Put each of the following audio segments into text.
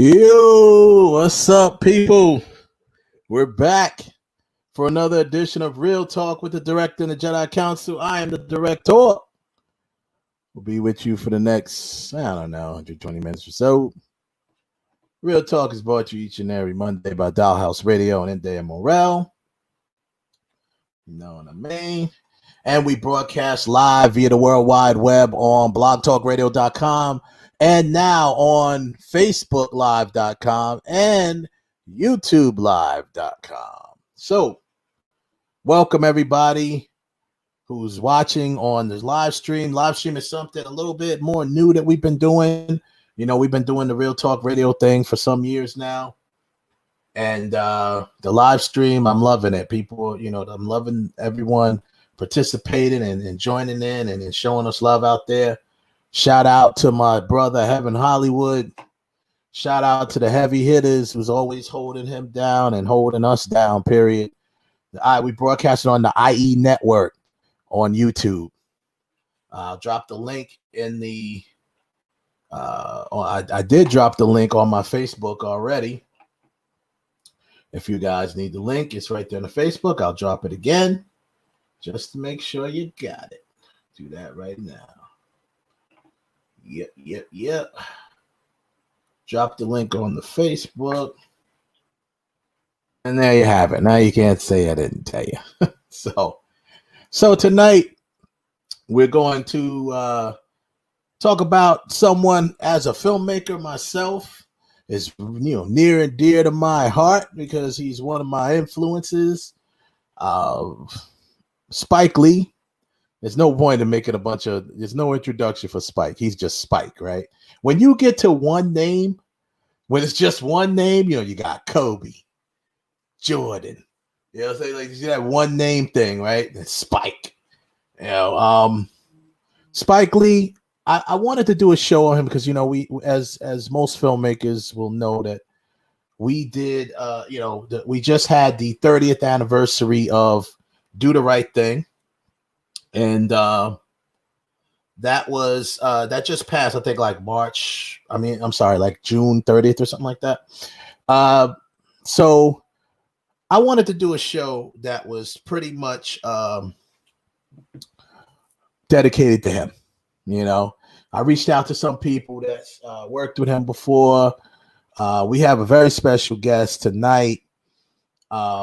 Yo, what's up, people? We're back for another edition of Real Talk with the Director and the Jedi Council. I am the Director. We'll be with you for the next, 120 minutes or so. Real Talk is brought to you each and every Monday by Dollhouse Radio and India Morel. You know what I mean? And we broadcast live via the World Wide Web on blogtalkradio.com and now on facebooklive.com and youtubelive.com. So, welcome everybody who's watching on this live stream. Live stream is something a little bit more new that we've been doing. You know, we've been doing the Real Talk Radio thing for some years now. And the live stream, I'm loving it. People, I'm loving everyone participating and joining in and showing us love out there. Shout out to my brother, Heaven Hollywood. Shout out to the heavy hitters who's always holding him down and holding us down, period. We broadcast it on the IE network on YouTube. I'll drop the link in the I did drop the link on my Facebook already. If you guys need the link, it's right there on the Facebook. I'll drop it again just to make sure you got it. Do that right now. Yep. Drop the link on the Facebook. And there you have it. Now you can't say I didn't tell you. So tonight we're going to talk about someone as a filmmaker myself. Is near and dear to my heart because he's one of my influences. Spike Lee. There's no point in making there's no introduction for Spike. He's just Spike, right? When you get to one name, when it's just one name, you got Kobe, Jordan. You know what I'm saying? Like you see that one name thing, right? It's Spike. Spike Lee. I wanted to do a show on him because we as most filmmakers will know that we did we just had the 30th anniversary of Do the Right Thing, and that just passed, I think, like like June 30th or something like that. So I wanted to do a show that was pretty much dedicated to him. I reached out to some people that worked with him before. We have a very special guest tonight,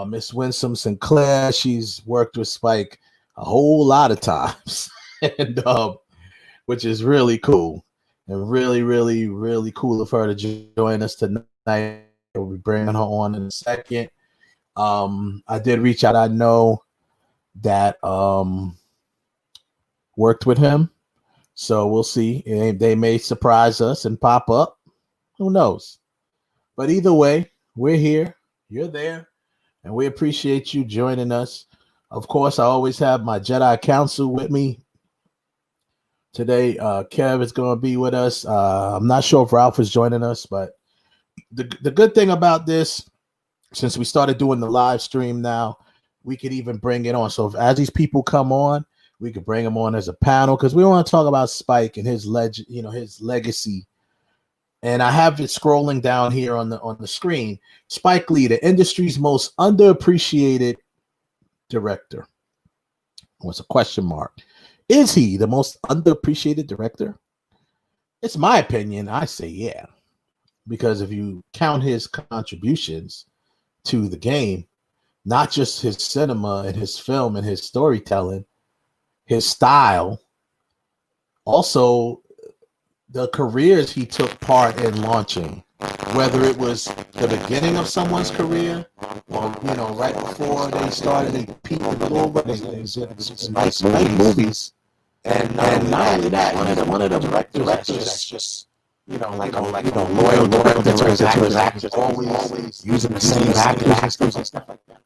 Miss Winsome Sinclair. She's worked with Spike a whole lot of times, and which is really cool and really, really, really cool of her to join us tonight. We'll be bringing her on in a second. I did reach out. I know that worked with him. So we'll see. They may surprise us and pop up. Who knows? But either way, we're here. You're there. And we appreciate you joining us. Of course, I always have my Jedi Council with me. Today, Kev is going to be with us. I'm not sure if Ralph is joining us, but the good thing about this, since we started doing the live stream now, we could even bring it on. So as these people come on, we could bring him on as a panel because we want to talk about Spike and his his legacy. And I have it scrolling down here on the screen. Spike Lee, the industry's most underappreciated director. What's a question mark? Is he the most underappreciated director? It's my opinion. I say yeah, because if you count his contributions to the game, not just his cinema and his film and his storytelling, his style, also the careers he took part in launching, whether it was the beginning of someone's career or, right before they started, they peaked a little bit, it's nice movies. And not only that, one of the directors that's just loyal to his actors, always using the same actors and stuff like that.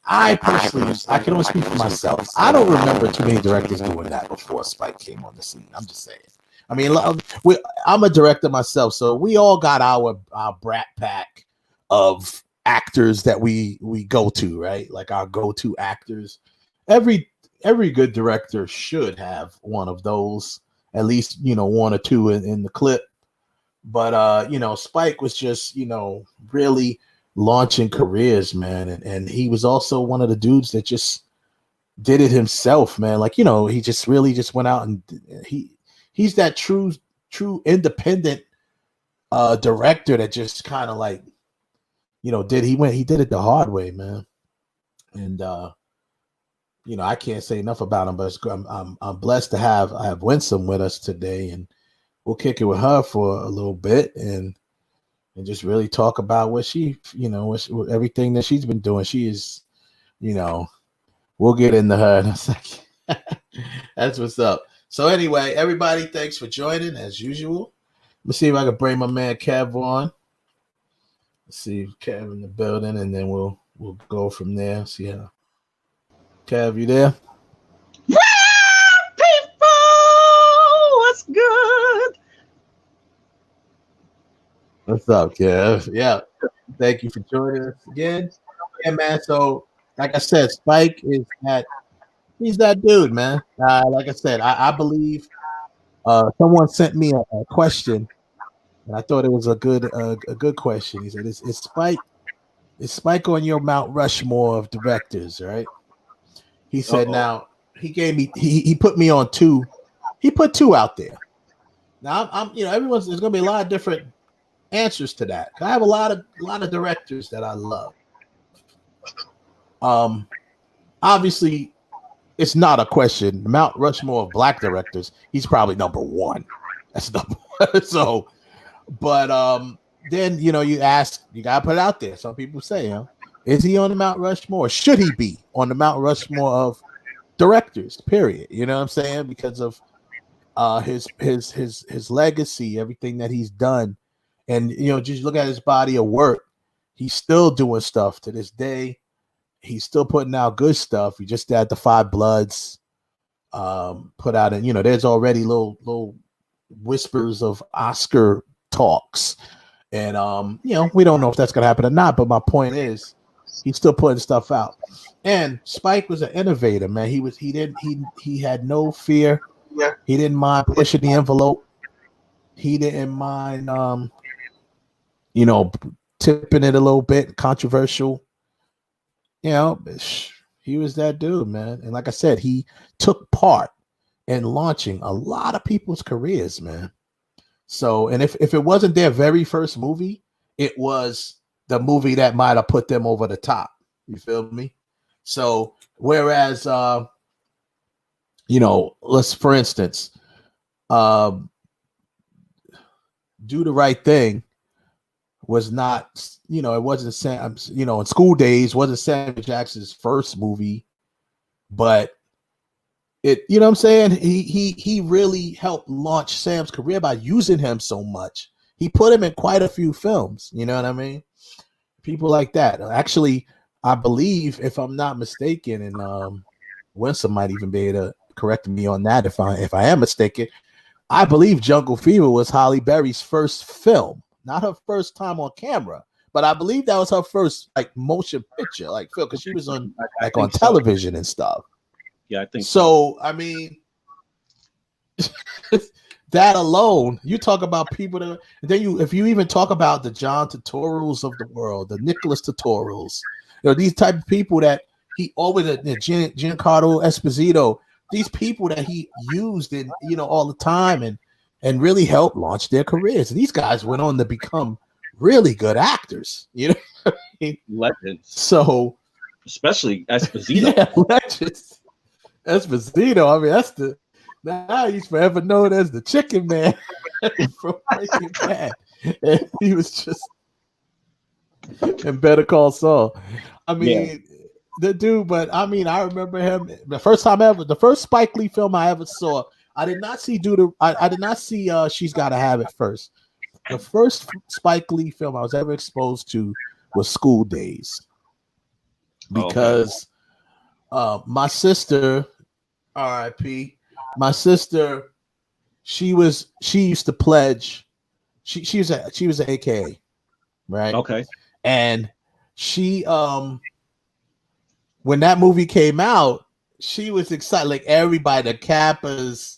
I personally, I can only speak for myself. I don't remember too many directors doing that before Spike came on the scene. I'm just saying. I mean, I'm a director myself, so we all got our brat pack of actors that we go to, right? Like our go-to actors. Every good director should have one of those, at least one or two in the clip. But Spike was just, really launching careers, man. And he was also one of the dudes that just did it himself, man. Like, he just really just went out and he's that true independent director that just kind of like, he did it the hard way, man. And I can't say enough about him, but I'm blessed to have Winsome with us today, and we'll kick it with her for a little bit and just really talk about what she, what everything that she's been doing. She is, we'll get into her in a second. That's what's up. So anyway, everybody, thanks for joining as usual. Let me see if I can bring my man Kev on. Let's see if Kev in the building, and then we'll go from there. See how. Kev, you there? Yeah, people, what's good? What's up, Kev? Yeah, thank you for joining us again. Yeah, man. So, like I said, Spike is he's that dude, man. Like I said, I believe someone sent me a question, and I thought it was a good question. He said, "Is Spike on your Mount Rushmore of directors?" Right? He said, "Now he gave me he put me on two. He put two out there. Now I'm there's gonna be a lot of different answers to that. I have a lot of directors that I love. Obviously, it's not a question. Mount Rushmore of black directors, he's probably number one. That's number one. So, but then you gotta put it out there. Some people say, is he on the Mount Rushmore? Should he be on the Mount Rushmore of directors? Period. You know what I'm saying? Because of his legacy, everything that he's done, and just look at his body of work. He's still doing stuff to this day. He's still putting out good stuff. He just had the Five Bloods put out, and there's already little whispers of Oscar talks, and we don't know if that's gonna happen or not. But my point is, he's still putting stuff out. And Spike was an innovator, man. He had no fear. Yeah. He didn't mind pushing the envelope. He didn't mind tipping it a little bit, controversial. He was that dude, man. And like I said, he took part in launching a lot of people's careers, man. So, and if it wasn't their very first movie, it was the movie that might have put them over the top. You feel me? So, whereas, let's, for instance, Do the Right Thing was not, it wasn't Sam, in School Days wasn't Samuel Jackson's first movie, but it, what I'm saying? He really helped launch Sam's career by using him so much. He put him in quite a few films, you know what I mean? People like that. Actually, I believe, if I'm not mistaken, and Winsome might even be able to correct me on that if I am mistaken, I believe Jungle Fever was Halle Berry's first film. Not her first time on camera, but I believe that was her first like motion picture, like film, because she was on on television and stuff. Yeah, I think so. I mean, that alone, you talk about people that then if you even talk about the John Turturros of the world, the Nicholas Turturros, these type of people that he always Giancarlo Esposito, these people that he used in all the time and really helped launch their careers. And these guys went on to become really good actors, legends. So, especially Esposito. Yeah, legends. Esposito. I mean, that's now he's forever known as the Chicken Man from Breaking Bad. And he was just in Better Call Saul. I mean, the dude, but I mean, I remember him the first Spike Lee film I ever saw. I did not see I did not see She's Gotta Have It first. The first Spike Lee film I was ever exposed to was School Days. Because my sister, R.I.P., my sister, she used to pledge. She was an AKA, right? Okay. And she when that movie came out, she was excited. Like everybody, the Kappas,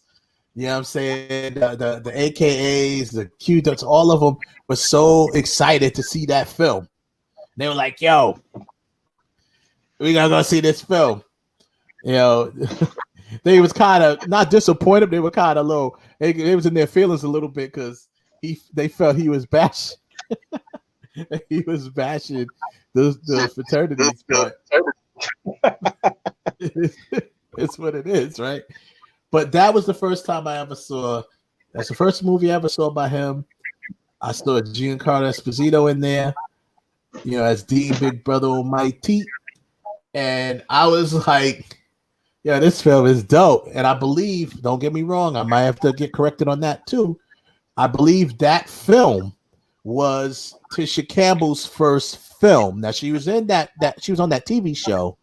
You know what I'm saying? The AKAs, the Q dots, all of them were so excited to see that film. They were like, yo, we gotta go see this film. You know, they was kind of not disappointed. They were kind of low. They was in their feelings a little bit because they felt he was bashing. He was bashing the fraternities, but it's what it is, right? But that was the first time I ever saw. That's the first movie I ever saw by him. I saw Giancarlo Esposito in there, you know, as Dean Big Brother Almighty, and I was like, "Yeah, this film is dope." And I believe, don't get me wrong, I might have to get corrected on that too. I believe that film was Tisha Campbell's first film. Now she was in that she was on that TV show,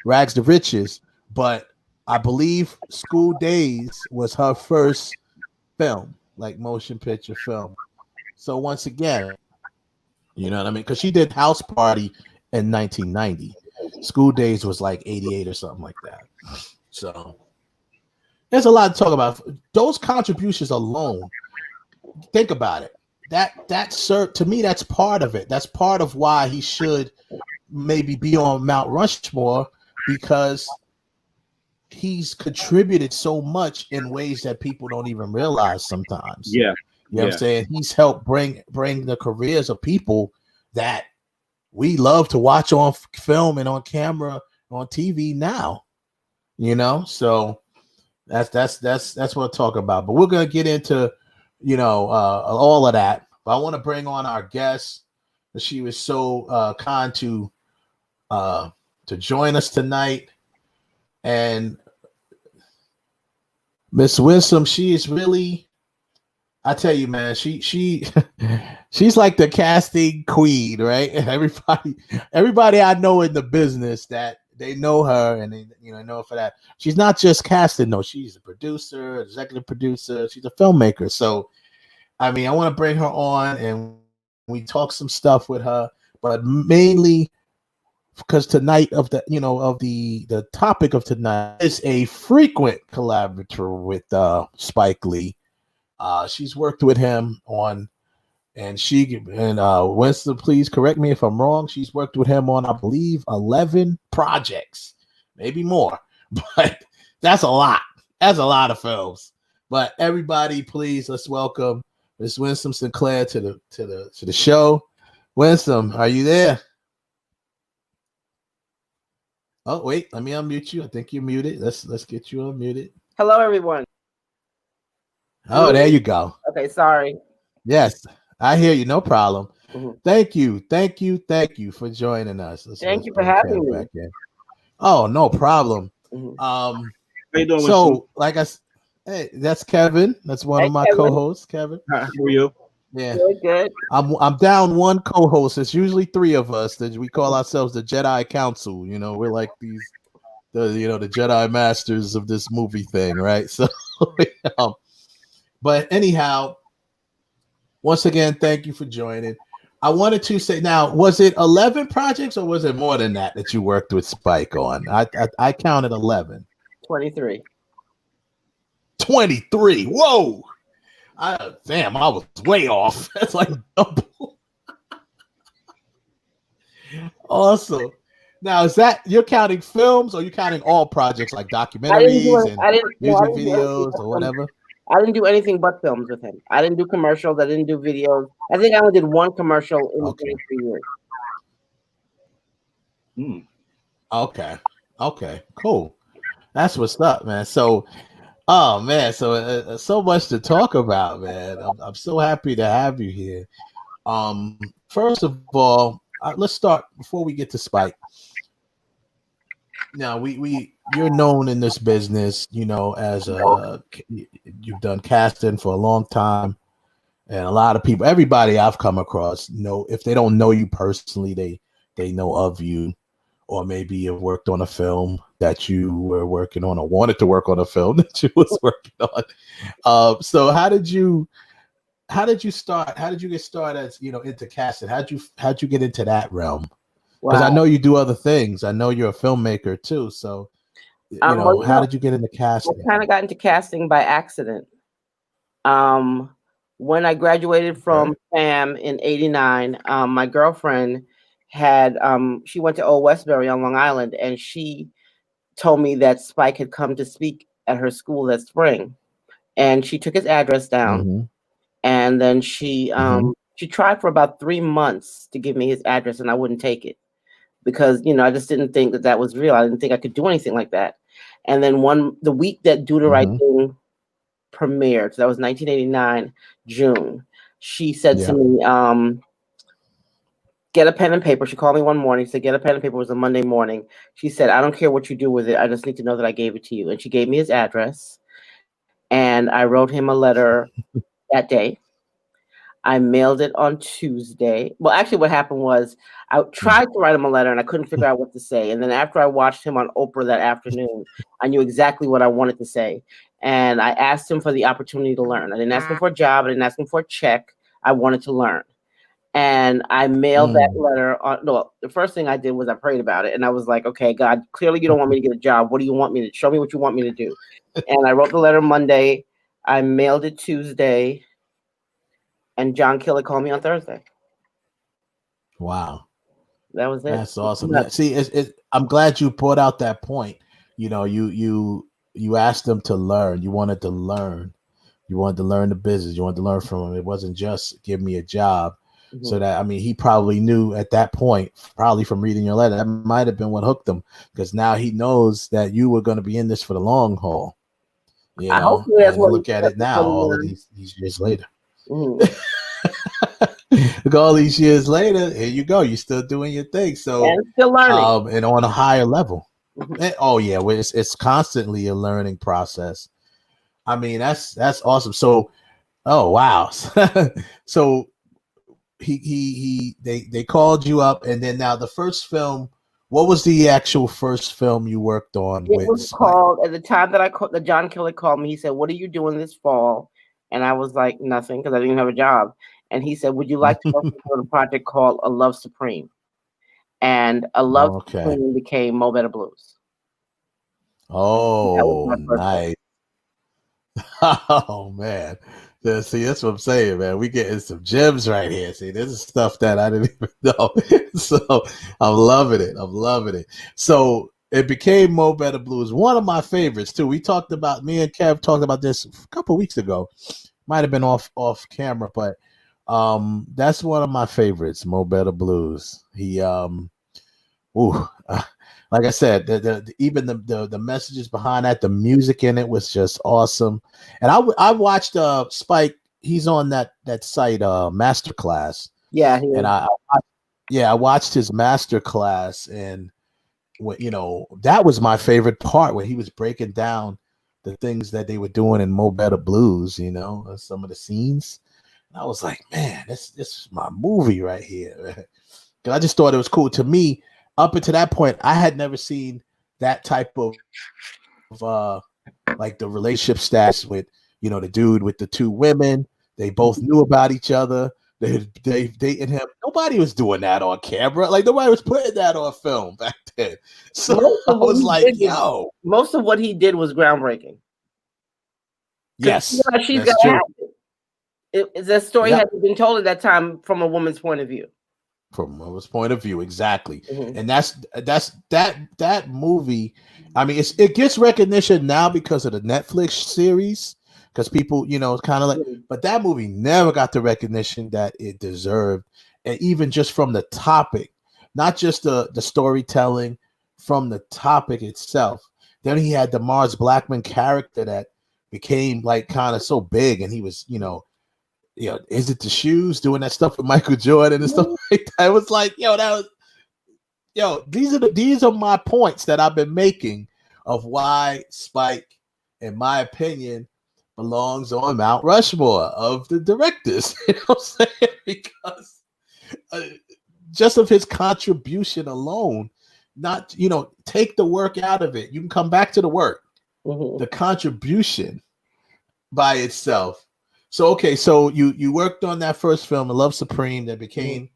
Rags to Riches, but I believe School Days was her first film, like motion picture film. So once again, you know what I mean? Because she did House Party in 1990. School Days was like 88 or something like that. So there's a lot to talk about. Those contributions alone, think about it. To me, that's part of it. That's part of why he should maybe be on Mount Rushmore, because he's contributed so much in ways that people don't even realize sometimes. Yeah. You know what I'm saying? He's helped bring the careers of people that we love to watch on film and on camera, on TV now. You know, so that's what I'll talk about. But we're gonna get into, you know, all of that. But I want to bring on our guest. She was so kind to join us tonight. And Miss Winsome, she is really, I tell you, man, she's like the casting queen, right? Everybody I know in the business that they know her and they know her for that. She's not just casting, though. She's a producer, executive producer. She's a filmmaker. So, I mean, I want to bring her on and we talk some stuff with her, but mainly because tonight the topic of tonight is a frequent collaborator with Spike Lee. She's worked with him on, and Winston, please correct me if I'm wrong. She's worked with him on, I believe, 11 projects, maybe more, but that's a lot. That's a lot of films. But everybody, please, let's welcome Miss Winsome Sinclair to the show. Winsome, are you there? Oh, wait, let me unmute you. I think you're muted. Let's get you unmuted. Hello, everyone. Oh, there you go. Okay, sorry. Yes, I hear you. No problem. Mm-hmm. Thank you for joining us. Thank you for having me. Oh, no problem. Mm-hmm. How you doing? So, like hey, that's Kevin. That's one of my co-hosts, Kevin. How are you? Yeah, good. I'm down one co-host. It's usually three of us. That we call ourselves the Jedi Council. You know, we're like the Jedi masters of this movie thing, right? So, but anyhow, once again, thank you for joining. I wanted to say, now, was it 11 projects or was it more than that you worked with Spike on? I counted 11. 23. 23. Whoa. Damn, I was way off. That's like double. Awesome. Now, is that you're counting films or you counting all projects like documentaries and music videos or whatever? I didn't do anything but films with him. I didn't do commercials. I didn't do videos. I think I only did one commercial in the 23 years. Okay. Cool. That's what's up, man. So, oh man, so much to talk about, man. I'm so happy to have you here. First of all, let's start before we get to Spike. Now, you're known in this business, you know, as you've done casting for a long time, and a lot of people, everybody I've come across, know, if they don't know you personally, they know of you, or maybe you've worked on a film that you were working on, or wanted to work on a film that you was working on. So how did you start? How did you get started, into casting? How'd you get into that realm? Because I know you do other things. I know you're a filmmaker too. So Well, how did you get into I casting? kind of got into casting by accident. When I graduated Okay. from FAM in '89, my girlfriend had she went to Old Westbury on Long Island, and she told me that Spike had come to speak at her school that spring, and she took his address down, Mm-hmm. and then Mm-hmm. she tried for about 3 months to give me his address, and I wouldn't take it because I just didn't think that was real. I didn't think I could do anything like that. And then the week that Do the Right Mm-hmm. Thing premiered, so that was 1989 June. She said to Yeah. me, "Get a pen and paper." She called me one morning. She said, "Get a pen and paper." It was a Monday morning. She said, "I don't care what you do with it. I just need to know that I gave it to you." And she gave me his address, and I wrote him a letter that day. I mailed it on Tuesday. Well, actually, what happened was I tried to write him a letter and I couldn't figure out what to say. And then after I watched him on Oprah that afternoon, I knew exactly what I wanted to say. And I asked him for the opportunity to learn. I didn't ask him for a job. I didn't ask him for a check. I wanted to learn. And I mailed that Mm. letter on. No, the first thing I did was I prayed about it. And I was like, okay, God, clearly you don't want me to get a job. What do you want me to show me what you want me to do? And I wrote the letter Monday. I mailed it Tuesday. And John Killer called me on Thursday. Wow. That was it. That's awesome. Yeah, see, I'm glad you brought out that point. You asked them to learn. You wanted to learn. You wanted to learn the business. You wanted to learn from him. It wasn't just give me a job. Mm-hmm. So that, I mean, he probably knew at that point, probably from reading your letter, that might have been what hooked him, because now he knows that you were going to be in this for the long haul. I hope that's And what look at it now, all of these years later. Mm-hmm. Look, all these years later, here you go. You're still doing your thing. So, and still learning. and on a higher level. Mm-hmm. Oh yeah, well, it's constantly a learning process. I mean, that's awesome. So, oh wow. So they called you up, and then now the first film. What was the actual first film you worked on? It was Spike? called, at the time that the John Killer called me, he said, "What are you doing this fall?" And I was like, "Nothing," because I didn't have a job. And he said, "Would you like to work on a project called A Love Supreme?" And A Love Okay. Supreme became Mo Better Blues. Oh, nice. Oh man. See, that's what I'm saying, man. We getting some gems right here. See, this is stuff that I didn't even know. So I'm loving it. I'm loving it. So it became Mo Better Blues, one of my favorites too. Me and Kev talked about this a couple weeks ago. Might have been off camera, but that's one of my favorites, Mo Better Blues. He like I said, even the messages behind that, the music in it was just awesome. And I watched Spike. He's on that site Masterclass. Yeah, and I watched his Masterclass, and that was my favorite part, where he was breaking down the things that they were doing in Mo Better Blues. Some of the scenes. And I was like, man, this is my movie right here. Because I just thought it was cool. To me, up until that point, I had never seen that type of like the relationship stats with the dude with the two women. They both knew about each other. They dated him. Nobody was doing that on camera. Like, nobody was putting that on film back then. So I was like, yo. Most of what he did was groundbreaking. Yes, she's that's got true. That story hasn't been told at that time from a woman's point of view. From a woman's point of view, exactly. Mm-hmm. And that movie. I mean, it gets recognition now because of the Netflix series, because people, it's kind of like, but that movie never got the recognition that it deserved. And even just from the topic, not just the storytelling, from the topic itself. Then he had the Mars Blackman character that became like kind of so big, and he was, is it the shoes, doing that stuff with Michael Jordan and stuff like that? It was like, these are my points that I've been making of why Spike, in my opinion, belongs on Mount Rushmore of the directors. You know what I'm saying? Because just of his contribution alone, not, take the work out of it. You can come back to the work. Mm-hmm. The contribution by itself. So, okay, so you worked on that first film, A Love Supreme, that became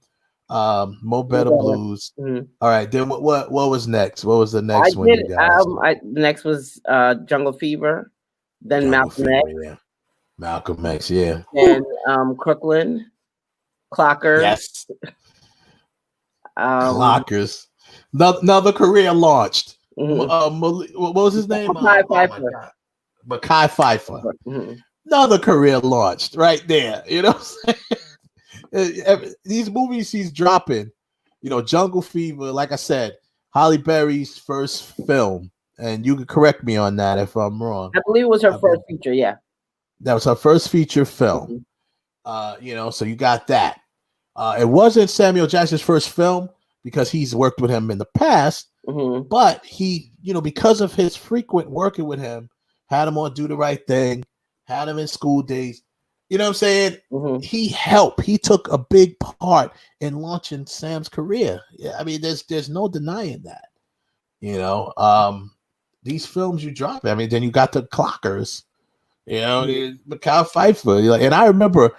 Mo Better Blues. Mhm. All right, then what was next? What was the I next one did. you guys? Next was Jungle Fever, then Jungle Malcolm X, Fever, yeah. Malcolm X, yeah. then Whew. Crooklyn, Clockers. Yes, Um, Clockers. Another career launched. mhm. What was his name? Mackay Oh my Pfeiffer. God, Mackay Pfeiffer. Mhm. Another career launched right there. You know what I'm saying? These movies he's dropping, Jungle Fever, like I said, Halle Berry's first film, and you can correct me on that if I'm wrong. I believe it was her first feature. Yeah, that was her first feature film. So you got that. It wasn't Samuel Jackson's first film because he's worked with him in the past, but he, because of his frequent working with him, had him on Do the Right Thing, had him in School Days. You know what I'm saying? He helped. He took a big part in launching Sam's career. Yeah, I mean, there's no denying that. These films you drop. I mean, then you got the Clockers. Mackay Pfeiffer. And I remember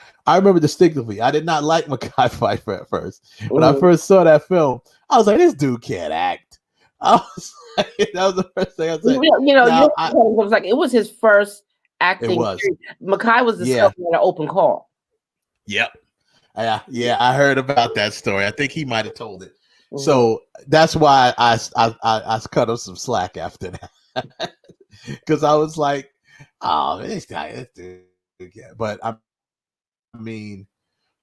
distinctively, I did not like Mackay Pfeiffer at first. When I first saw that film, I was like, this dude can't act. I was like, that was the first thing I said. it was like it was his first acting. It was. Mackay was discovered at an open call. Yep. Yeah, I heard about that story. I think he might have told it. So that's why I cut him some slack after that. Because I was like, oh, this dude. Yeah. But I mean,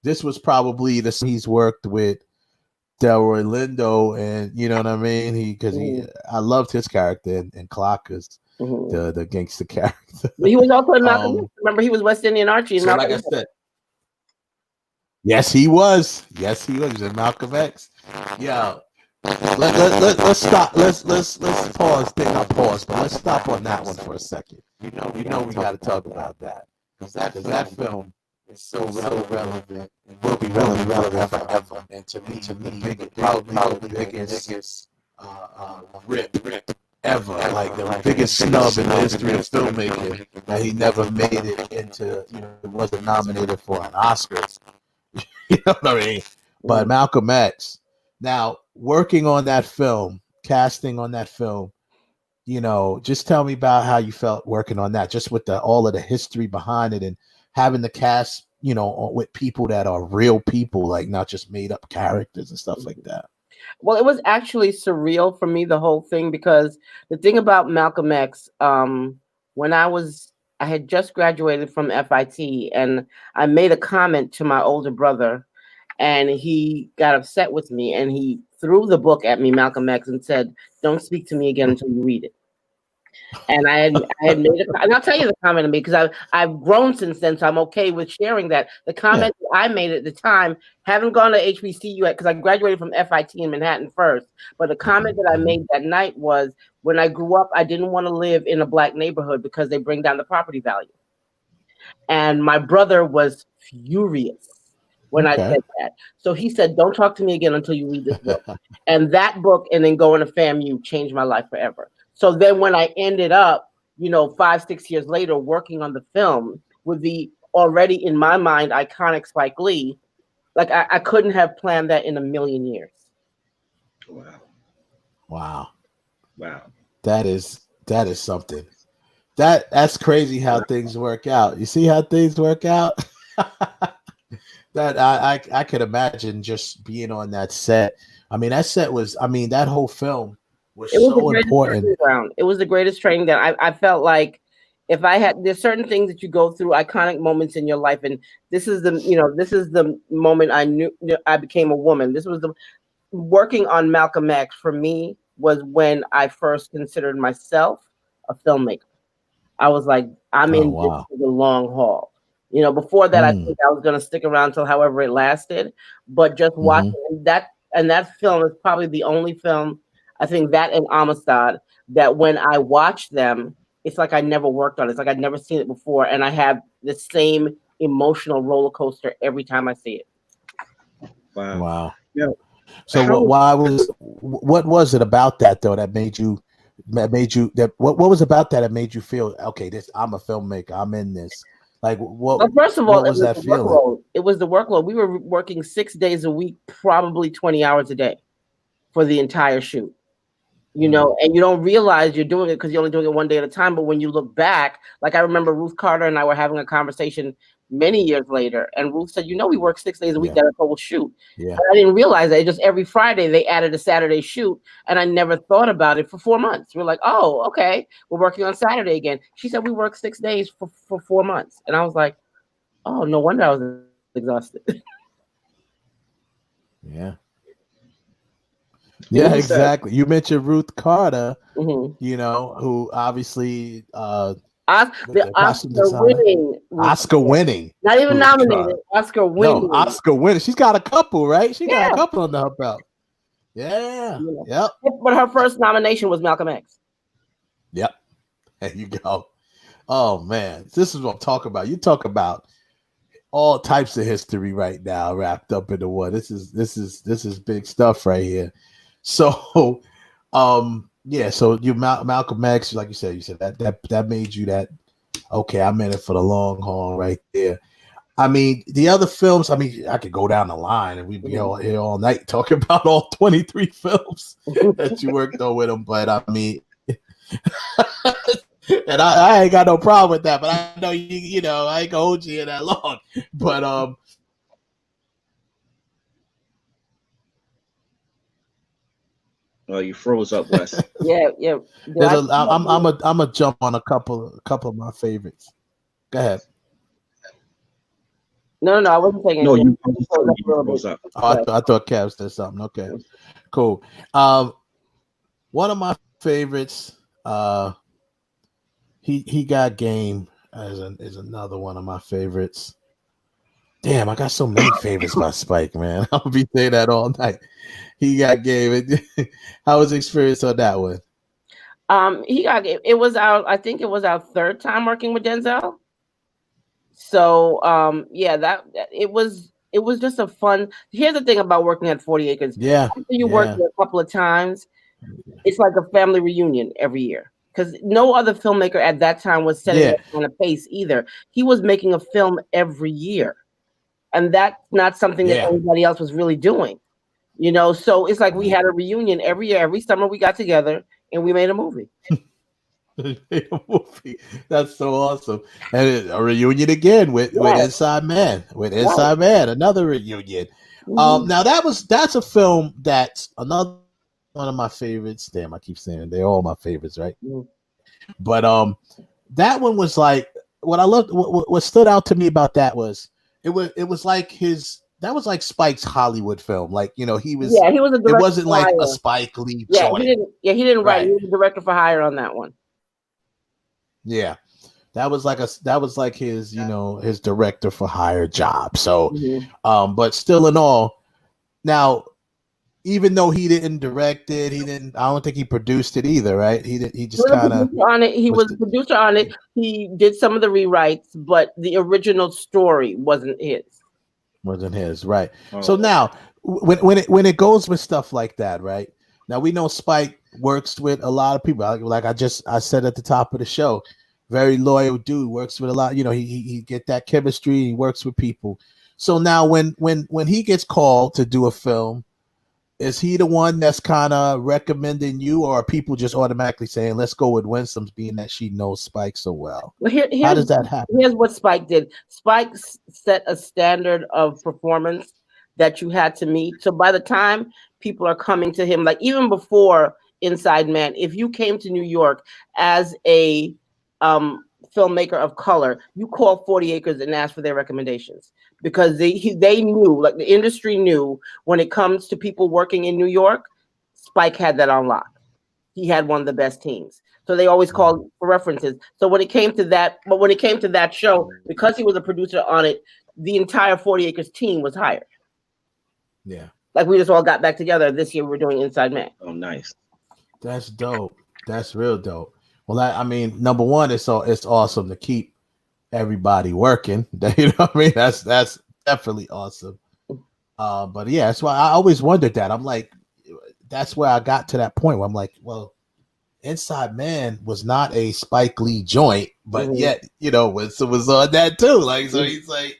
this was probably he's worked with Delroy Lindo, and you know what I mean? I loved his character in Clockers, the gangster character. But he was also in Malcolm X. Remember, he was West Indian Archie in Malcolm X. Like I said, yes, he was. Yes, he was. He was in Malcolm X. Yeah. Let's stop. Let's pause. I'll pause, but let's stop on that one for a second. We got to talk about that because that film is so relevant and will be relevant forever. And to me, probably the biggest rip ever, like the biggest snub in the history of filmmaking, that he never made it into. Wasn't nominated for an Oscar. You know what I mean? But Malcolm X. Now, working on that film, casting on that film, just tell me about how you felt working on that, just with all of the history behind it and having the cast, with people that are real people, like not just made up characters and stuff like that. Well, it was actually surreal for me, the whole thing, because the thing about Malcolm X, when I had just graduated from FIT and I made a comment to my older brother, and he got upset with me and he threw the book at me, Malcolm X, and said, "Don't speak to me again until you read it." And I had made it, and I'll tell you the comment to me because I've grown since then, so I'm okay with sharing that. The comment that I made at the time, haven't gone to HBCU yet because I graduated from FIT in Manhattan first. But the comment that I made that night was, when I grew up, I didn't want to live in a black neighborhood because they bring down the property value. And my brother was furious when I said that. So he said, "Don't talk to me again until you read this book." And that book, and then going to FAMU, changed my life forever. So then when I ended up, 5-6 years later, working on the film with the already, in my mind, iconic Spike Lee, like I couldn't have planned that in a million years. Wow. That is something. That's crazy how things work out. You see how things work out? That I could imagine just being on that set. I mean, that set was, that whole film was so important. It was the greatest training ground. I felt like if I had, there's certain things that you go through, iconic moments in your life. And this is the moment I knew I became a woman. This was working on Malcolm X for me was when I first considered myself a filmmaker. I was like, I'm in this for the long haul. Before that, I think I was going to stick around till however it lasted. But just watching that, and that film is probably the only film, I think, that and Amistad, that when I watch them, it's like I never worked on it. It's like I'd never seen it before. And I have the same emotional roller coaster every time I see it. Wow. Yeah. So what was it about that though that made you what was about that made you feel, okay, I'm a filmmaker, I'm in this? Like what? Well, first of all, what was that feeling? Workload. It was the workload. We were working 6 days a week, probably 20 hours a day for the entire shoot. You know, and you don't realize you're doing it because you're only doing it one day at a time. But when you look back, like I remember Ruth Carter and I were having a conversation many years later, and Ruth said, "You know, we work 6 days a week at a total shoot." Yeah, and I didn't realize that. It just every Friday they added a Saturday shoot, and I never thought about it for 4 months. We're like, "Oh, okay, we're working on Saturday again." She said, "We work 6 days for 4 months," and I was like, "Oh, no wonder I was exhausted." Yeah. Yeah, exactly. You mentioned Ruth Carter, you know, who obviously the Oscar winning, not even nominated, Oscar winning. No, Oscar winning. She's got a couple, right? She got a couple under her belt. Yeah. Yep. But her first nomination was Malcolm X. Yep. There you go. Oh man, this is what I'm talking about. You talk about all types of history right now wrapped up into one. This is big stuff right here. So, yeah. So you Malcolm X, like you said that made you that. Okay, I'm in it for the long haul right there. I mean, the other films. I mean, I could go down the line and we'd be all here all night talking about all 23 films that you worked on with them. But I mean, and I ain't got no problem with that. But I know you know I ain't gonna hold you in that long. But Oh, you froze up, Wes. Yeah. I'm a jump on a couple of my favorites. Go ahead. No, I wasn't saying anything. No, you froze up. Oh, I thought Cavs did something. Okay, cool. One of my favorites, he got game is another one of my favorites. Damn, I got so many favorites by Spike, man. I'll be saying that all night. He got game. How was the experience on that one? He got game. I think it was our third time working with Denzel. So yeah, that it was just a fun. Here's the thing about working at 40 Acres. Yeah. After you work there a couple of times, it's like a family reunion every year. Because no other filmmaker at that time was setting that kind of pace either. He was making a film every year. And that's not something that anybody else was really doing. You know, so it's like we had a reunion every year. Every summer we got together and we made a movie. That's so awesome. And a reunion again with Inside Man. With Inside Man, another reunion. Now that's a film that's another one of my favorites. Damn, I keep saying they're all my favorites, right? But that one was like what I loved. What stood out to me about that was it was like that was like Spike's Hollywood film. Like, you know, he was a director. It wasn't like a Spike Lee joint. He didn't write. He was a director for hire on that one. Yeah. That was like his, you know, his director for hire job. So but still in all, now even though he didn't direct it, I don't think he produced it either, right? He just kind of on it. He was a producer on it. He did some of the rewrites, but the original story wasn't his. Right? Oh. So now, when it goes with stuff like that, right? Now we know Spike works with a lot of people. Like I said at the top of the show, very loyal dude. Works with a lot. You know, he get that chemistry. He works with people. So now when he gets called to do a film, is he the one that's kind of recommending you, or are people just automatically saying, let's go with Winsome's, being that she knows Spike so well? How does that happen? Here's what Spike did. Spike set a standard of performance that you had to meet. So by the time people are coming to him, like even before Inside Man, if you came to New York as a filmmaker of color, you call 40 Acres and ask for their recommendations, because they knew, like the industry knew, when it comes to people working in New York, Spike had that on lock. He had one of the best teams. So they always called for references. So when it came to that show, because he was a producer on it, the entire 40 Acres team was hired. Yeah. Like we just all got back together. This year we're doing Inside Man. Oh, nice. That's dope. That's real dope. Well, I mean, number one, it's awesome to keep everybody working. You know what I mean? That's definitely awesome. But yeah, that's why I always wondered that. I'm like, that's where I got to that point where I'm like, well, Inside Man was not a Spike Lee joint, but Mhm. yet, was on that too. Like, so he's like,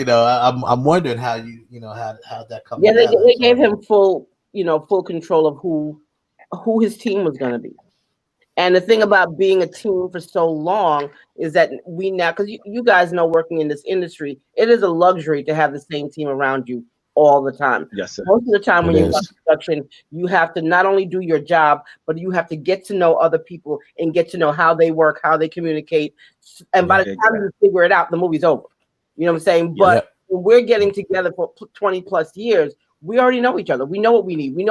I'm wondering how how that come Yeah, together. they gave So him full control of who his team was going to be. And the thing about being a team for so long is that we now, because you guys know, working in this industry, it is a luxury to have the same team around you all the time. Yes, sir. Most of the time it when you're on is. production, you have to not only do your job, but you have to get to know other people and get to know how they work, how they communicate. And by Yeah. the time you figure it out, the movie's over. You know what I'm saying? Yeah. But when we're getting together for 20 plus years, we already know each other. We know what we need. We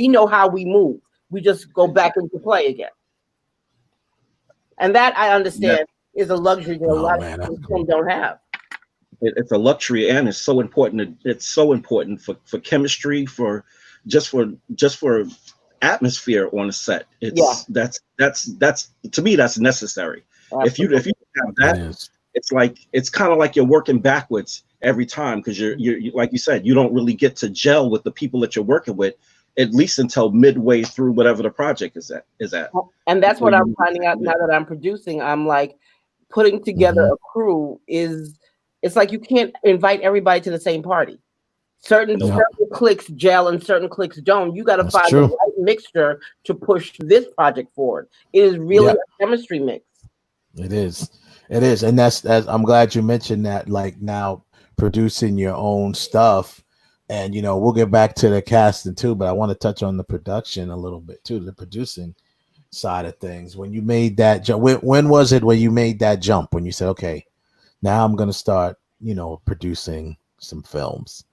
know how we move. We just go back into play again. And that, I understand, is a luxury that a Oh lot of man, that's people cool. don't have. It's a luxury, and it's so important. It's so important for chemistry, for atmosphere on a set. Yeah, That's to me, that's necessary. If you absolutely. have It that, is. it's kind of like you're working backwards every time, because you like you said, you don't really get to gel with the people that you're working with, at least until midway through whatever the project is at. And that's Before what you I'm really finding out now that I'm producing. I'm like, putting together Mm-hmm. a crew it's like you can't invite everybody to the same party. Certain nope. Yep. certain clicks gel and certain clicks don't. You got to That's find the true. right mixture to push this project forward. It is really Yeah, a chemistry mix. it is. It is, and that's. I'm glad you mentioned that. Like now, producing your own stuff, and we'll get back to the casting too. But I want to touch on the production a little bit too, the producing side of things. When you made that jump, when was it when you made that jump? When you said, "Okay, now I'm going to start," producing some films.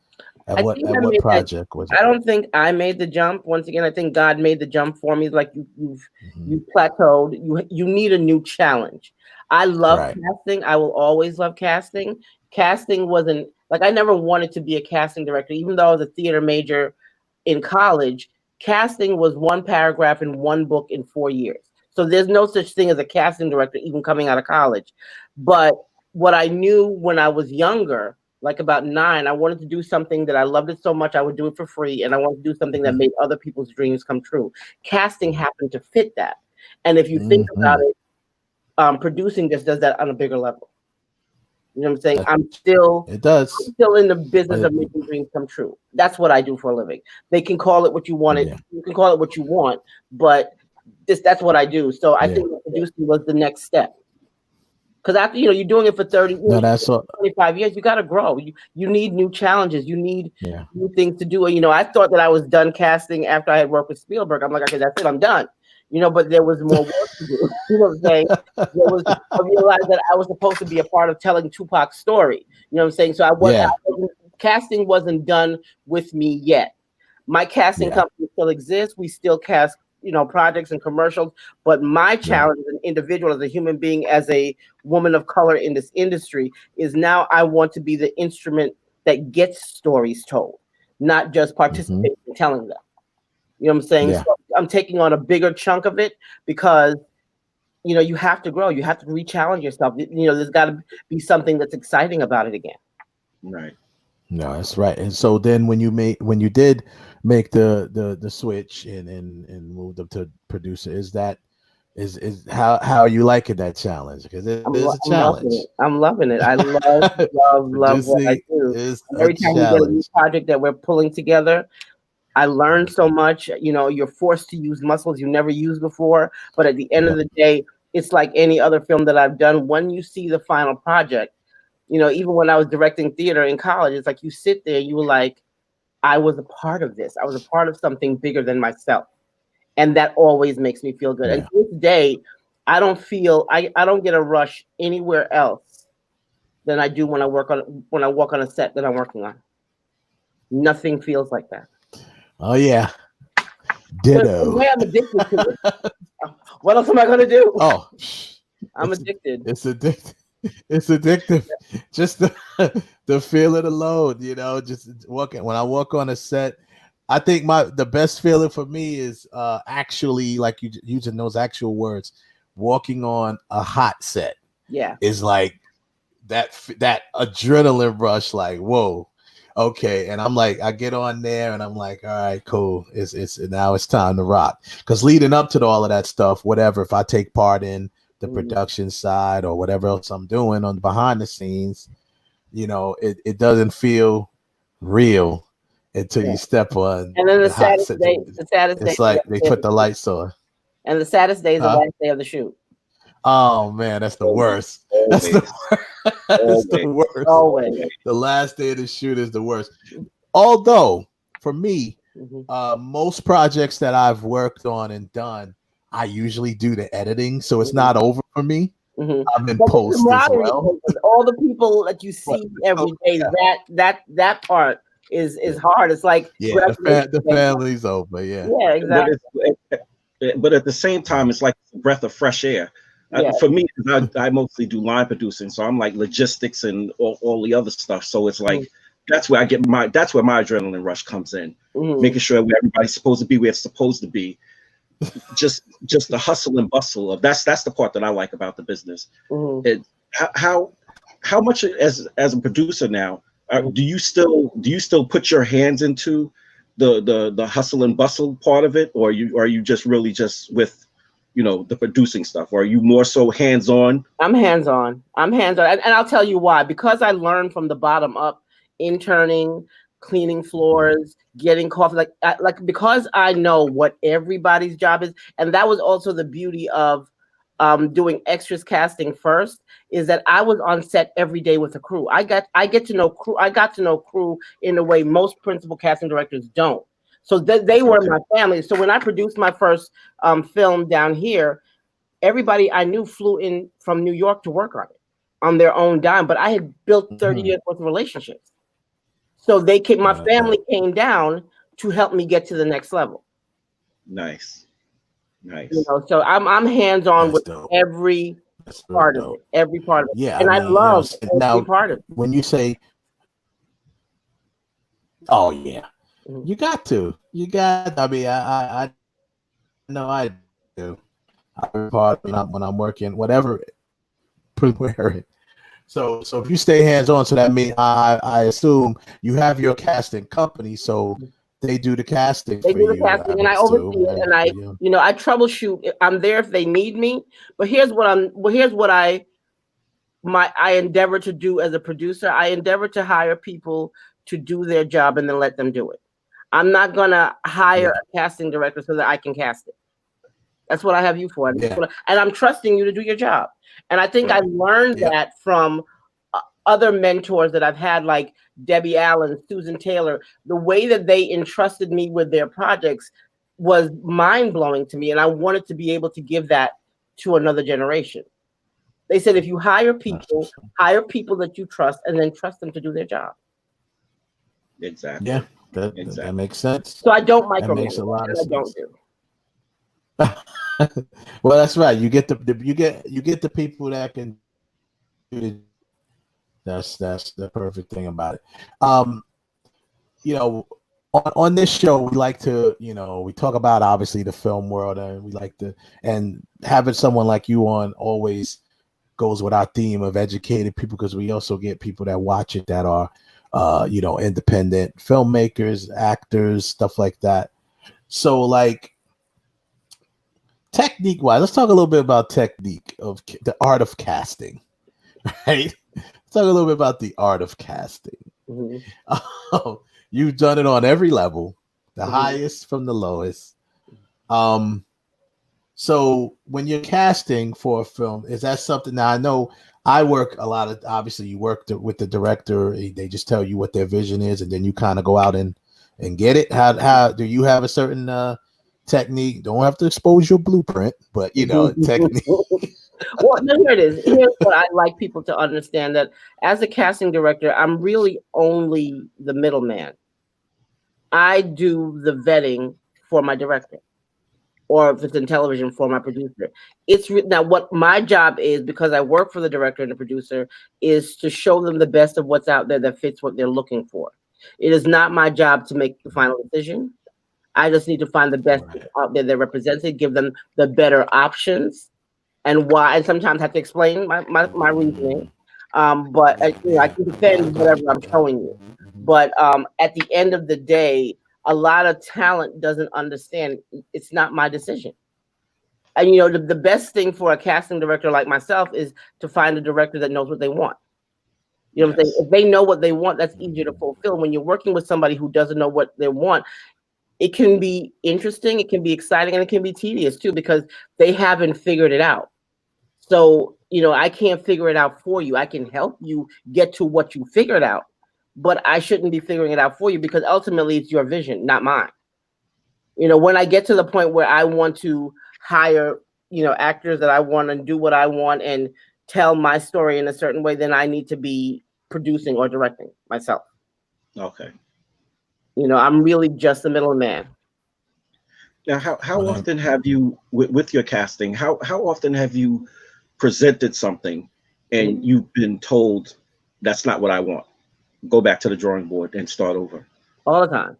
At I what think at I what made that. project was I it? don't think I made the jump. Once again, I think God made the jump for me. Like Mhm. you plateaued. You need a new challenge. I love Right. casting. I will always love casting. Casting wasn't like, I never wanted to be a casting director, even though I was a theater major in college. Casting was one paragraph in one book in 4 years. So there's no such thing as a casting director, even coming out of college. But what I knew when I was younger, like about 9, I wanted to do something that I loved it so much I would do it for free, and I wanted to do something that made other people's dreams come true. Casting happened to fit that. And if you think about Hmm. it, producing just does that on a bigger level. You know what I'm saying? That I'm still it does. in the business Uh, of making dreams come true. That's what I do for a living. They can call it what you want it. yeah. You can call it what you want, but that's what I do. So I Yeah. think that producing was the next step. Because after you're doing it for 30, No, that's all. 25 years, you got to grow. You need new challenges. You need Yeah. new things to do. And I thought that I was done casting after I had worked with Spielberg. I'm like, okay, that's it. I'm done. But there was more work to do. You know what I'm saying? I realized that I was supposed to be a part of telling Tupac's story. You know what I'm saying? So Yeah. casting wasn't done with me yet. My casting Yeah. company still exists. We still cast, projects and commercials. But my Yeah. challenge as an individual, as a human being, as a woman of color in this industry, is now I want to be the instrument that gets stories told, not just Hmm. participate in telling them. You know what I'm saying? Yeah. So I'm taking on a bigger chunk of it because you have to grow. You have to re-challenge yourself. There's got to be something that's exciting about it again. Right. No, that's right. And so then when you did make the switch and moved up to producer, is how are you liking that challenge? Because it is a I'm loving challenge. it. I'm loving it. I love what I Producing do. is And a every time we get a new challenge. project that we're pulling together, I learn so much. You're forced to use muscles you never used before. But at the end of Yep. the day, it's like any other film that I've done. When you see the final project, even when I was directing theater in college, it's like you sit there, you were like, I was a part of this. I was a part of something bigger than myself. And that always makes me feel good. And Yeah. to this day, I don't get a rush anywhere else than I do when I walk on a set that I'm working on. Nothing feels like that. Oh yeah. But in a Ditto. way, I'm addicted to it. What else am I gonna do? Oh, I'm it's addicted. it's addictive. It's addictive. Just the feeling alone, just walking when I walk on a set. I think the best feeling for me is actually like you using those actual words, walking on a hot set Yeah. is like that adrenaline rush, like whoa. Okay, and I'm like, I get on there, and I'm like, all right, cool. It's now it's time to rock. Because leading up to all of that stuff, whatever, if I take part in the production side or whatever else I'm doing on behind the scenes, it doesn't feel real until you step on And then the hot set. the saddest day, It's like they put the lights on. and the saddest day is the last day of the shoot. Oh man, that's the worst. That's the worst. That's the worst. Always. The last day of the shoot is the worst. Although for me, most projects that I've worked on and done, I usually do the editing, so it's not over for me. I'm in post as well. All the people that you see every day, that part is hard. It's like the family's over. Yeah, exactly. But at the same time, it's like a breath of fresh air. For me, I mostly do line producing, so I'm like logistics and all the other stuff. So it's like that's where my adrenaline rush comes in, making sure where everybody's supposed to be, where it's supposed to be. Just the hustle and bustle of that's the part that I like about the business. How much as a producer now do you still put your hands into the hustle and bustle part of it, or are you just really just with the producing stuff, or are you more so hands-on? I'm hands-on, and I'll tell you why. Because I learned from the bottom up, interning, cleaning floors, getting coffee, like because I know what everybody's job is. And that was also the beauty of doing extras casting first, is that I was on set every day with a crew. I got to know crew in a way most principal casting directors don't. So they were my family. So when I produced my first film down here, everybody I knew flew in from New York to work on it on their own dime. But I had built 30 years worth of relationships. So my family came down to help me get to the next level. Nice. So I'm hands-on with every part of it. Yeah, and I love every part of it. When you say, "Oh yeah," you got to. I mean, I know I do. I part when I'm working, whatever, prepare it. So if you stay hands-on, so that means I assume you have your casting company, so they do the casting. They do the casting, and I oversee it, and I troubleshoot. I'm there if they need me. But here's what I endeavor to do as a producer. I endeavor to hire people to do their job and then let them do it. I'm not gonna hire a casting director so that I can cast it. That's what I have you for, and I'm trusting you to do your job. And I think I learned that from other mentors that I've had, like Debbie Allen, Susan Taylor. The way that they entrusted me with their projects was mind-blowing to me, and I wanted to be able to give that to another generation. They said, if you hire people that you trust, and then trust them to do their job. Exactly. Yeah, that makes sense. So I don't micromanage. That makes a lot of sense. I don't do. Well, that's right. You get the people that can do it. That's the perfect thing about it. On this show, we like to, we talk about obviously the film world, and we like to, and having someone like you on always goes with our theme of educated people, because we also get people that watch it that are, independent filmmakers, actors, stuff like that. So like, technique wise, let's talk a little bit about technique of the art of casting, right? Let's talk a little bit about the art of casting. You've done it on every level, the highest from the lowest. So when you're casting for a film, is that something? Now I know I work a lot of, obviously you work with the director, they just tell you what their vision is, and then you kind of go out and get it. How do you have a certain technique? Don't have to expose your blueprint, but technique. Well, no, here it is. Here's what I like people to understand, that as a casting director, I'm really only the middleman. I do the vetting for my director, or if it's in television, for my producer. Now what my job is, because I work for the director and the producer, is to show them the best of what's out there that fits what they're looking for. It is not my job to make the final decision. I just need to find the best out there that represents it, give them the better options, and why. And sometimes I have to explain my reasoning. But I can defend whatever I'm showing you. But at the end of the day, a lot of talent doesn't understand it's not my decision. And the best thing for a casting director like myself is to find a director that knows what they want. You know what I'm saying? If they know what they want, that's easier to fulfill. When you're working with somebody who doesn't know what they want, it can be interesting, it can be exciting, and it can be tedious too, because they haven't figured it out. So, I can't figure it out for you. I can help you get to what you figured out, but I shouldn't be figuring it out for you, because ultimately it's your vision, not mine. When I get to the point where I want to hire, actors that I want and do what I want and tell my story in a certain way, then I need to be producing or directing myself. Okay. I'm really just the middleman. Now, how often have you, with your casting, how often have you presented something and you've been told that's not what I want? Go back to the drawing board and start over. All the time.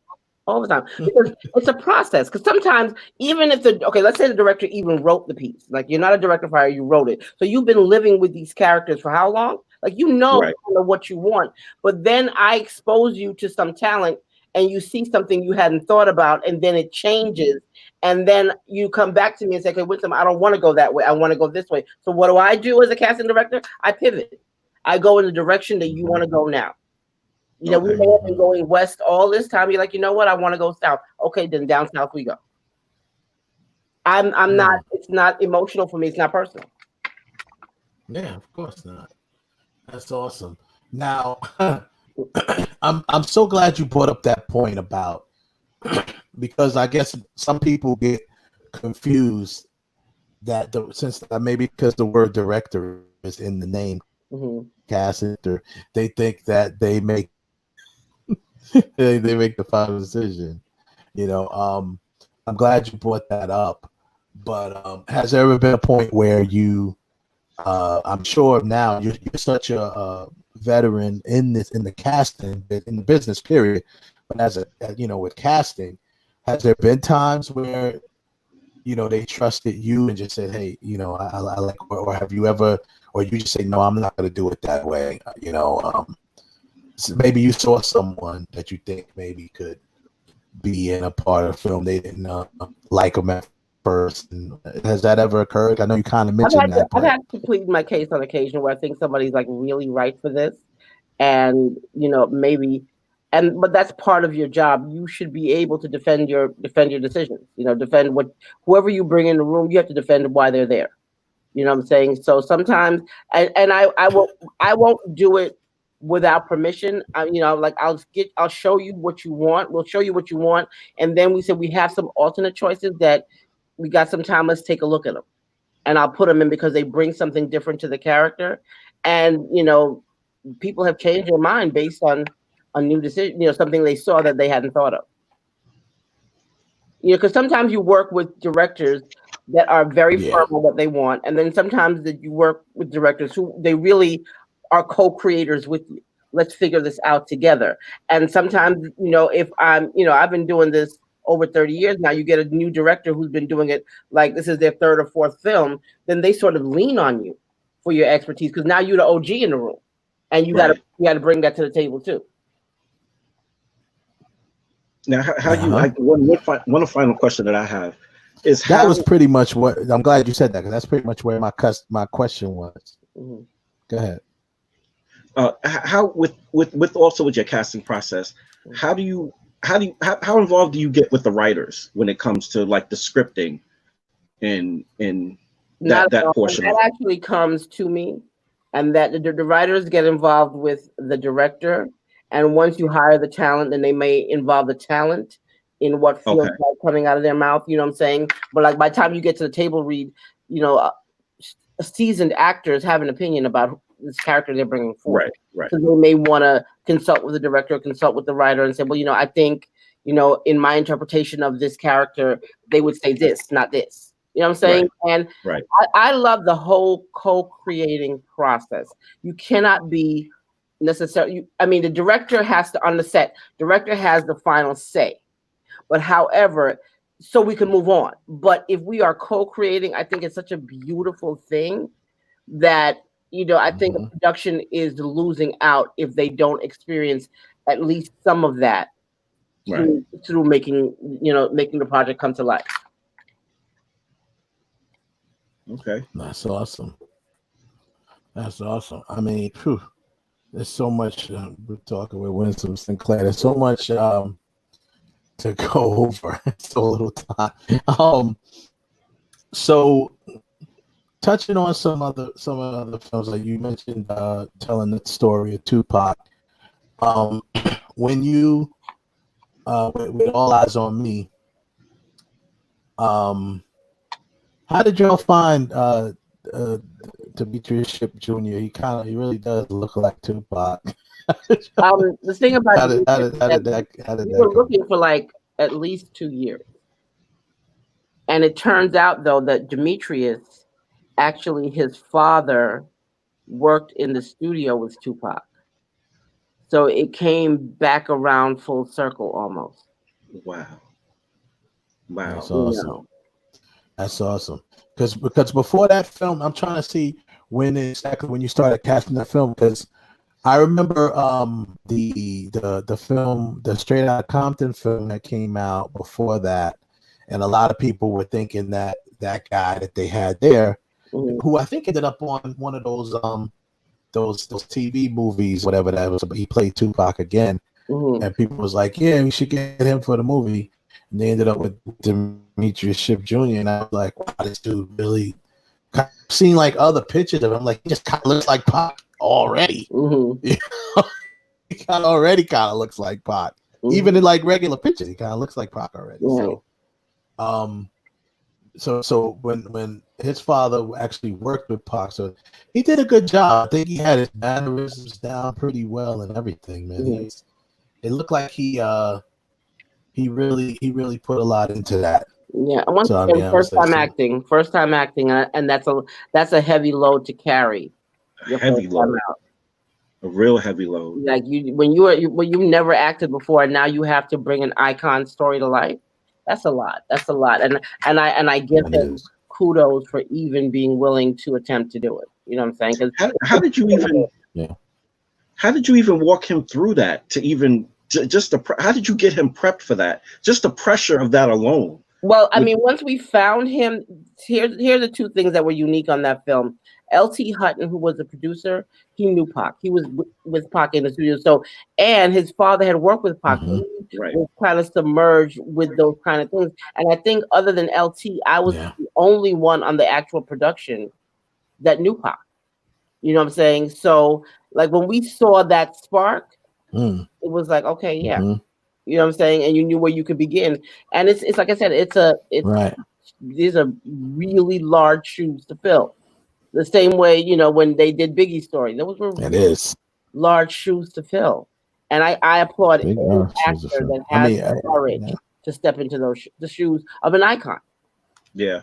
Because it's a process. Because sometimes, even if let's say the director even wrote the piece, like you're not a director for hire, you wrote it. So you've been living with these characters for how long? Like, Right. what you want. But then I expose you to some talent and you see something you hadn't thought about, and then it changes. And then you come back to me and say, okay, Winsome, I don't want to go that way. I want to go this way. So what do I do as a casting director? I pivot. I go in the direction that you want to go now. We may have been going west all this time. You're like, you know what? I want to go south. Okay, then down south we go. I'm not. It's not emotional for me. It's not personal. Yeah, of course not. That's awesome. Now, I'm so glad you brought up that point about because I guess some people get confused that since maybe because the word director is in the name, cast actor, they think that they make they make the final decision. I'm glad you brought that up. But has there ever been a point where you, I'm sure now you're such a veteran in the casting, in the business period, but as with casting, has there been times where they trusted you and just said, hey, I like, or have you ever, or you just say, no, I'm not going to do it that way, so maybe you saw someone that you think maybe could be in a part of the film, they didn't like them at first. And has that ever occurred? I know you kind of mentioned that. I've had to plead my case on occasion where I think somebody's like really right for this, and maybe, but that's part of your job. You should be able to defend your decisions. Defend whoever you bring in the room. You have to defend why they're there. You know what I'm saying? So sometimes, and I won't do it without permission. I'll show you what you want. We'll show you what you want, and then we said we have some alternate choices that we got some time. Let's take a look at them, and I'll put them in because they bring something different to the character. And people have changed their mind based on a new decision. Something they saw that they hadn't thought of. Because sometimes you work with directors that are very firm on what they want, and then sometimes that you work with directors who they really are co-creators with you. Let's figure this out together. And sometimes, if I've been doing this over 30 years now, you get a new director who's been doing it like this is their third or fourth film, then they sort of lean on you for your expertise because now you're the OG in the room, and you got to bring that to the table too. Now, one final question that I have is that was pretty much what I'm glad you said that because that's pretty much where my question was. Mm-hmm. Go ahead. How with also with your casting process, how involved do you get with the writers when it comes to like the scripting and that portion? That actually comes to me, and that the writers get involved with the director. And once you hire the talent, then they may involve the talent in what feels like coming out of their mouth. You know what I'm saying? But like by the time you get to the table read, seasoned actors have an opinion about this character they're bringing forward. Right. So they may want to consult with the director, consult with the writer, and say, well, I think, in my interpretation of this character, they would say this, not this. You know what I'm saying? Right. And I love the whole co-creating process. You cannot be necessarily. The director has to on the set. Director has the final say. But however, so we can move on. But if we are co-creating, I think it's such a beautiful thing that I think the production is losing out if they don't experience at least some of that through making the project come to life. Okay, that's awesome. That's awesome. I mean, whew, there's so much. We're talking with Winsome Sinclair. There's so much to go over. So little time. So touching on some other films, like you mentioned, telling the story of Tupac. When you with All Eyes on Me, how did y'all find Demetrius Shipp Jr.? He really does look like Tupac. The thing about how did that we were looking for like at least 2 years, and it turns out though that Demetrius, actually his father worked in the studio with Tupac, so it came back around full circle almost. Wow. That's awesome. That's awesome. Because before that film, I'm trying to see when you started casting that film, because I remember the film, the Straight Outta Compton film that came out before that, and a lot of people were thinking that guy that they had there, who I think ended up on one of those TV movies, whatever that was, he played Tupac again, and people was like, yeah, we should get him for the movie, and they ended up with Demetrius Shipp Jr. and I was like, wow, this dude really. I've seen like other pictures of him, like he just kind of looks like Pac already. He kind of looks like Pac, even in like regular pictures. He kind of looks like Pac already. So when his father actually worked with Pac, so he did a good job. I think he had his mannerisms down pretty well and everything, man. It looked like he really put a lot into that. Yeah, first time acting, and that's a heavy load to carry. Heavy load. A real heavy load. Like when you never acted before, and now you have to bring an icon story to life. That's a lot. And I give him kudos for even being willing to attempt to do it. You know what I'm saying? How did you even walk him through that? How did you get him prepped for that? Just the pressure of that alone. Well, I mean, once we found him, here are the two things that were unique on that film. L.T. Hutton, who was the producer, he knew Pac. He was with Pac in the studio. So, and his father had worked with Pac. He was kind of submerged with those kind of things. And I think other than L.T., I was the only one on the actual production that knew Pac. You know what I'm saying? So, like when we saw that spark, it was like, okay, yeah. You know what I'm saying? And you knew where you could begin. And it's like I said, these are really large shoes to fill. The same way, when they did Biggie's story, those were large shoes to fill. And I applaud any actor that has the courage to step into the shoes of an icon. Yeah.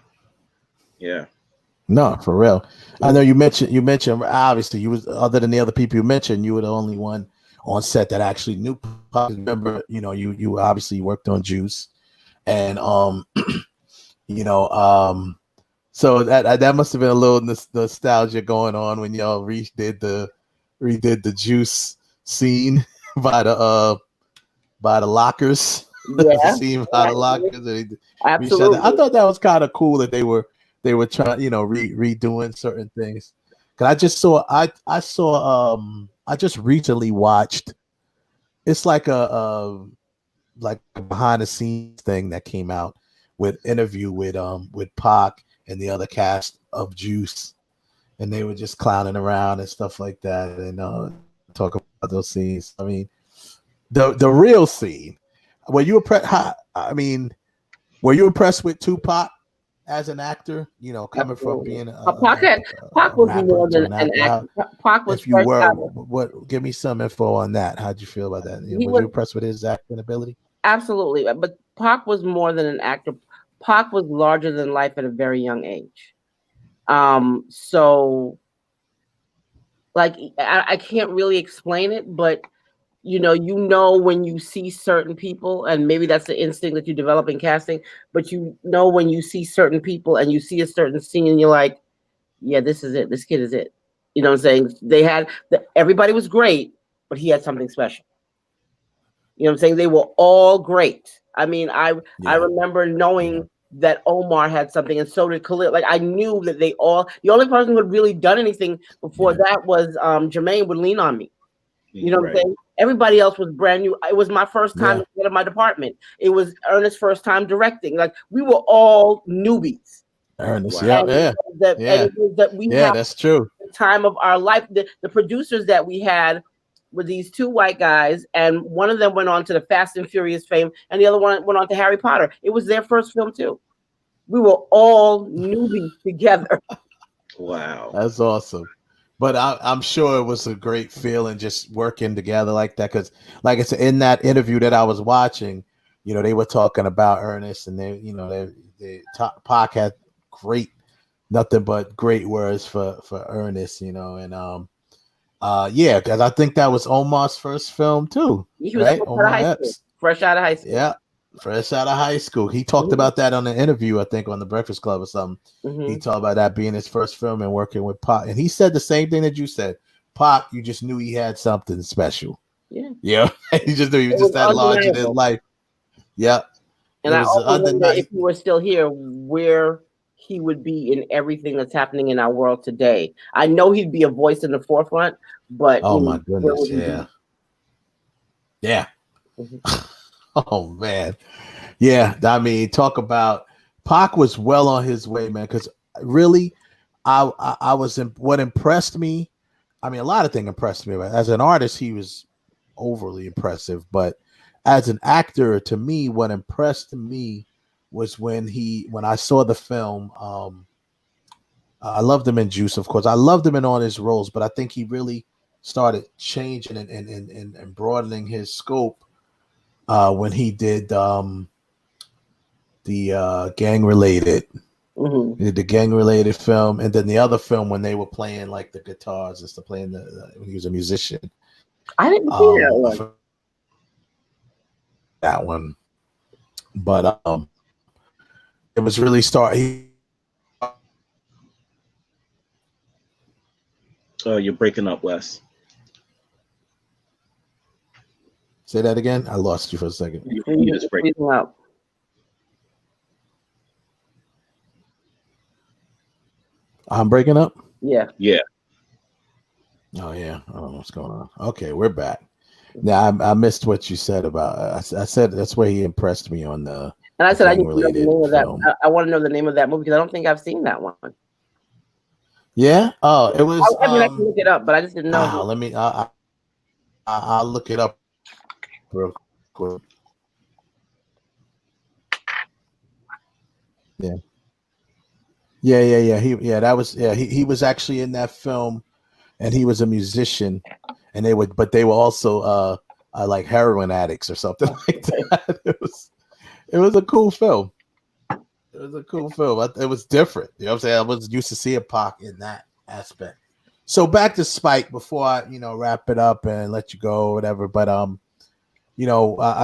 No, for real. I know you mentioned obviously you was, other than the other people you mentioned, you were the only one on set that actually knew Pac. Remember, you obviously worked on Juice, and so that must have been a little nostalgia going on when y'all redid the Juice scene by the lockers. The scene by the lockers. Absolutely. I thought that was kind of cool that they were trying, redoing certain things. Cause I just recently watched. It's like a behind the scenes thing that came out with interview with Pac and the other cast of Juice, and they were just clowning around and stuff like that, and talk about those scenes. I mean, the real scene. Were you impressed with Tupac as an actor? Coming from being Pac was more than an actor. Pac was. If you were, give me some info on that. How'd you feel about that? Was you impressed with his acting ability? Absolutely, but Pac was more than an actor. Pac was larger than life at a very young age. So, like, I can't really explain it, but when you see certain people, and maybe that's the instinct that you develop in casting, but when you see certain people and you see a certain scene and you're like, yeah, this is it. This kid is it. You know what I'm saying? Everybody was great, but he had something special. You know what I'm saying? They were all great. I mean, I remember knowing that Omar had something, and so did Khalil. Like I knew that they all. The only person who had really done anything before that was Jermaine would Lean on Me. You know what I'm saying? Everybody else was brand new. It was my first time to get in my department. It was Ernest's first time directing. Like we were all newbies. Ernest, that we had that's true. The time of our life. The producers that we had were these two white guys, and one of them went on to the Fast and Furious fame, and the other one went on to Harry Potter. It was their first film too. We were all newbies together. Wow, that's awesome. But I'm sure it was a great feeling just working together like that. Because, like I said, in that interview that I was watching, you know, they were talking about Ernest, and they, you know, Pac had nothing but great words for Ernest, you know, and because I think that was Omar's first film too. He was fresh out of high school. Yeah, fresh out of high school. He talked about that on an interview, I think, on the Breakfast Club or something. He talked about that being his first film and working with Pac, and he said the same thing that you said. Pac, you just knew he had something special. Yeah, he just knew he was just that large in his life. Yeah, and I also wonder if he were still here, where he would be in everything that's happening in our world today. I know he'd be a voice in the forefront, but oh my goodness, yeah. Oh man, yeah. I mean, talk about Pac was well on his way, man. Because really, I was what impressed me. I mean, a lot of things impressed me. As an artist, he was overly impressive, but as an actor, to me, what impressed me was when I saw the film. I loved him in Juice, of course. I loved him in all his roles, but I think he really started changing and broadening his scope when he did the gang related. He did the gang related film, and then the other film when they were playing like the guitars and stuff, playing when he was a musician. I didn't see that one. That one, but it was really you're breaking up, Wes. Say that again. I lost you for a second. You're just breaking up. I'm breaking up? Yeah. Yeah. Oh, yeah. I don't know what's going on. Okay, we're back. Now, I missed what you said about I said that's where he impressed me on the and I said I need to know the name of that. I want to know the name of that movie because I don't think I've seen that one. Yeah? Oh, it was I mean, I can look it up, but I just didn't know. Let me I'll look it up real quick. Yeah. He was actually in that film, and he was a musician, and they were also like heroin addicts or something like that. It was a cool film. It was a cool film. It was different. You know what I'm saying? I was used to seeing Pac in that aspect. So back to Spike before I, wrap it up and let you go or whatever. But I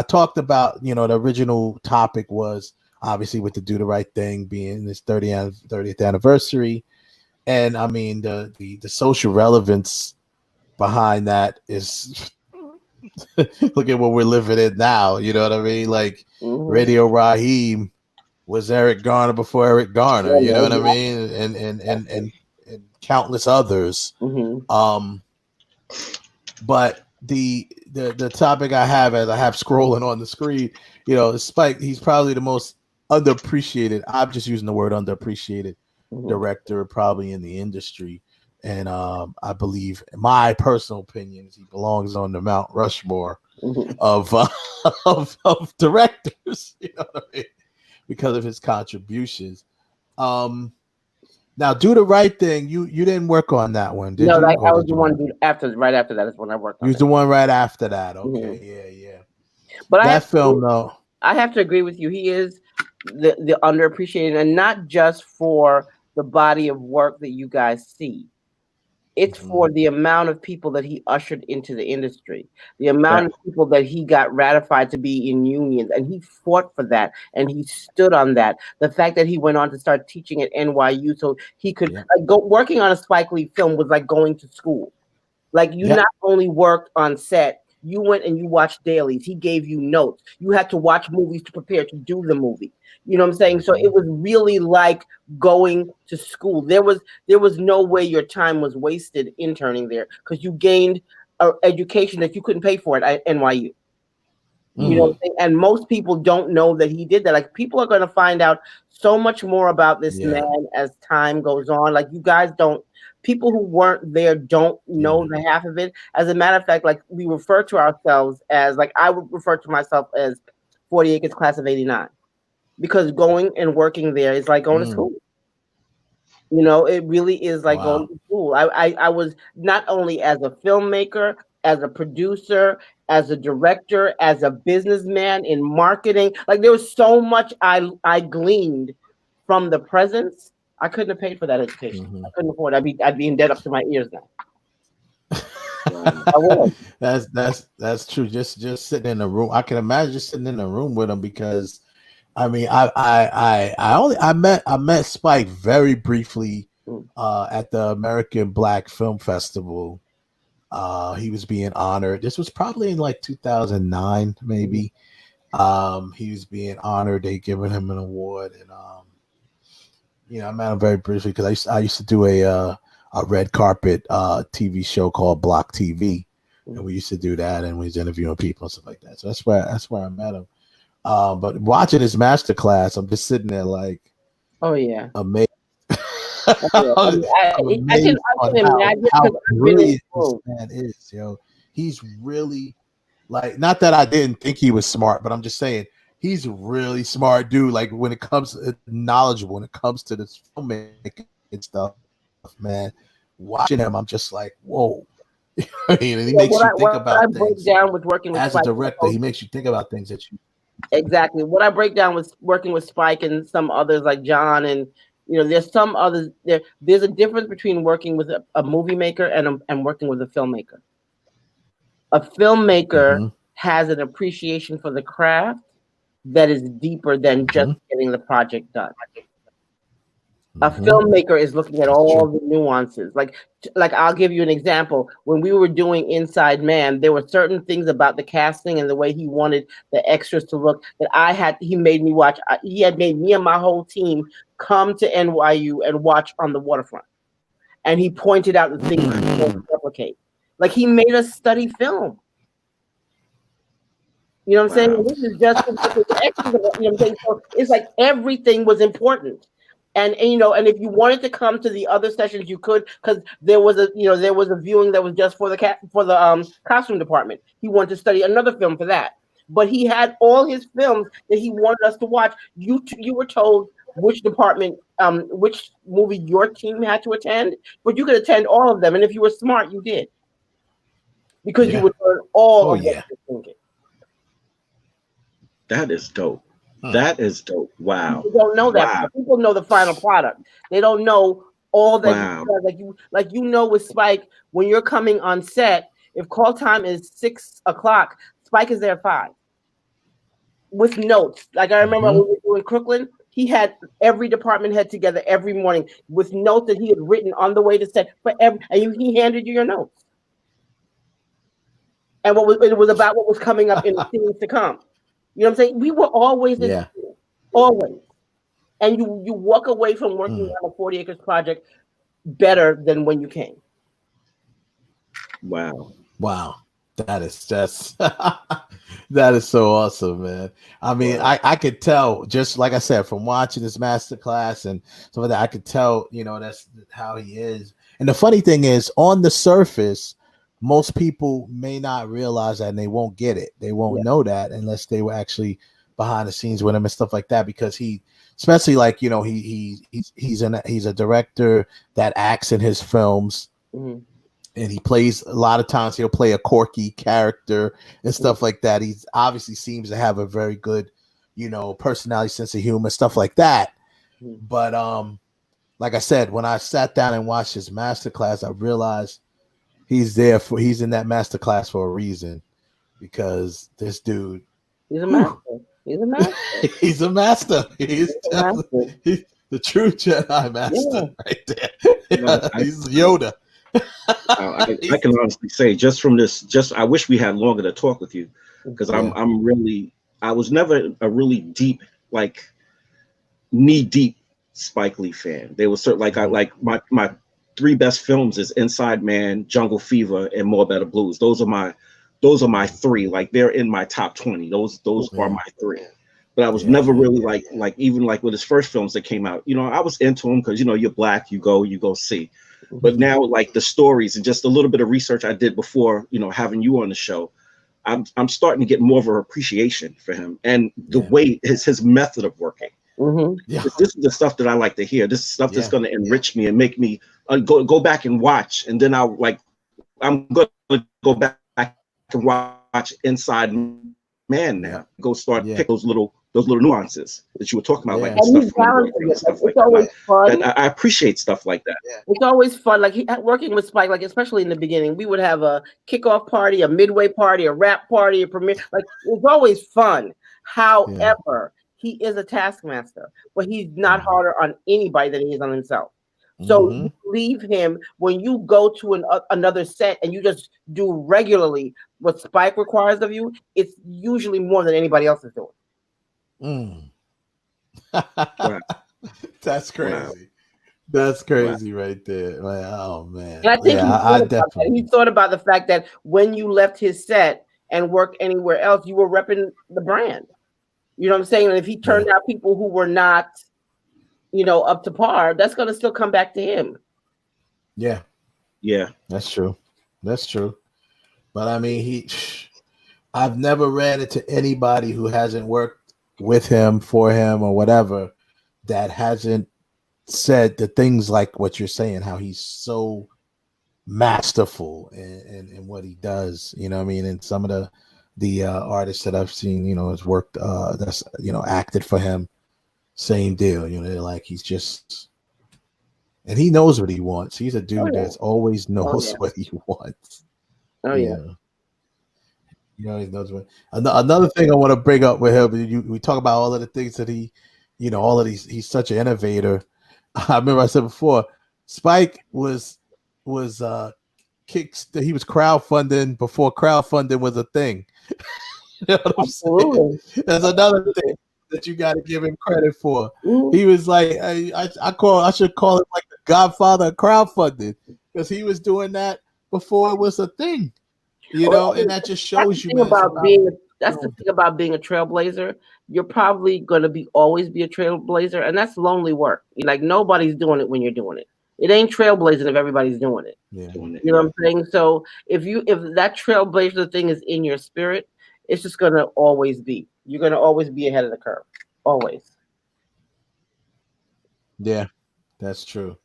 talked about, the original topic was obviously with the Do the Right Thing being this 30th anniversary. And I mean the social relevance behind that is look at what we're living in now. You know what I mean? Like Radio Raheem was Eric Garner before Eric Garner. You know what I mean? And countless others. But the topic I have as I have scrolling on the screen, Spike, he's probably the most underappreciated. I'm just using the word underappreciated director probably in the industry. And I believe, in my personal opinion, is he belongs on the Mount Rushmore of directors, you know what I mean? Because of his contributions. Now, Do the Right Thing. You didn't work on that one, did you? No, I was the one right after that is when I worked on it. You was the one right after that. Okay, yeah. But that film, though. I have to agree with you. He is the underappreciated, and not just for the body of work that you guys see. It's for the amount of people that he ushered into the industry, the amount of people that he got ratified to be in unions, and he fought for that, and he stood on that. The fact that he went on to start teaching at NYU so he could go working on a Spike Lee film was like going to school. Like you not only worked on set, You went and you watched dailies. He gave you notes. You had to watch movies to prepare to do the movie. You know what I'm saying? So it was really like going to school. There was no way your time was wasted interning there because you gained an education that you couldn't pay for at NYU. You know what I'm saying? And most people don't know that he did that. Like, people are going to find out so much more about this man as time goes on. Like, you guys don't, people who weren't there don't know the half of it. As a matter of fact, like, we refer to ourselves as, like, I would refer to myself as 40 Acres class of 89, because going and working there is like going to school. You know, it really is like going to school. I was not only as a filmmaker, as a producer, as a director, as a businessman in marketing. Like, there was so much I gleaned from the presence. I couldn't have paid for that education. I couldn't afford it. I'd be in debt up to my ears now. I would. That's true. Just sitting in a room. I can imagine just sitting in a room with him, because I mean, I met Spike very briefly at the American Black Film Festival. He was being honored. This was probably in like 2009, maybe. He was being honored. They given him an award, and I met him very briefly because I used to do a red carpet TV show called Block TV, and we used to do that, and we was interviewing people and stuff like that. So that's where I met him. But watching his masterclass, I'm just sitting there like, oh yeah, amazed. I can imagine how brilliant this man is, yo. He's really, like, not that I didn't think he was smart, but I'm just saying he's a really smart dude. Like, when it comes to knowledgeable, when it comes to this filmmaking and stuff, man. Watching him, I'm just like, whoa. He makes you think about things. Down with working with as a director, he makes you think about things that you. Exactly. What I break down was working with Spike and some others like John, and there's some others there. There's a difference between working with a movie maker and working with a filmmaker. A filmmaker has an appreciation for the craft that is deeper than just getting the project done. A filmmaker is looking at all the nuances. Like I'll give you an example. When we were doing Inside Man, there were certain things about the casting and the way he wanted the extras to look that he made me watch. He had made me and my whole team come to NYU and watch on the waterfront. And he pointed out the things he wanted to replicate. Like, he made us study film. You know what I'm saying? This is just the extras. You know what I'm saying? So it's like everything was important. And and if you wanted to come to the other sessions, you could, because there was a viewing that was just for the costume department. He wanted to study another film for that, but he had all his films that he wanted us to watch. You were told which department, which movie your team had to attend, but you could attend all of them, and if you were smart, you did, because you would learn all of what you're thinking. That is dope. That is dope. Wow. People don't know that. Wow. People know the final product. They don't know all that. Wow. Like with Spike, when you're coming on set, if call time is 6 o'clock, Spike is there at 5 with notes. Like, I remember when we were doing Crooklyn, he had every department head together every morning with notes that he had written on the way to set he handed you your notes. And it was about what was coming up in the scenes to come. You know what I'm saying? We were always in school, always. And you walk away from working on a 40 Acres project better than when you came. Wow. That is just that is so awesome, man. I mean, I could tell, just like I said, from watching this masterclass and some of that, I could tell, that's how he is. And the funny thing is, on the surface, most people may not realize that, and they won't get it. They won't know that unless they were actually behind the scenes with him and stuff like that. Because he, especially like he's a director that acts in his films, and he plays a lot of times. He'll play a quirky character and stuff like that. He obviously seems to have a very good, personality, sense of humor, stuff like that. But like I said, when I sat down and watched his masterclass, I realized he's in that masterclass for a reason, because this dude, he's a master. He's a master. He's the true Jedi master right there. He's Yoda. I can honestly say, just from this, I wish we had longer to talk with you, because I'm really, I was never a really deep, like knee deep Spike Lee fan. They were certain, like, I like my three best films is Inside Man, Jungle Fever, and More Better Blues. Those are my three. Like, they're in my top 20. Those are my three. But I was never really like even like with his first films that came out, I was into him because you're black, you go see. But now, like, the stories and just a little bit of research I did before, having you on the show, I'm starting to get more of an appreciation for him and the way his method of working. This is the stuff that I like to hear. This is stuff that's going to enrich me and make me go back and watch. And then I'm going to go back and watch Inside Man now. Go start pick those little nuances that you were talking about, like stuff like that. Fun. I appreciate stuff like that. It's always fun. Like working with Spike, like especially in the beginning, we would have a kickoff party, a midway party, a wrap party, a premiere. Like, it's always fun. However, he is a taskmaster, but he's not harder on anybody than he is on himself. So you leave him when you go to another set and you just do regularly what Spike requires of you. It's usually more than anybody else is doing. That's crazy. Wow. That's crazy right there. Like, oh man. And I think he thought about the fact that when you left his set and worked anywhere else, you were repping the brand. You know what I'm saying? And if he turned out people who were not, up to par, that's going to still come back to him. Yeah. Yeah. That's true. But I mean, I've never ran into anybody who hasn't worked with him, for him, or whatever, that hasn't said the things like what you're saying, how he's so masterful in what he does. You know what I mean? And some of the artists that I've seen, has worked, that's, acted for him, same deal. Like, he's just, and he knows what he wants. He's a dude that's always knows what he wants. He always knows what. Another thing I want to bring up with him, we talk about all of the things that he, all of these. He's such an innovator. I remember I said before, Spike was he was crowdfunding before crowdfunding was a thing. You know what I'm saying? That's another thing that you got to give him credit for. He was like, I should call him like the godfather of crowdfunding, because he was doing that before it was a thing. And that just shows you, man. That's the thing about being a trailblazer. You're probably going to always be a trailblazer, and that's lonely work. Like, nobody's doing it when you're doing it. It ain't trailblazing if everybody's doing it. You know what I'm saying? So if that trailblazer thing is in your spirit, it's just going to always be. You're going to always be ahead of the curve. Always. Yeah, that's true.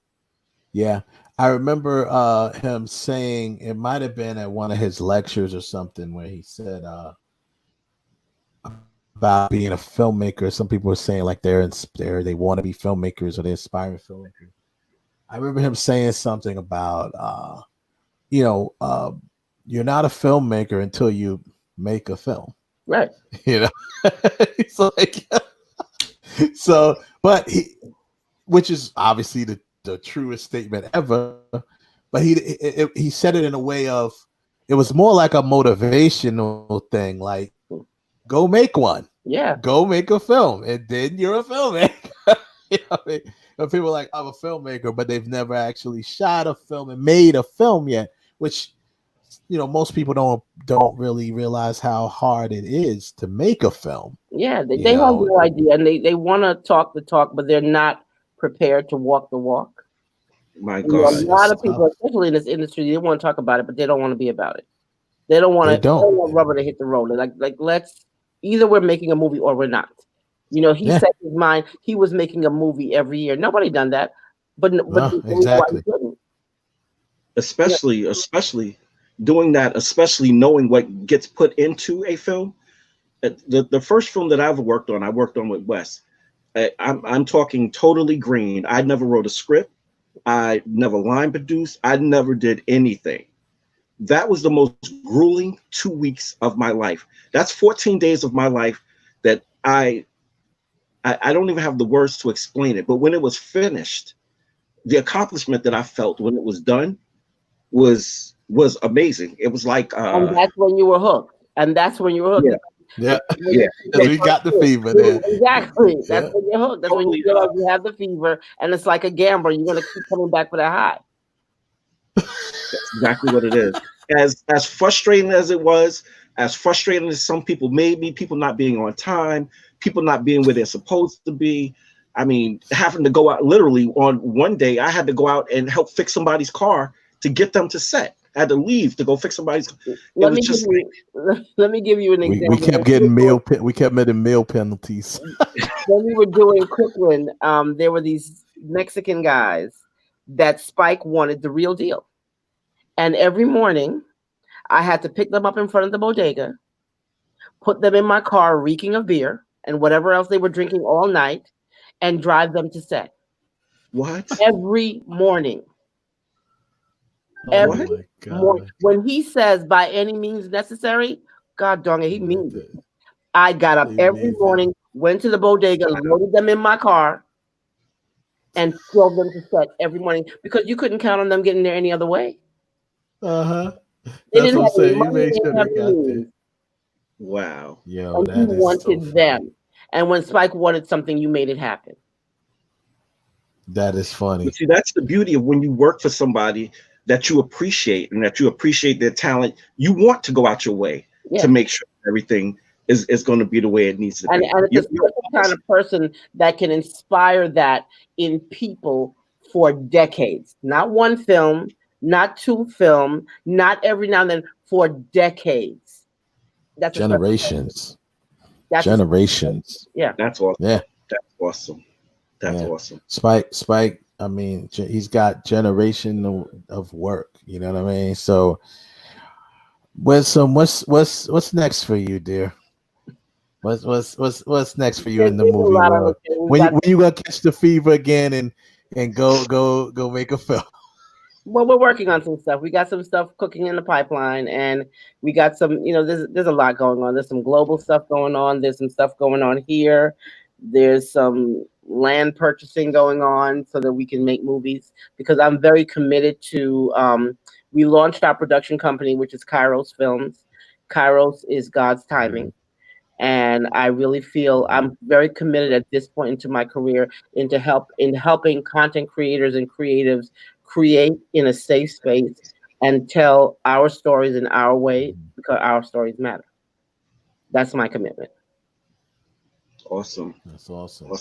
Yeah. I remember him saying, it might have been at one of his lectures or something, where he said about being a filmmaker. Some people were saying like they want to be filmmakers, or they're aspiring filmmakers. I remember him saying something about, you're not a filmmaker until you make a film. Right. It's like, so, but which is obviously the truest statement ever, but he said it in a way of, it was more like a motivational thing, like, go make one, go make a film, and then you're a filmmaker. People are like, I'm a filmmaker, but they've never actually shot a film and made a film yet, which, most people don't really realize how hard it is to make a film. Yeah, they have no idea, and they want to talk the talk, but they're not prepared to walk the walk. My God, a lot of people, especially in this industry, they want to talk about it, but they don't want to be about it. They don't want rubber to hit the road. They're like, let's either we're making a movie or we're not. He set his mind. He was making a movie every year. Nobody done that, but exactly. Especially doing that, especially knowing what gets put into a film. The first film that I worked on with Wes. I'm talking totally green. I never wrote a script. I never line produced. I never did anything. That was the most grueling 2 weeks of my life. That's 14 days of my life that I don't even have the words to explain it. But when it was finished, the accomplishment that I felt when it was done, was amazing. It was like and that's when you were hooked. And that's when you were hooked. Yeah. Yeah. Because we got the fever there. Exactly. That's Yeah. when you're hooked. That's when you realize you have the fever, and it's like a gambler. You're gonna keep coming back for that high. That's exactly what it is. As frustrating as it was, as frustrating as some people made me, people not being on time, people not being where they're supposed to be. I mean, having to go out literally on one day, I had to go out and help fix somebody's car to get them to set. I had to leave to go fix somebody's car. Let me give you an example. We kept getting meal penalties. When we were doing Crooklyn, there were these Mexican guys that Spike wanted the real deal. And every morning I had to pick them up in front of the bodega, put them in my car reeking of beer and whatever else they were drinking all night, and drive them to set. What? Every morning. Every morning. When he says by any means necessary, God dang it, he means it. I got up every morning, went to the bodega, loaded them in my car, and drove them to set every morning because you couldn't count on them getting there any other way. That's what I'm saying. You made sure they got there. Wow. Yo, and you wanted them. And when Spike wanted something, you made it happen. That is funny. But see, that's the beauty of when you work for somebody that you appreciate and that you appreciate their talent. You want to go out your way to make sure everything is going to be the way it needs to be. And it's the kind of person that can inspire that in people for decades. Not one film, not two film, not every now and then, for decades. That's generations. Generations. Yeah. That's awesome. Yeah. That's awesome. That's awesome. Spike, I mean, he's got generation of work. You know what I mean? So what's next for you, dear? What's next for you in the movie world? When you gonna catch the fever again and go make a film? Well, we're working on some stuff. We got some stuff cooking in the pipeline, and we got some, there's a lot going on. There's some global stuff going on. There's some stuff going on here. There's some land purchasing going on so that we can make movies, because I'm very committed to, we launched our production company, which is Kairos Films. Kairos is God's timing. And I really feel I'm very committed at this point into my career in helping content creators and creatives create in a safe space and tell our stories in our way, because our stories matter. That's my commitment. Awesome. That's awesome.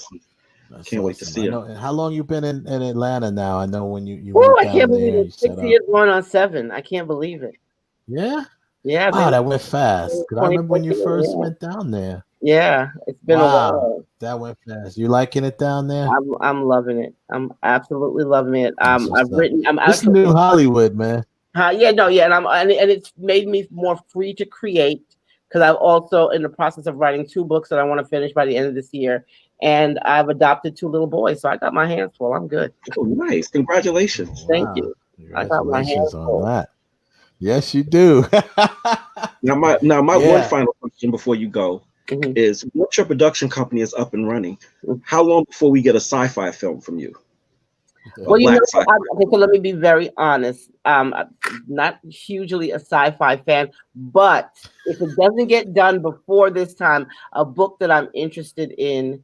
Can't wait to see it. How long you been in Atlanta now? I know when you I can't believe it. 6 years going on 7. I can't believe it. Yeah? Yeah. Wow, that went fast. Because I remember when you first went down there. Yeah, it's been a while. That went fast. You liking it down there? I'm loving it. I'm absolutely loving it. This is new Hollywood, man. And it's made me more free to create, because I'm also in the process of writing 2 books that I want to finish by the end of this year. And I've adopted 2 little boys, so I got my hands full. I'm good. Oh, nice! Congratulations. Thank you. I got my hands full. That. Yes, you do. Now, my one final question before you go is: once your production company is up and running, how long before we get a sci-fi film from you? Well, so let me be very honest. I'm not hugely a sci-fi fan, but if it doesn't get done before this time, a book that I'm interested in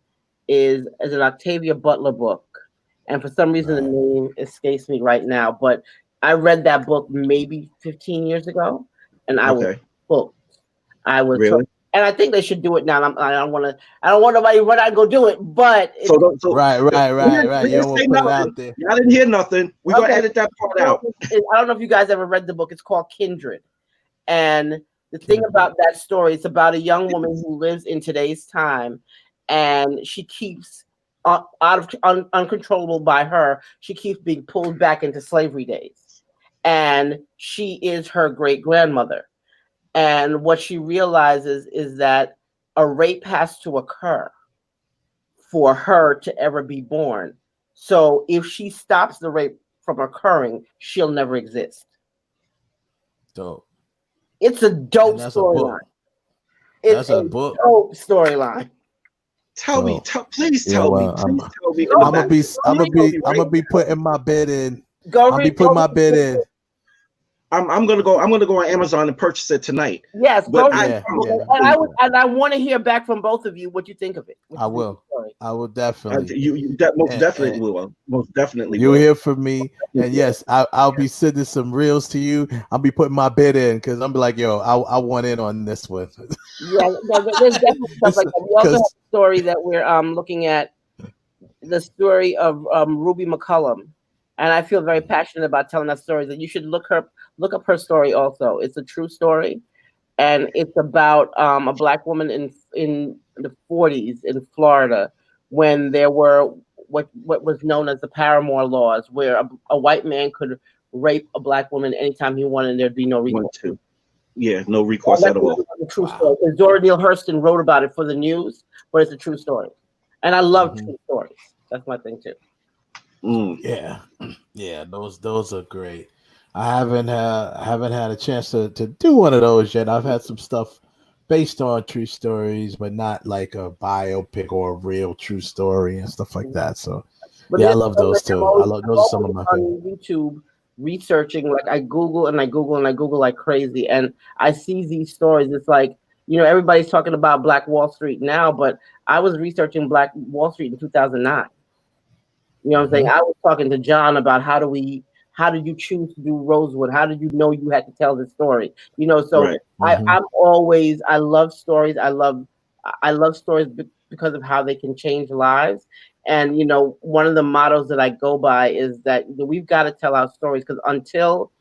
is an Octavia Butler book. And for some reason, the name escapes me right now, but I read that book maybe 15 years ago, and I was hooked. I was really? And I think they should do it now. I don't want nobody to run out and go do it. But right. You don't want to put it out there. I didn't hear nothing. We're gonna edit that part out. I don't know if you guys ever read the book. It's called Kindred. And the thing about that story, it's about a young woman who lives in today's time, and she keeps uncontrollable by her. She keeps being pulled back into slavery days, and she is her great grandmother. And what she realizes is that a rape has to occur for her to ever be born. So if she stops the rape from occurring, she'll never exist. Dope. It's a dope storyline. It's a book. Dope storyline. Please tell me. I'm gonna be putting my bid in. I'll be putting my bid in. I'm gonna go on Amazon and purchase it tonight. Yes, but I want to hear back from both of you what you think of it. I will definitely. Most definitely will. Most definitely you'll will. hear from me. And yes, I'll be sending some reels to you. I'll be putting my bid in because I'm be like, yo, I want in on this one. Yeah, there's definitely stuff like that. We also have a story that we're looking at, the story of Ruby McCullum. And I feel very passionate about telling that story. That you should look up her story also. It's a true story. And it's about a Black woman in the 40s in Florida when there were what was known as the Paramore laws, where a white man could rape a Black woman anytime he wanted, and there'd be no recourse. Yeah, no recourse at all. A true story. Because Dora Neale Hurston wrote about it for the news, but it's a true story. And I love true stories. That's my thing too. Yeah, those are great. I haven't had a chance to do one of those yet. I've had some stuff based on true stories, but not like a biopic or a real true story and stuff like that. So I love those too. Those are some of my favorites. On YouTube researching, like I Google like crazy, and I see these stories. It's like, everybody's talking about Black Wall Street now, but I was researching Black Wall Street in 2009. You know what I'm saying? I was talking to John about how did you choose to do Rosewood? How did you know you had to tell this story? So right. I love stories. I love stories because of how they can change lives. And, one of the mottos that I go by is that we've got to tell our stories, because until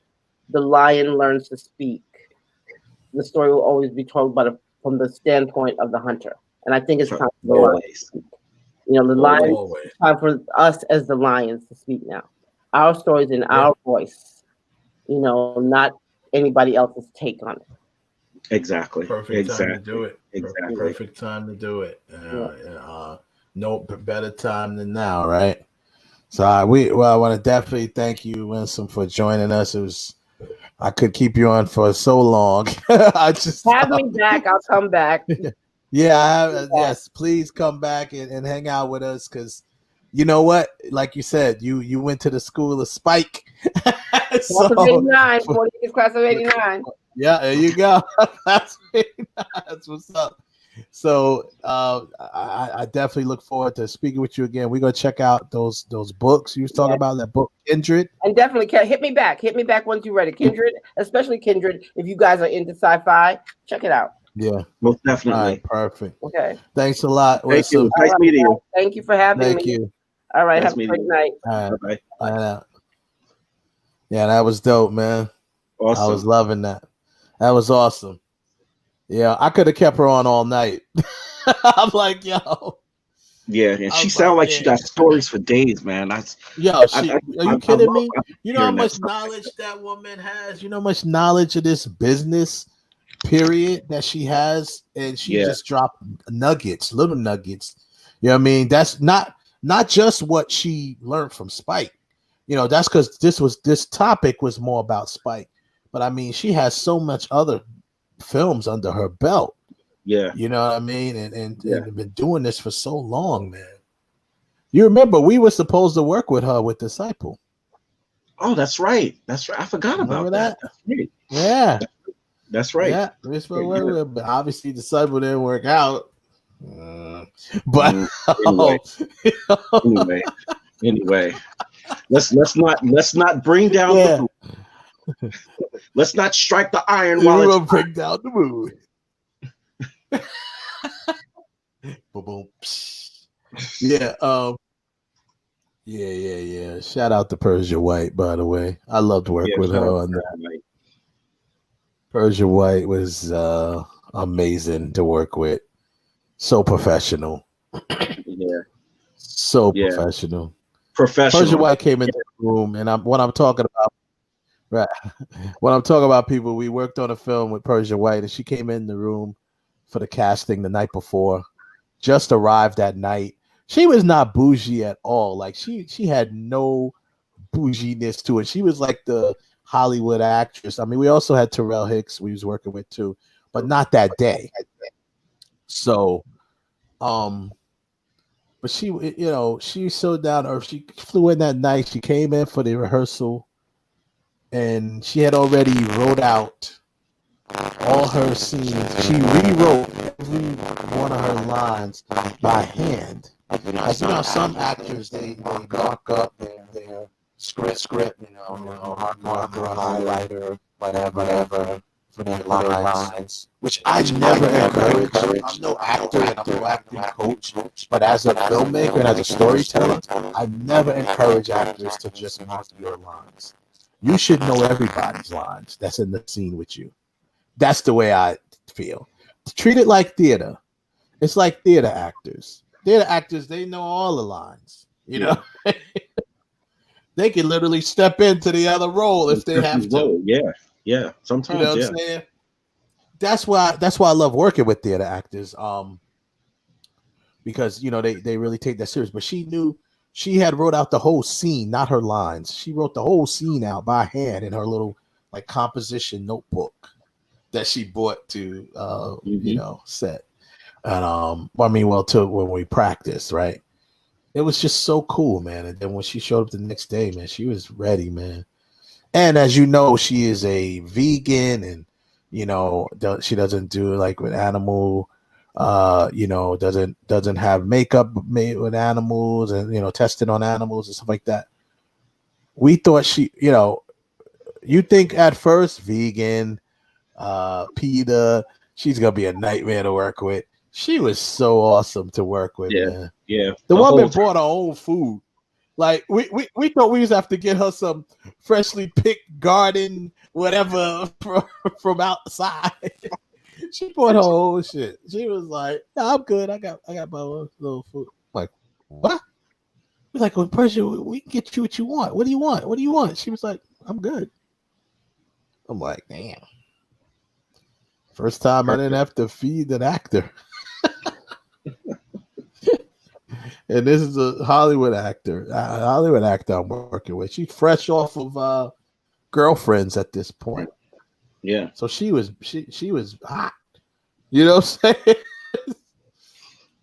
the lion learns to speak, the story will always be told from the standpoint of the hunter. And I think it's time for the lion to speak. The lion, it's time for us as the lions to speak now. Our stories in our voice, not anybody else's take on it. Exactly. Perfect time to do it. Exactly. Perfect time to do it. No better time than now, right? So I want to definitely thank you, Winsome, for joining us. I could keep you on for so long. I just have me back. I'll come back. Yes, please come back and hang out with us, because you know what? Like you said, you went to the school of Spike. Class of 89, 40 class of 89. Yeah, there you go. That's what's up. So I definitely look forward to speaking with you again. We're gonna check out those books you was talking about, that book Kindred. And definitely hit me back once you're ready. Kindred, especially Kindred. If you guys are into sci-fi, check it out. Yeah, most definitely. All right, perfect. Okay. Thanks a lot. Thank you. Nice meeting you. Thank you for having me. Thank you. All right. Have a great night. All right. Bye. Yeah, that was dope, man. Awesome. I was loving that. That was awesome. Yeah, I could have kept her on all night. I'm like, yo. Yeah, and she sounds like she got stories for days, man. Are you kidding me? You know how much knowledge that woman has? You know how much knowledge of this business, period, that she has? And she just dropped little nuggets. You know what I mean? That's not just what she learned from Spike. That's because this topic was more about Spike. But I mean, she has so much other films under her belt. Yeah. You know what I mean? And been doing this for so long, man. You remember we were supposed to work with her with Disciple. Oh, that's right. That's right. I forgot about that. That's right. Yeah. That's right. Yeah. But obviously Disciple didn't work out. But anyway. Let's not bring down the mood. Let's not strike the iron while it's bring down the mood. Boom. Yeah. Yeah. Shout out to Persia White, by the way. I loved working with her on that. Persia White was amazing to work with. So professional. Yeah. So professional. Professional. Persia White came in the room, and what I'm talking about. Right. When I'm talking about people, we worked on a film with Persia White, and she came in the room for the casting the night before, just arrived that night. She was not bougie at all. Like she had no bouginess to it. She was like the Hollywood actress. I mean, we also had Terrell Hicks we was working with too, but not that day. So, but she, she so down to earth. She flew in that night. She came in for the rehearsal. and she had already wrote out all her scenes. She rewrote every one of her lines by hand. As you know, some actors they mark up their script, marker, highlighter, whatever for their lines, which I never encourage. I'm no actor and I'm no acting coach, but as a filmmaker and as a storyteller, I never encourage actors to just mark your lines. You should know everybody's lines that's in the scene with you. That's the way I feel. Treat it like theater. It's like theater actors. Theater actors, they know all the lines. You know, they can literally step into the other role if they have to. Yeah. Sometimes, you know what I'm saying? That's why I love working with theater actors. Because they really take that serious. But she knew she had wrote out the whole scene, not her lines. She wrote the whole scene out by hand in her little like composition notebook that she bought to set. And to when we practiced, right? It was just so cool, man. And then when she showed up the next day, man, she was ready, man. And as you know, she is a vegan, and she doesn't do like with animal, doesn't have makeup made with animals, and tested on animals and stuff like that. We thought you think at first vegan, PETA, she's gonna be a nightmare to work with. She was so awesome to work with, man. Yeah. The woman brought her own food. Like we thought we used to have to get her some freshly picked garden, whatever from outside. She brought her own shit. She was like, "No, I'm good. I got my own little food." I'm like, what? We're like, "Well, pressure, we can get you what you want. What do you want? What do you want?" She was like, "I'm good." I'm like, damn. First time I didn't have to feed an actor. And this is a Hollywood actor I'm working with. She's fresh off of Girlfriends at this point. Yeah. So she was hot. You know what I'm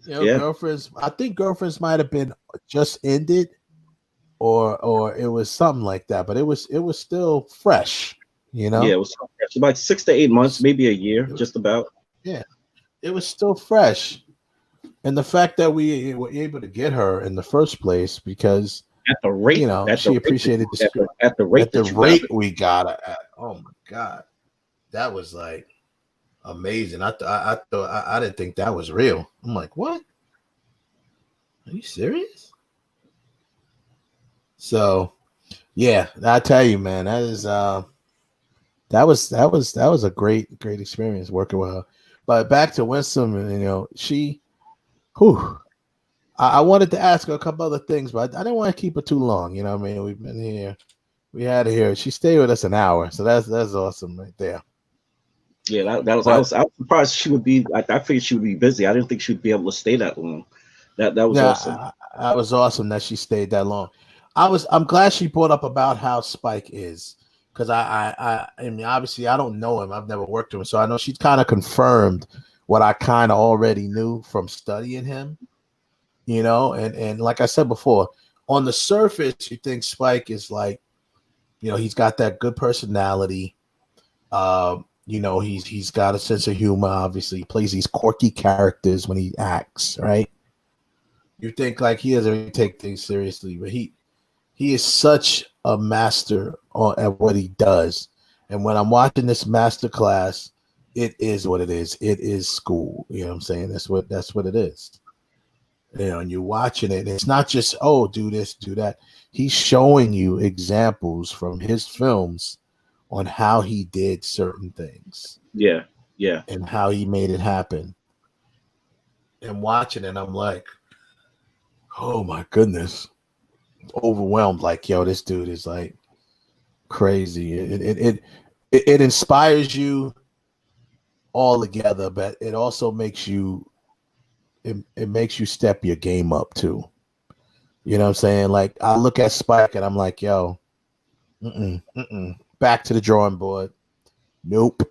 saying? Girlfriends. I think Girlfriends might have been just ended, or it was something like that. But it was still fresh. Yeah, it was so fresh. About 6 to 8 months, maybe a year, just about. Yeah, it was still fresh. And the fact that we were able to get her in the first place because at the rate, she appreciated the script. At the rate we got her at. Oh my God, that was like amazing. I thought I didn't think that was real. I'm like, what? Are you serious? So, yeah, I tell you, man, that was a great experience working with her. But back to Winsome, she. Whew. I wanted to ask her a couple other things, but I didn't want to keep her too long. You know what I mean? We've been here. We had her here. She stayed with us an hour. So that's awesome right there. Yeah, I was surprised she would be. I figured she would be busy. I didn't think she'd be able to stay that long. That was awesome. That was awesome that she stayed that long. I'm glad she brought up about how Spike is. Because I mean, obviously I don't know him. I've never worked with him. So I know she's kind of confirmed what I kind of already knew from studying him, and like I said before, on the surface, you think Spike is like, he's got that good personality. He's got a sense of humor. Obviously, he plays these quirky characters when he acts, right? You think like he doesn't really take things seriously, but he is such a master at what he does. And when I'm watching this master class, it is what it is. It is school. You know what I'm saying? That's what it is. And you're watching it. It's not just, oh, do this, do that. He's showing you examples from his films on how he did certain things. Yeah. And how he made it happen. And watching it, I'm like, oh my goodness. Overwhelmed. Like, yo, this dude is like crazy. It inspires you all together, but it also makes you it makes you step your game up too. You know what I'm saying? Like I look at Spike and I'm like, yo, back to the drawing board. Nope.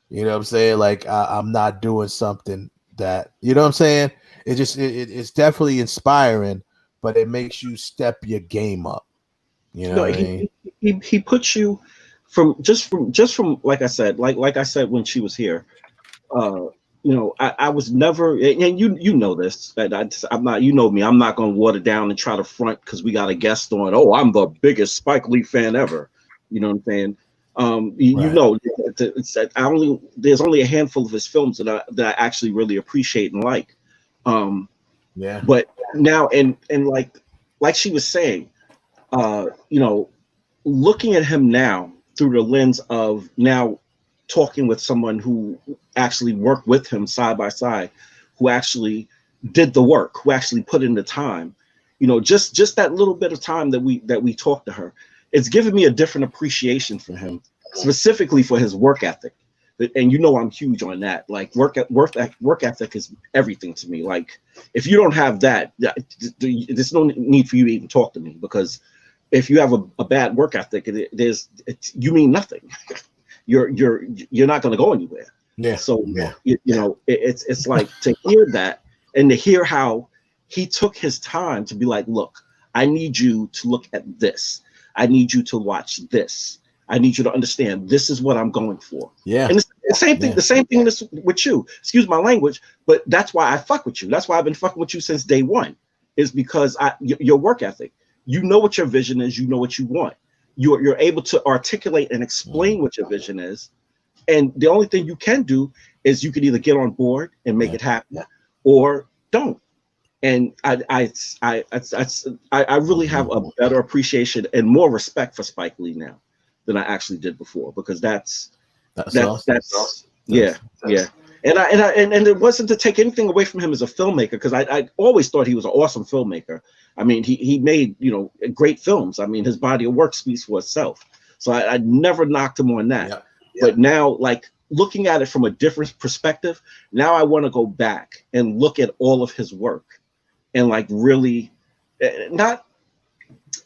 You know what I'm saying? Like I'm not doing something that, you know what I'm saying? It's definitely inspiring, but it makes you step your game up. You know what I mean? he puts you from like I said when she was here. I was never, and you know this, that I'm not, you know me, I'm not going to water down and try to front because we got a guest on. Oh, I'm the biggest Spike Lee fan ever. You know what I'm saying? You Right. know, there's only a handful of his films that I actually really appreciate and like. Yeah. But now, and like she was saying, you know, looking at him now through the lens of now talking with someone who actually worked with him side by side, who actually did the work, who actually put in the time, you know, just that little bit of time that we talked to her, it's given me a different appreciation for him, specifically for his work ethic. And you know I'm huge on that. Like work ethic is everything to me. Like if you don't have that, there's no need for you to even talk to me, because if you have a bad work ethic, you mean nothing. You're not going to go anywhere. Yeah. So Yeah. you know, it's like to hear that and to hear how he took his time to be like, look, I need you to look at this. I need you to watch this. I need you to understand this is what I'm going for. Yeah. And it's the same thing. Yeah. The same thing is with you. Excuse my language, but that's why I fuck with you. That's why I've been fucking with you since day one. Is because your work ethic. You know what your vision is. You know what you want. You're able to articulate and explain what your vision is. And the only thing you can do is you can either get on board and make it happen, or don't. And I really have a better appreciation and more respect for Spike Lee now than I actually did before, because that's awesome. yeah. And it wasn't to take anything away from him as a filmmaker, because I always thought he was an awesome filmmaker. I mean, he made, you know, great films. I mean, his body of work speaks for itself. So I never knocked him on that. Yeah. But now, like looking at it from a different perspective, now I want to go back and look at all of his work and like really not,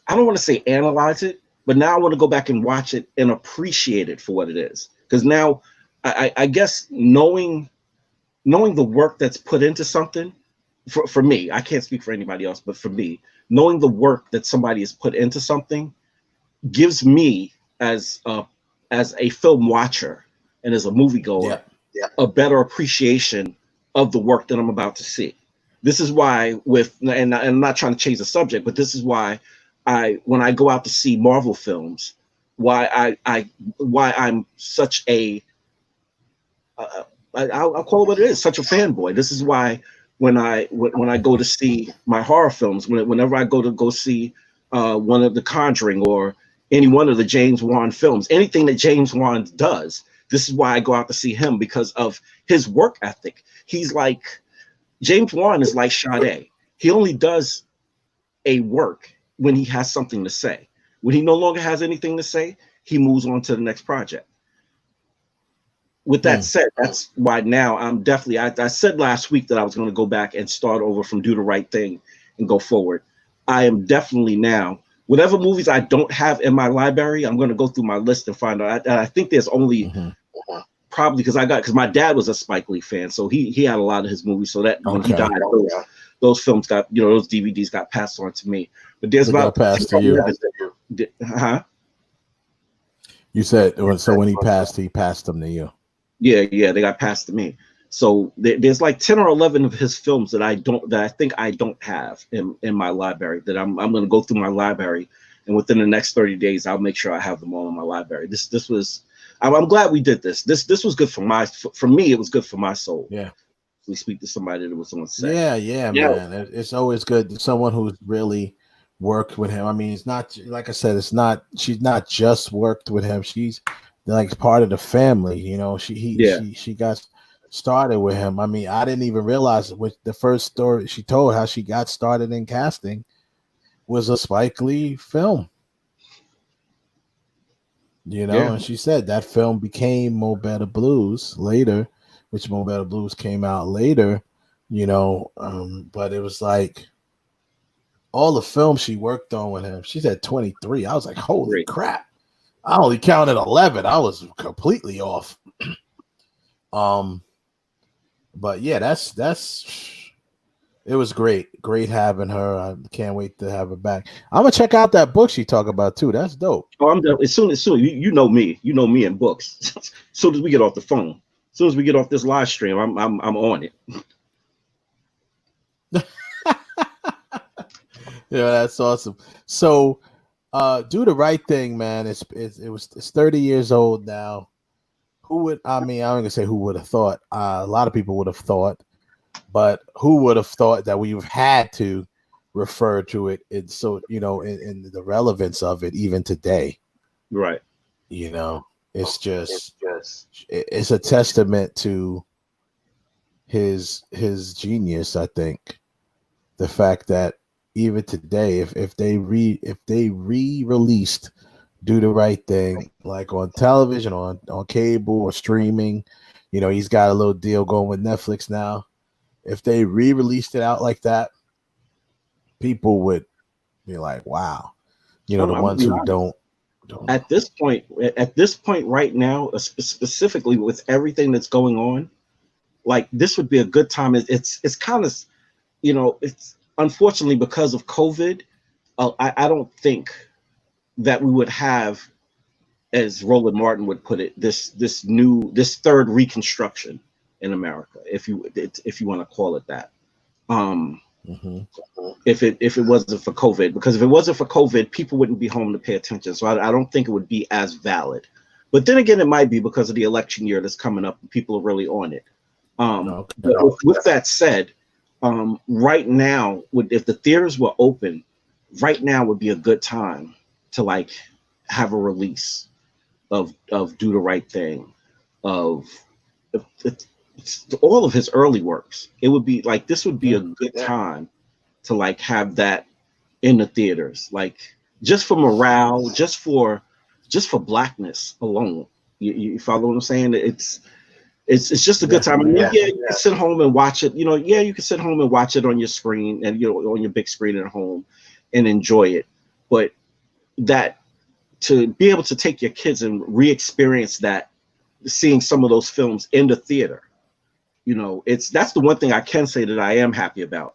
I don't want to say analyze it, but now I want to go back and watch it and appreciate it for what it is. Because now I guess knowing the work that's put into something, for me, I can't speak for anybody else, but for me, knowing the work that somebody has put into something gives me as a film watcher and as a moviegoer a better appreciation of the work that I'm about to see. This is why and I'm not trying to change the subject, but this is why when I go out to see Marvel films, why I'm such a I'll call it what it is, such a fanboy. This is why when I go to see my horror films, whenever I go see one of The Conjuring or any one of the James Wan films, anything that James Wan does, this is why I go out to see him, because of his work ethic. He's like, James Wan is like Sade. He only does a work when he has something to say. When he no longer has anything to say, he moves on to the next project. With that said, that's why now I'm definitely, I said last week that I was going to go back and start over from Do the Right Thing and go forward. I am definitely now, whatever movies I don't have in my library, I'm going to go through my list and find out. I think there's only probably because my dad was a Spike Lee fan, so he had a lot of his movies. So that when he died, those films got, you know, those DVDs got passed on to me. But there's about passed to you. You said so when he passed them to you. Yeah, they got passed to me. So there's like 10 or 11 of his films that I think I don't have in my library, that I'm going to go through my library, and within the next 30 days I'll make sure I have them all in my library. This was, I'm glad we did this. This was good for me. It was good for my soul. Yeah. We speak to somebody that was on set. Yeah, man. It's always good. Someone who's really worked with him. I mean, it's not, like I said, she's not just worked with him. She's like part of the family, you know. She got started with him. I mean, I didn't even realize with the first story she told how she got started in casting was a Spike Lee film. You know, and she said that film became Mo Better Blues later, which Mo Better Blues came out later, you know, but it was like all the films she worked on with him. She said 23. I was like, holy crap. I only counted 11. I was completely off. But yeah, that's It was great having her. I can't wait to have her back. I'm gonna check out that book she talked about too. That's dope. Oh, I'm done. As soon you know me, in books. As soon as we get off the phone, as soon as we get off this live stream, I'm on it. Yeah, that's awesome. So, do the right thing, man. It's 30 years old now. Who would, I mean, I'm gonna say who would have thought. A lot of people would have thought, but who would have thought that we've had to refer to it? And so, in the relevance of it, even today, Right. It's it's a testament to his genius. I think the fact that even today, if they re-released Do the Right Thing, like on television, on cable or streaming, he's got a little deal going with Netflix now. If they re-released it out like that, people would be like, wow. The ones who don't. At this point right now, specifically with everything that's going on, like this would be a good time. It's kind of, it's unfortunately because of COVID, I don't think that we would have, as Roland Martin would put it, this third reconstruction in America, if you want to call it that. If it wasn't for COVID, because if it wasn't for COVID, people wouldn't be home to pay attention. So I don't think it would be as valid. But then again, it might be because of the election year that's coming up and people are really on it. With that said, right now, if the theaters were open, right now would be a good time to like have a release of Do the Right Thing, of all of his early works. It would be like, this would be a good time to like have that in the theaters, like just for morale, just for blackness alone. You follow what I'm saying? It's just a good time. I mean, you can sit home and watch it. You can sit home and watch it on your screen and on your big screen at home and enjoy it. But that, to be able to take your kids and re-experience that, seeing some of those films in the theater, that's the one thing I can say that I am happy about,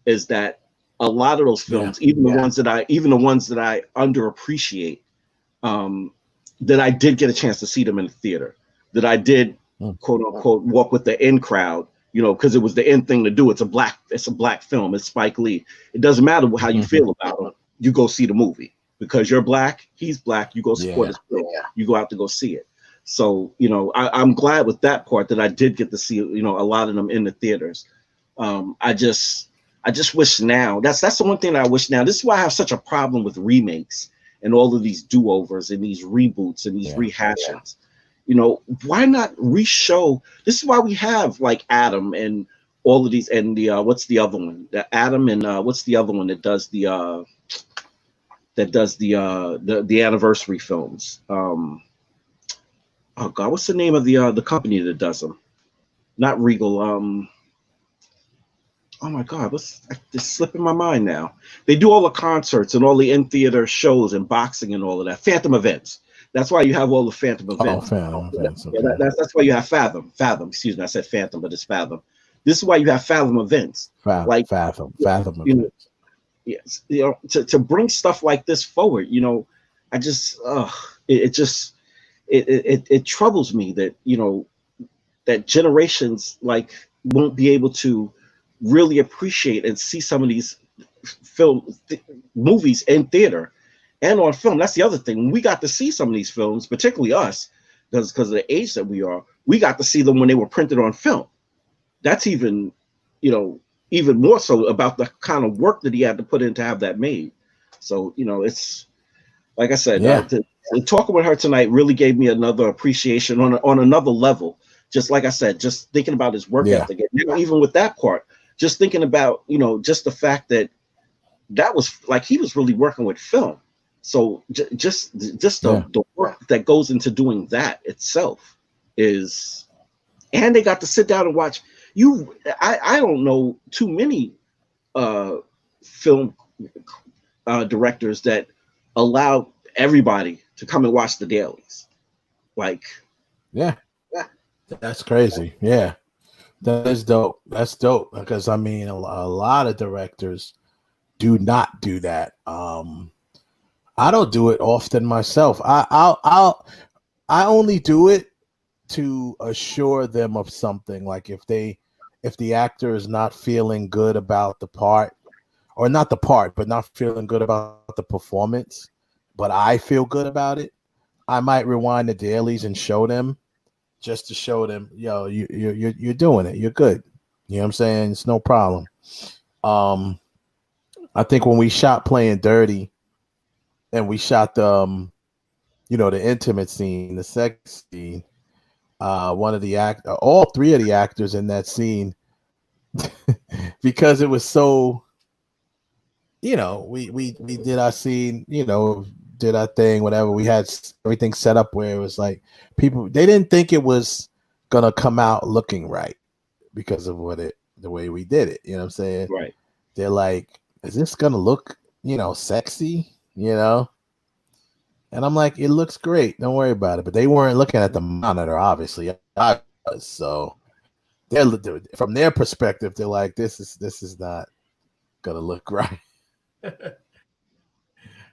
is that a lot of those films, even the ones that I underappreciate, that I did get a chance to see them in the theater, that I did quote unquote walk with the in crowd, because it was the in thing to do. It's a black film. It's Spike Lee. It doesn't matter how you feel about him. You go see the movie because you're black. He's black. You go support his film. You go out to go see it. So, I'm glad with that part that I did get to see, a lot of them in the theaters. I just wish now, that's the one thing that I wish now. This is why I have such a problem with remakes and all of these do-overs and these reboots and these rehashings. Why not re-show? This is why we have like Adam and all of these, and the what's the other one? The Adam and what's the other one that does the anniversary films? Oh God, what's the name of the company that does them? Not Regal. Oh my God, it's slipping my mind now. They do all the concerts and all the in-theater shows and boxing and all of that. Phantom Events. That's why you have all the Phantom Events. That's why you have Fathom. Excuse me, I said Phantom, but it's Fathom. This is why you have Fathom Events. Fathom Events. Yes, to bring stuff like this forward. I just it troubles me that that generations like won't be able to really appreciate and see some of these movies in theater and on film. That's the other thing. When we got to see some of these films, particularly us, because of the age that we are, we got to see them when they were printed on film. That's even more so about the kind of work that he had to put in to have that made. So, it's like I said, talking with her tonight really gave me another appreciation on another level. Just like I said, just thinking about his work ethic, even with that part, just thinking about, just the fact that was like, he was really working with film. So just the work that goes into doing that itself is, and they got to sit down and watch. I don't know too many film directors that allow everybody to come and watch the dailies. Like, that's crazy. Yeah. That is dope. That's dope because I mean, a lot of directors do not do that. I don't do it often myself. I only do it to assure them of something. Like if the actor is not feeling good about the part, or not the part, but not feeling good about the performance, but I feel good about it, I might rewind the dailies and show them, just to show them, yo, you're doing it. You're good. You know what I'm saying? It's no problem. Um, I think when we shot Playing Dirty and we shot the intimate scene, the sex scene, one of the all three of the actors in that scene, because it was so, we did our scene, did our thing, whatever. We had everything set up where it was like people, they didn't think it was gonna come out looking right because of the way we did it. You know what I'm saying? Right. They're like, is this gonna look, sexy? And I'm like, it looks great. Don't worry about it. But they weren't looking at the monitor, obviously. I was. So they're from their perspective, they're like, this is not gonna look right.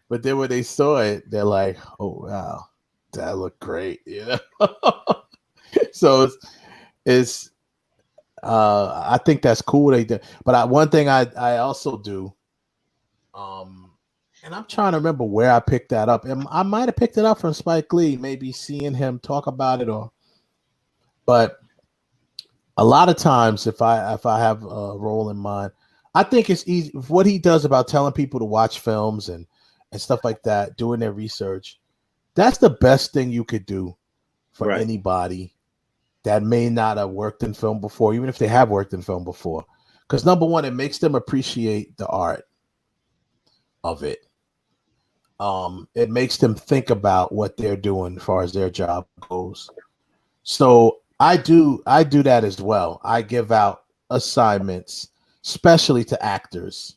But then when they saw it, they're like, oh wow, that looked great, So it's I think that's cool they did. But one thing I also do, and I'm trying to remember where I picked that up. And I might have picked it up from Spike Lee, maybe seeing him talk about it, but a lot of times if I have a role in mind, I think it's easy what he does about telling people to watch films and stuff like that, doing their research. That's the best thing you could do for anybody that may not have worked in film before, even if they have worked in film before. Because number one, it makes them appreciate the art of it. It makes them think about what they're doing as far as their job goes. So I do that as well. I give out assignments, especially to actors,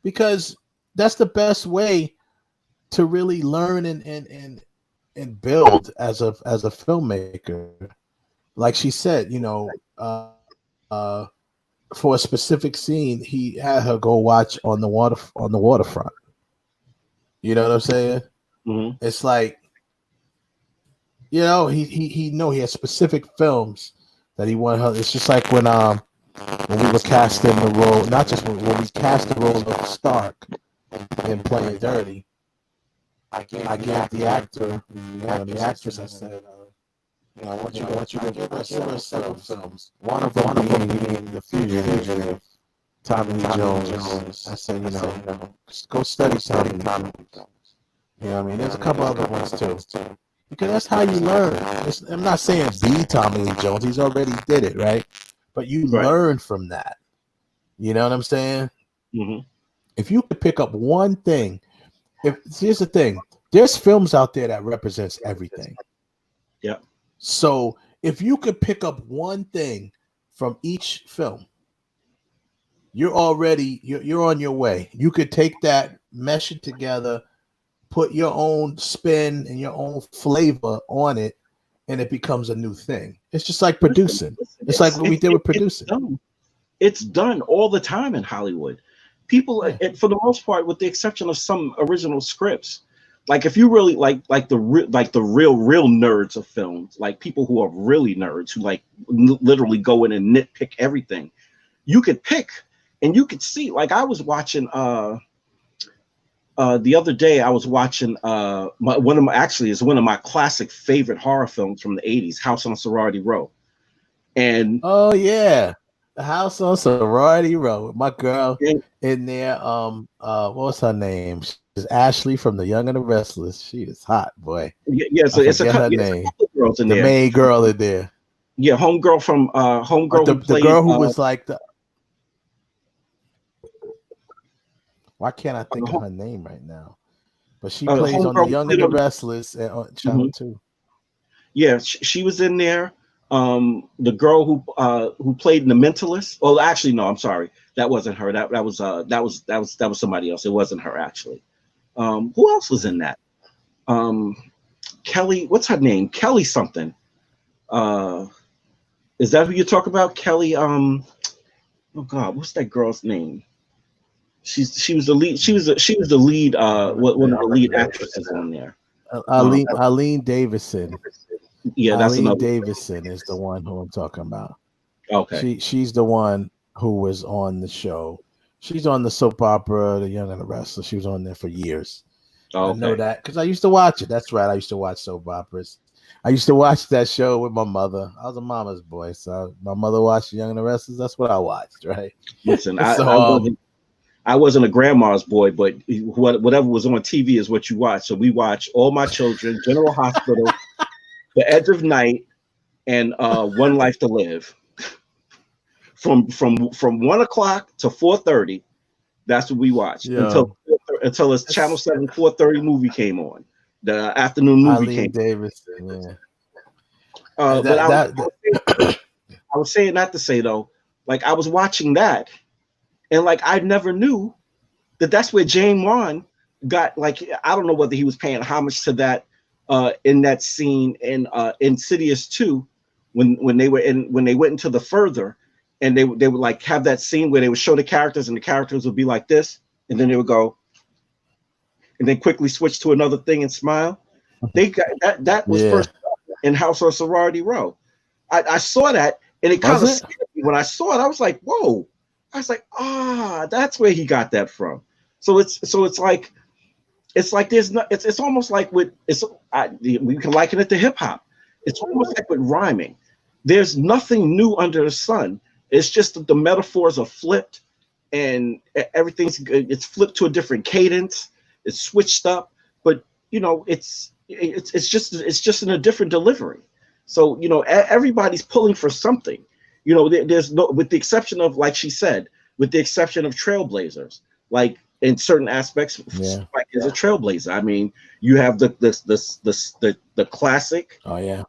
because that's the best way to really learn and build as a filmmaker. Like she said, for a specific scene, he had her go watch on the waterfront. You know what I'm saying? Mm-hmm. It's like, he has specific films that he wanted her. It's just like when we were casting the role, not just when we cast the role of Stark in Playing Dirty. I gave the actor, the actress, I said, I want you to give her several films. One of them being The Fugitive, Tommy Lee Jones. I said, go study Tommy Lee Jones. You know what I mean? There's a couple other ones too. Because that's how you learn. I'm not saying be Tommy Lee Jones. He's already did it, right? But you learn from that. You know what I'm saying? Mm-hmm. If you could pick up one thing, here's the thing. There's films out there that represents everything. Yeah. So if you could pick up one thing from each film, you're on your way. You could take that, mesh it together, put your own spin and your own flavor on it, and it becomes a new thing. It's just like producing. It's like what we did with producing. It's done all the time in Hollywood. People, for the most part, with the exception of some original scripts, like if you really like the real nerds of films, like people who are really nerds who like literally go in and nitpick everything, you could pick and you could see. Like I was watching the other day, I was watching one of my classic favorite horror films from the 80s, House on Sorority Row. And oh yeah, The House on Sorority Row. My girl in there. What's her name? She's Ashley from The Young and the Restless. She is hot, boy. Yeah, so it's a couple of girls in there. The main girl in there. Yeah, homegirl from the girl who was like the. Why can't I think of her name right now? But she plays on The Young and the Restless and on Channel 2. Yeah, she was in there. The girl who played in The Mentalist. Oh, actually, no, I'm sorry, that wasn't her. That was somebody else. It wasn't her actually. Who else was in that? Kelly, what's her name? Kelly something. Is that who you talk about, Kelly? Oh God, what's that girl's name? She was the lead. She was the lead. One of the lead actresses on there. Eileen Davison. Yeah, that's Eileen another. Davison is the one who I'm talking about. Okay. She's the one who was on the show. She's on the soap opera, The Young and the Restless. She was on there for years. Okay. I know that because I used to watch it. That's right. I used to watch soap operas. I used to watch that show with my mother. I was a mama's boy, so my mother watched The Young and the Restless. That's what I watched, right? Listen, So, I wasn't a grandma's boy, but whatever was on TV is what you watch. So we watch All My Children, General Hospital, The Edge of Night, and One Life to Live. From 1 o'clock to 4:30, that's what we watched until it's Channel 7 4:30 movie came on. The afternoon movie Eileen came. Davison, yeah. But I was saying that to say though, like I was watching that, and like I never knew that's where James Wan got. Like I don't know whether he was paying homage to that in that scene in Insidious 2 when they went into the further, and they would like have that scene where they would show the characters and the characters would be like this, and then they would go and then quickly switch to another thing and smile. They got that was first in House on Sorority Row. I saw that, and it kind of scared me when I saw it. I was like, whoa. I was like, that's where he got that from. So it's like there's not. It's almost like we can liken it to hip hop. It's almost like with rhyming. There's nothing new under the sun. It's just that the metaphors are flipped, and it's flipped to a different cadence. It's switched up, but it's just in a different delivery. So everybody's pulling for something. There's no, with the exception of, like she said, with the exception of trailblazers, like in certain aspects, Spike is a trailblazer. I mean, you have the classic. Oh yeah.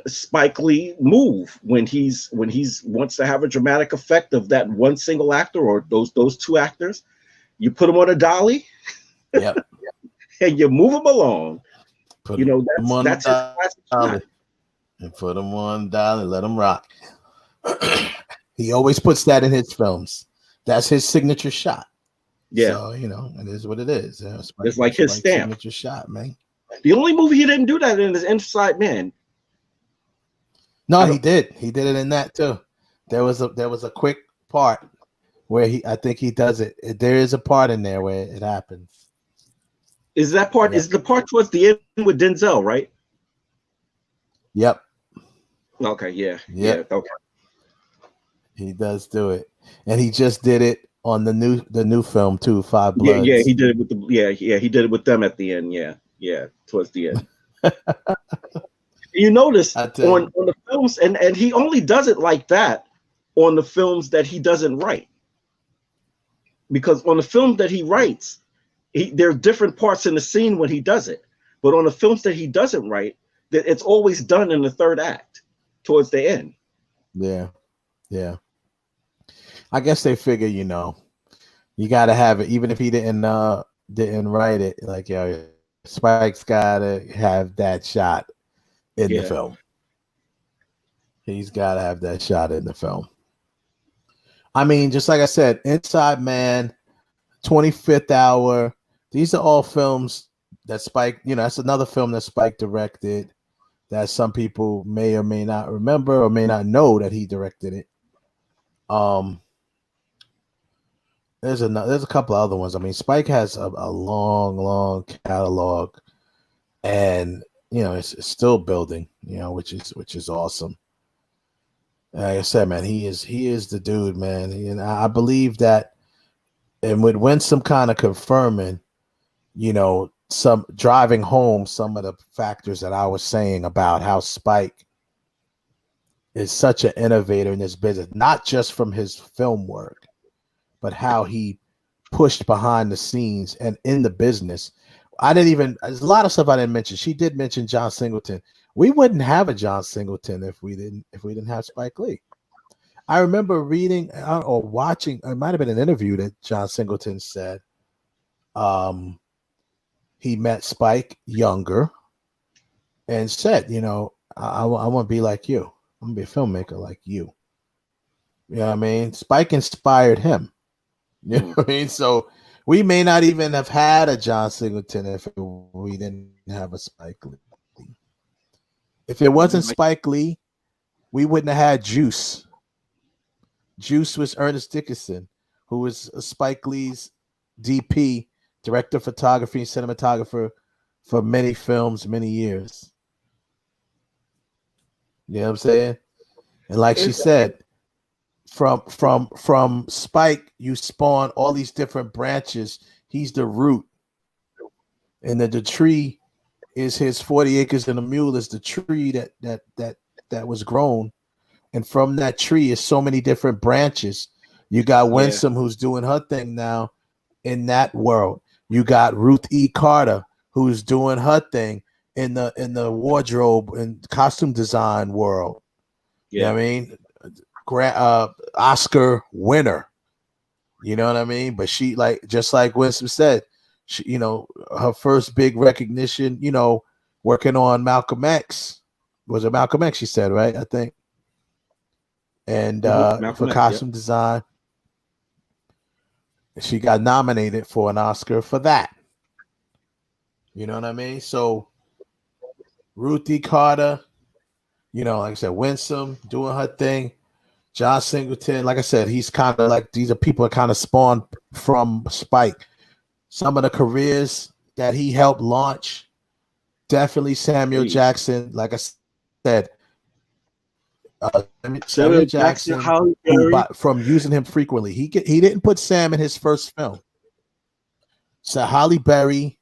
Spike Lee move when he's wants to have a dramatic effect of that one single actor or those two actors. You put them on a dolly, yep, and you move them along. That's his classic shot. And put them on dolly, let them rock. He always puts that in his films. That's his signature shot. Yeah. So it is what it is. It's like his stamp. Signature shot, man. The only movie he didn't do that in is Inside Man. No, he did. He did it in that too. There was a quick part where I think he does it. There is a part in there where it happens. Is that part? Yep. Is the part towards the end with Denzel, right? Yep. Okay. Yeah. Yep. Yeah. Okay. He does do it, and he just did it on the new film too, Five Bloods. Yeah. He did it with he did it with them at the end. Yeah. Towards the end. You notice on the films, and he only does it like that on the films that he doesn't write. Because on the films that he writes, there are different parts in the scene when he does it. But on the films that he doesn't write, it's always done in the third act, towards the end. Yeah. I guess they figure, you got to have it, even if he didn't write it. Like, Spike's got to have that shot in the film. He's got to have that shot in the film. I mean, just like I said, Inside Man, 25th Hour, these are all films that Spike, that's another film that Spike directed that some people may or may not remember or may not know that he directed it. There's a couple of other ones. I mean, Spike has a long catalog, and it's still building, which is awesome. Like I said, man, he is the dude, man. And I believe that, and with Winsome kind of confirming, some driving home some of the factors that I was saying about how Spike is such an innovator in this business, not just from his film work, but how he pushed behind the scenes and in the business. There's a lot of stuff I didn't mention. She did mention John Singleton. We wouldn't have a John Singleton if we didn't have Spike Lee. I remember reading or watching, it might have been an interview that John Singleton said he met Spike younger and said, I want to be like you. I'm gonna be a filmmaker like you. You know what I mean? Spike inspired him. You know what I mean? So we may not even have had a John Singleton if we didn't have a Spike Lee. If it wasn't Spike Lee, we wouldn't have had Juice. Juice was Ernest Dickinson, who was Spike Lee's DP, director of photography and cinematographer for many films, many years. You know what I'm saying? And like she said, from Spike, you spawn all these different branches. He's the root. And the tree is his 40 acres and a mule is the tree that was grown. And from that tree is so many different branches. You got Winsome who's doing her thing now in that world. You got Ruth E. Carter who's doing her thing in the wardrobe and costume design world. Yeah, you know what I mean, Oscar winner. You know what I mean? But she, like, just like Winsome said, she, you know, her first big recognition, you know, working on Malcolm X. Was it Malcolm X? She said, right? I think. And for costume design, she got nominated for an Oscar for that. You know what I mean? So Ruthie Carter, you know, like I said, Winsome doing her thing. John Singleton, like I said, he's kind of like, these are people that kind of spawned from Spike. Some of the careers that he helped launch, definitely Samuel Jackson. Like I said, Samuel Jackson, from using him frequently, he didn't put Sam in his first film. So Halle Berry,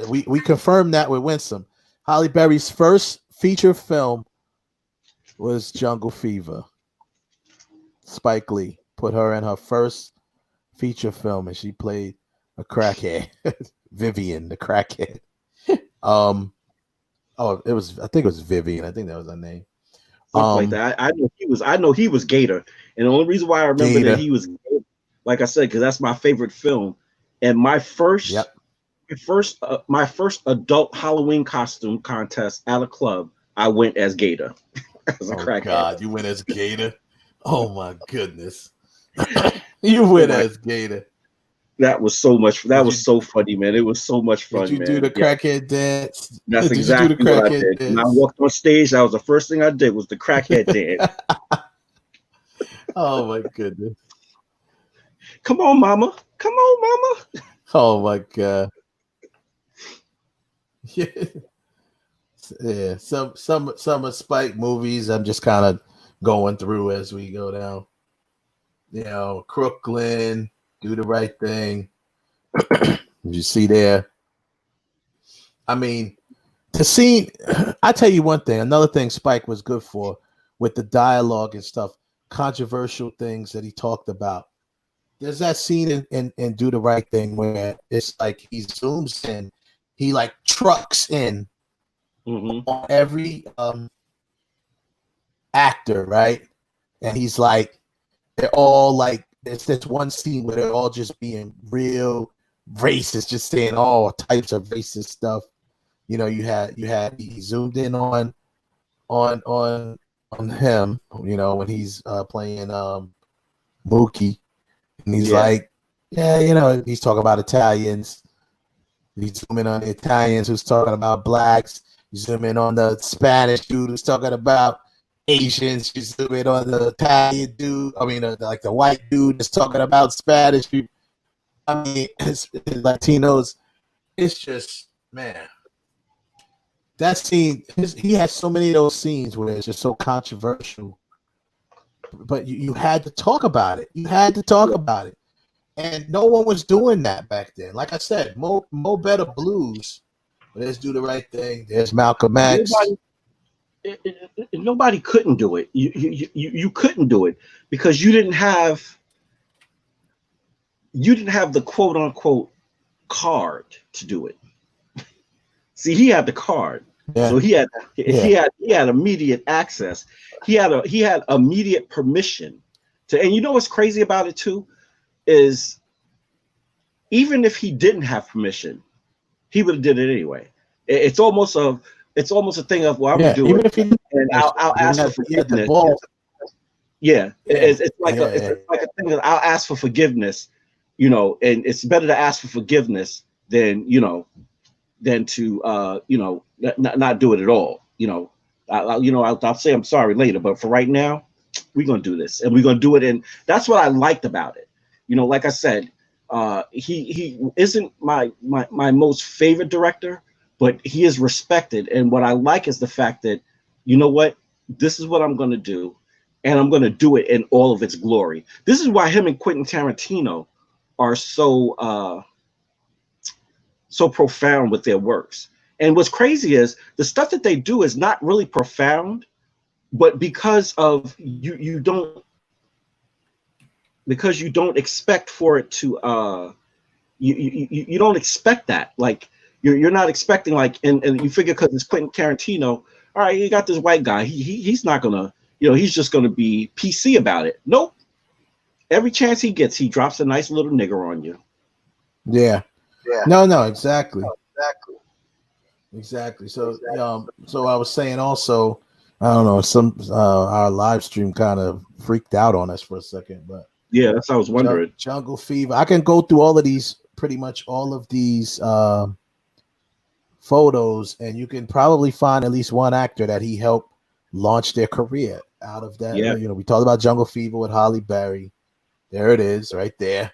we confirmed that with Winsome. Halle Berry's first feature film was Jungle Fever. Spike Lee put her in her first feature film, and she played a crackhead, Vivian, the crackhead. I think it was Vivian. I think that was her name. Like that. I know he was Gator, and the only reason why I remember that he was Gator, like I said, because that's my favorite film. And my first adult Halloween costume contest at a club, I went as Gator. As a crackhead. God, you went as Gator. Oh my goodness, you went as Gator. That was so much. That was so funny, man. It was so much fun. Did you do the crackhead dance? That's exactly what I did. When I walked on stage, that was the first thing I did was the crackhead dance. Oh my goodness! Come on, mama! Come on, mama! Oh my God! Yeah. Some of Spike movies I'm just kind of going through as we go down. You know, Crooklyn, Do the Right Thing. You see there. I mean, the scene, I tell you one thing, another thing Spike was good for with the dialogue and stuff, controversial things that he talked about. There's that scene in Do the Right Thing where it's like he zooms in, he like trucks in on every actor, right? And he's like, they're all like, there's this one scene where they're all just being real racist, just saying all types of racist stuff. You know, he zoomed in on him, you know, when he's playing Mookie, and he's like, yeah, you know, he's talking about Italians. He's zooming on the Italians who's talking about blacks. You zoom in on the Spanish dude who's talking about Asians. You zoom in on the Italian dude. I mean, like the white dude that's talking about Spanish people. I mean, it's Latinos. It's just, man. That scene, he has so many of those scenes where it's just so controversial. But you had to talk about it. You had to talk about it. And no one was doing that back then. Like I said, Mo Better Blues. Let's Do the Right Thing. There's Malcolm X. Nobody couldn't do it. You couldn't do it because you didn't have the quote unquote card to do it. See, he had the card, so he had immediate access. He had immediate permission to. And you know what's crazy about it too is even if he didn't have permission, he would have did it anyway. It's almost it's almost a thing of, well, I'm Yeah, gonna do even it, if you and I'll ask for you have the forgiveness. ball. Yeah, it's like Yeah, it's like a thing that I'll ask for forgiveness, you know, and it's better to ask for forgiveness than than to not do it at all. I'll say I'm sorry later, but for right now, we're gonna do this, and we're gonna do it, and that's what I liked about it. Like I said, he isn't my most favorite director, but he is respected, and what I like is the fact that, you know what, this is what I'm gonna do, and I'm gonna do it in all of its glory. This is why him and Quentin Tarantino are so profound with their works. And what's crazy is the stuff that they do is not really profound, but because you don't expect for it to you don't expect that. Like you're not expecting, like, and you figure because it's Quentin Tarantino, all right, you got this white guy, he's not gonna, he's just gonna be PC about it. Nope. Every chance he gets, he drops a nice little nigger on you. Yeah. No, exactly. So so I was saying also, I don't know, our live stream kind of freaked out on us for a second, but yeah, that's what I was wondering. Jungle Fever. I can go through pretty much all of these photos, and you can probably find at least one actor that he helped launch their career out of that. Yeah. We talked about Jungle Fever with Halle Berry. There it is, right there.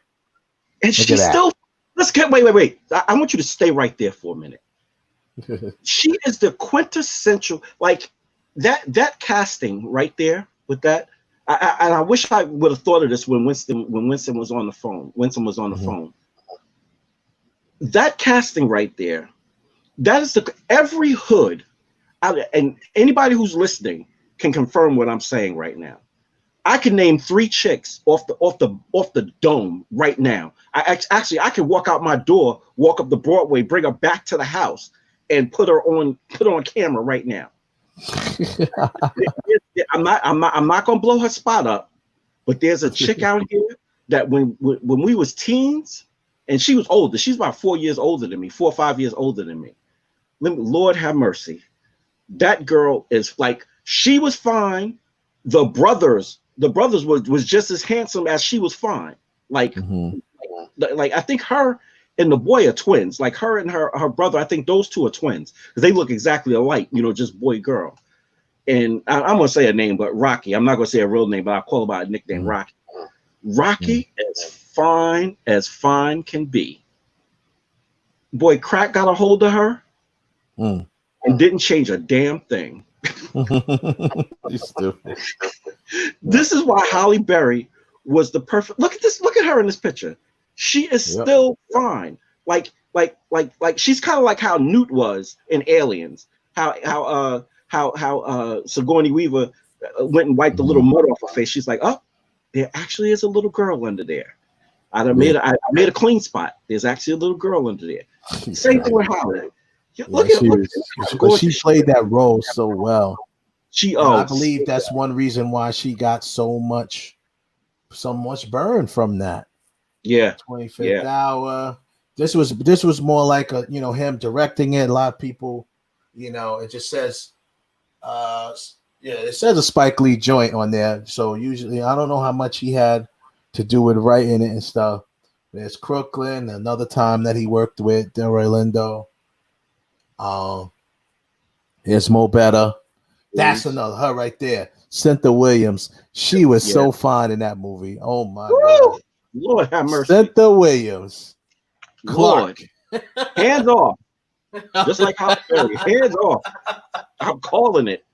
And she's still. Wait. I want you to stay right there for a minute. She is the quintessential, like that casting right there with that. I wish I would have thought of this when Winston was on the phone. Winston was on the phone. That casting right there, that is every hood out, and anybody who's listening can confirm what I'm saying right now. I can name 3 chicks off the dome right now. I can walk out my door, walk up the Broadway, bring her back to the house, and put her on camera right now. I'm not gonna blow her spot up, but there's a chick out here that when we was teens, and she was older. She's about 4 years older than me, 4 or 5 years older than me. Lord have mercy. That girl is like, she was fine. The brothers was just as handsome as she was fine. Like I think her and the boy are twins. Like her and her brother, I think those two are twins because they look exactly alike. Just boy girl. And I'm gonna say a name, but Rocky. I'm not gonna say a real name, but I'll call her by a nickname, Rocky. Rocky as fine can be. Boy, crack got a hold of her and didn't change a damn thing. This is why Halle Berry was the perfect. Look at this. Look at her in this picture. She is still fine. Like she's kind of like how Newt was in Aliens. How Sigourney Weaver went and wiped the little mud off her face. She's like, oh, there actually is a little girl under there. I made a clean spot. There's actually a little girl under there. Same thing with Halle. Look at she played that role so well. I believe that's one reason why she got so much burn from that. Yeah. 25th Hour. This was more like him directing it. A lot of people, it just says it says a Spike Lee joint on there. So usually I don't know how much he had to do with writing it and stuff. There's Crooklyn, another time that he worked with Delroy Lindo. Here's Mo Better. That's another, her right there. Cynthia Williams. She was so fine in that movie. Oh my God. Lord have mercy. Cynthia Williams. Clark. Hands off. Just like Halle Berry. Hands off. I'm calling it.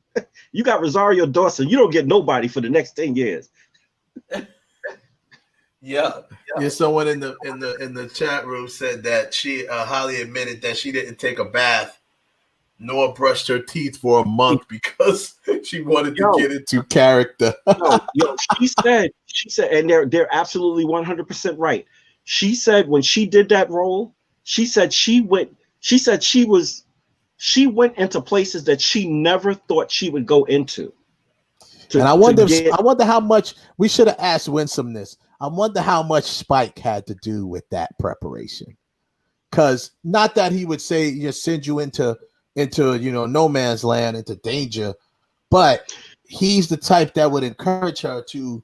You got Rosario Dawson. You don't get nobody for the next 10 years. Yeah. Someone in the chat room said that Holly admitted that she didn't take a bath nor brushed her teeth for a month because she wanted to get into character. She said, and they're absolutely 100% right. She said when she did that role, she went into places that she never thought she would go into. And I wonder how much we should have asked Winsome this. I wonder how much Spike had to do with that preparation. Because not that he would say send you into into no man's land, into danger. But he's the type that would encourage her to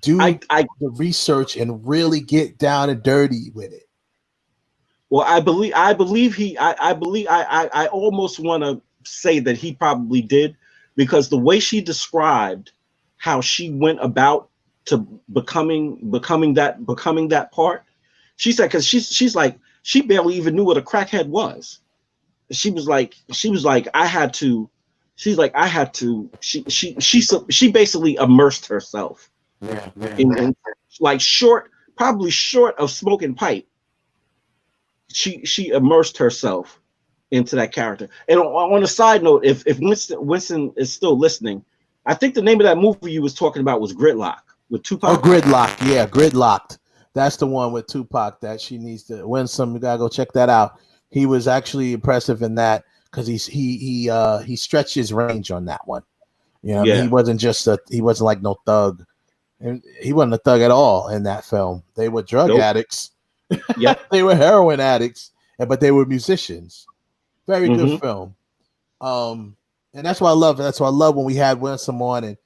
do the research and really get down and dirty with it. Well, I believe I almost want to say that he probably did, because the way she described how she went about to becoming that part, she said, because she's like, she barely even knew what a crackhead was. She was like I had to. She's like, I had to. She basically immersed herself in like probably short of smoking pipe. She immersed herself into that character. And on a side note, if Winston is still listening, I think the name of that movie you was talking about was Gridlock with Tupac. Oh, Gridlock, yeah, Gridlocked. That's the one with Tupac that she needs to win some. You gotta go check that out. He was actually impressive in that because he stretched his range on that one. I mean? He wasn't like no thug, and he wasn't a thug at all in that film. They were drug addicts. Yeah, they were heroin addicts, but they were musicians. Very good film. And that's why I love it. That's why I love when we had Winsome on, and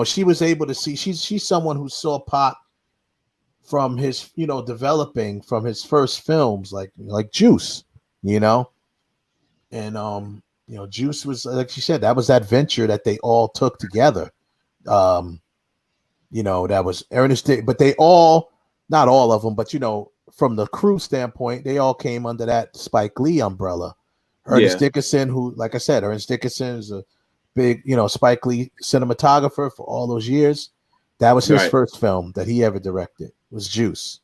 she was able to see. She's someone who saw Pac from his developing from his first films, like Juice, and Juice was, like she said, that was that venture that they all took together. That was Ernest, but they all, not all of them, but from the crew standpoint, they all came under that Spike Lee umbrella. Ernest Dickerson, who, like I said, Ernest Dickerson is a big, Spike Lee cinematographer for all those years. That was his first film that he ever directed, was Juice.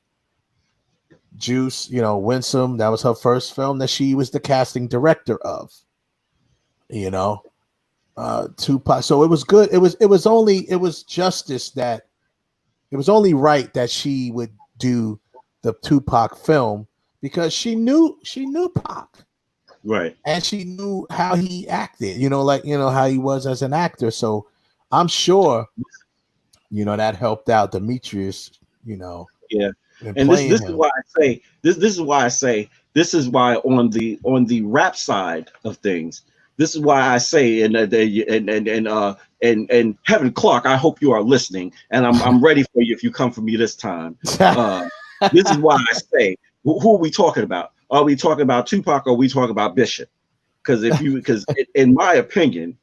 Juice, Winsome, that was her first film that she was the casting director of. Tupac. So it was good. It was justice that it was only right that she would do the Tupac film because she knew Pac. Right. And she knew how he acted, how he was as an actor. So I'm sure, that helped out Demetrius, Yeah. And this is why I say this is why on the rap side of things, this is why I say and Heaven Clark, I hope you are listening, and I'm ready for you if you come for me this time. This is why I say, who are we talking about? Are we talking about Tupac or are we talking about Bishop? Because in my opinion,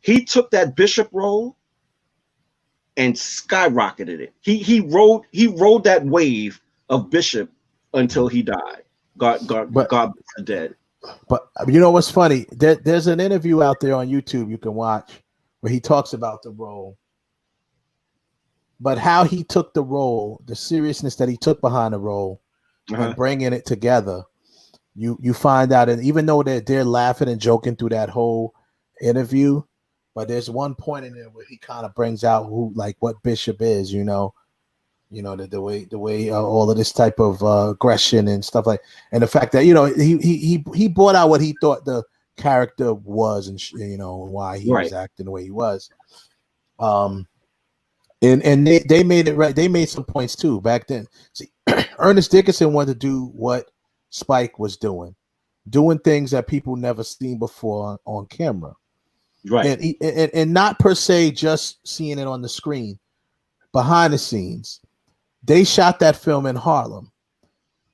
he took that Bishop role and skyrocketed it. He rode that wave of Bishop until he died. God bless the dead. But you know what's funny? There's an interview out there on YouTube you can watch where he talks about the role. But how he took the role, the seriousness that he took behind the role, and bringing it together, you find out, and even though they're laughing and joking through that whole interview, but there's one point in there where he kind of brings out what Bishop is, the way all of this type of aggression and stuff and the fact that he brought out what he thought the character was, and why he was acting the way he was. And they made it right. They made some points too back then. See, Ernest Dickerson wanted to do what Spike was doing things that people never seen before on camera, right? And not per se just seeing it on the screen, behind the scenes. They shot that film in Harlem.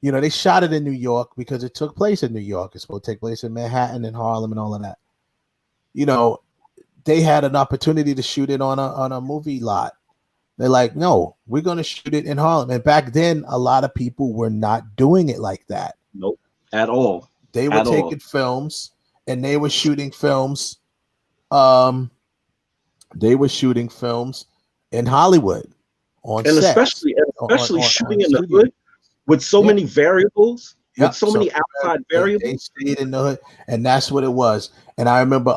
They shot it in New York because it took place in New York. It's supposed to take place in Manhattan and Harlem and all of that. They had an opportunity to shoot it on a movie lot. They're like, no, we're going to shoot it in Harlem. And back then, a lot of people were not doing it like that. Nope, at all. They were taking films, and they were shooting films. They were shooting films in Hollywood on and set. especially shooting in the hood with so many variables, with so many outside variables. They stayed in the hood, and that's what it was. And I remember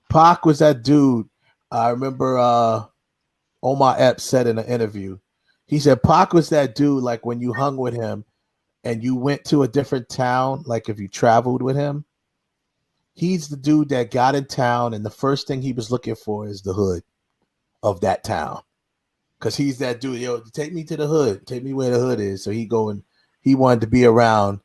Pac was that dude. I remember Omar Epps said in an interview, he said Pac was that dude, like when you hung with him and you went to a different town, like if you traveled with him, he's the dude that got in town and the first thing he was looking for is the hood of that town. Because he's that dude, take me to the hood, take me where the hood is. So he wanted to be around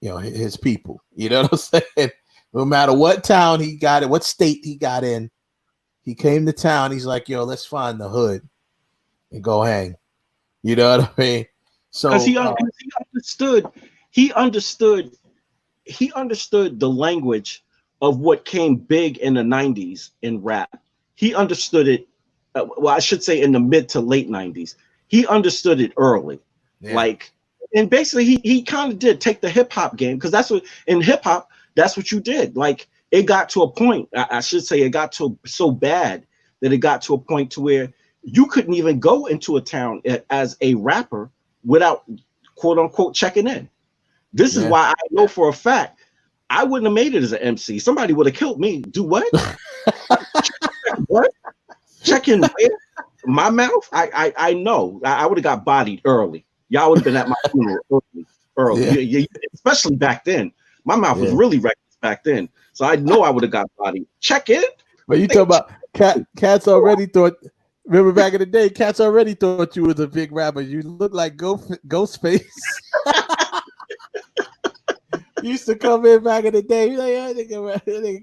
his people. You know what I'm saying? No matter what town he got in, what state he got in, he came to town. He's like, yo, let's find the hood and go hang. You know what I mean? So because he understood the language of what came big in the 90s in rap. He understood it. Well, I should say in the mid to late 90s. He understood it early. Yeah. Like, and basically he kind of did take the hip hop game, because that's what in hip hop, that's what you did. Like, it got to a point, I should say, it got to so bad that it got to a point to where you couldn't even go into a town as a rapper without, quote unquote, checking in. This is why I know for a fact I wouldn't have made it as an MC. Somebody would have killed me. Do what? What? Check in where? My mouth? I know. I would have got bodied early. Y'all would have been at my funeral early. Yeah. Especially back then. My mouth was really reckless back then. So I know I would have got bodied. Check in? But you talk about cats already thought. Remember back in the day, cats already thought you was a big rapper. You look like Ghostface. Used to come in back in the day. You're like, I think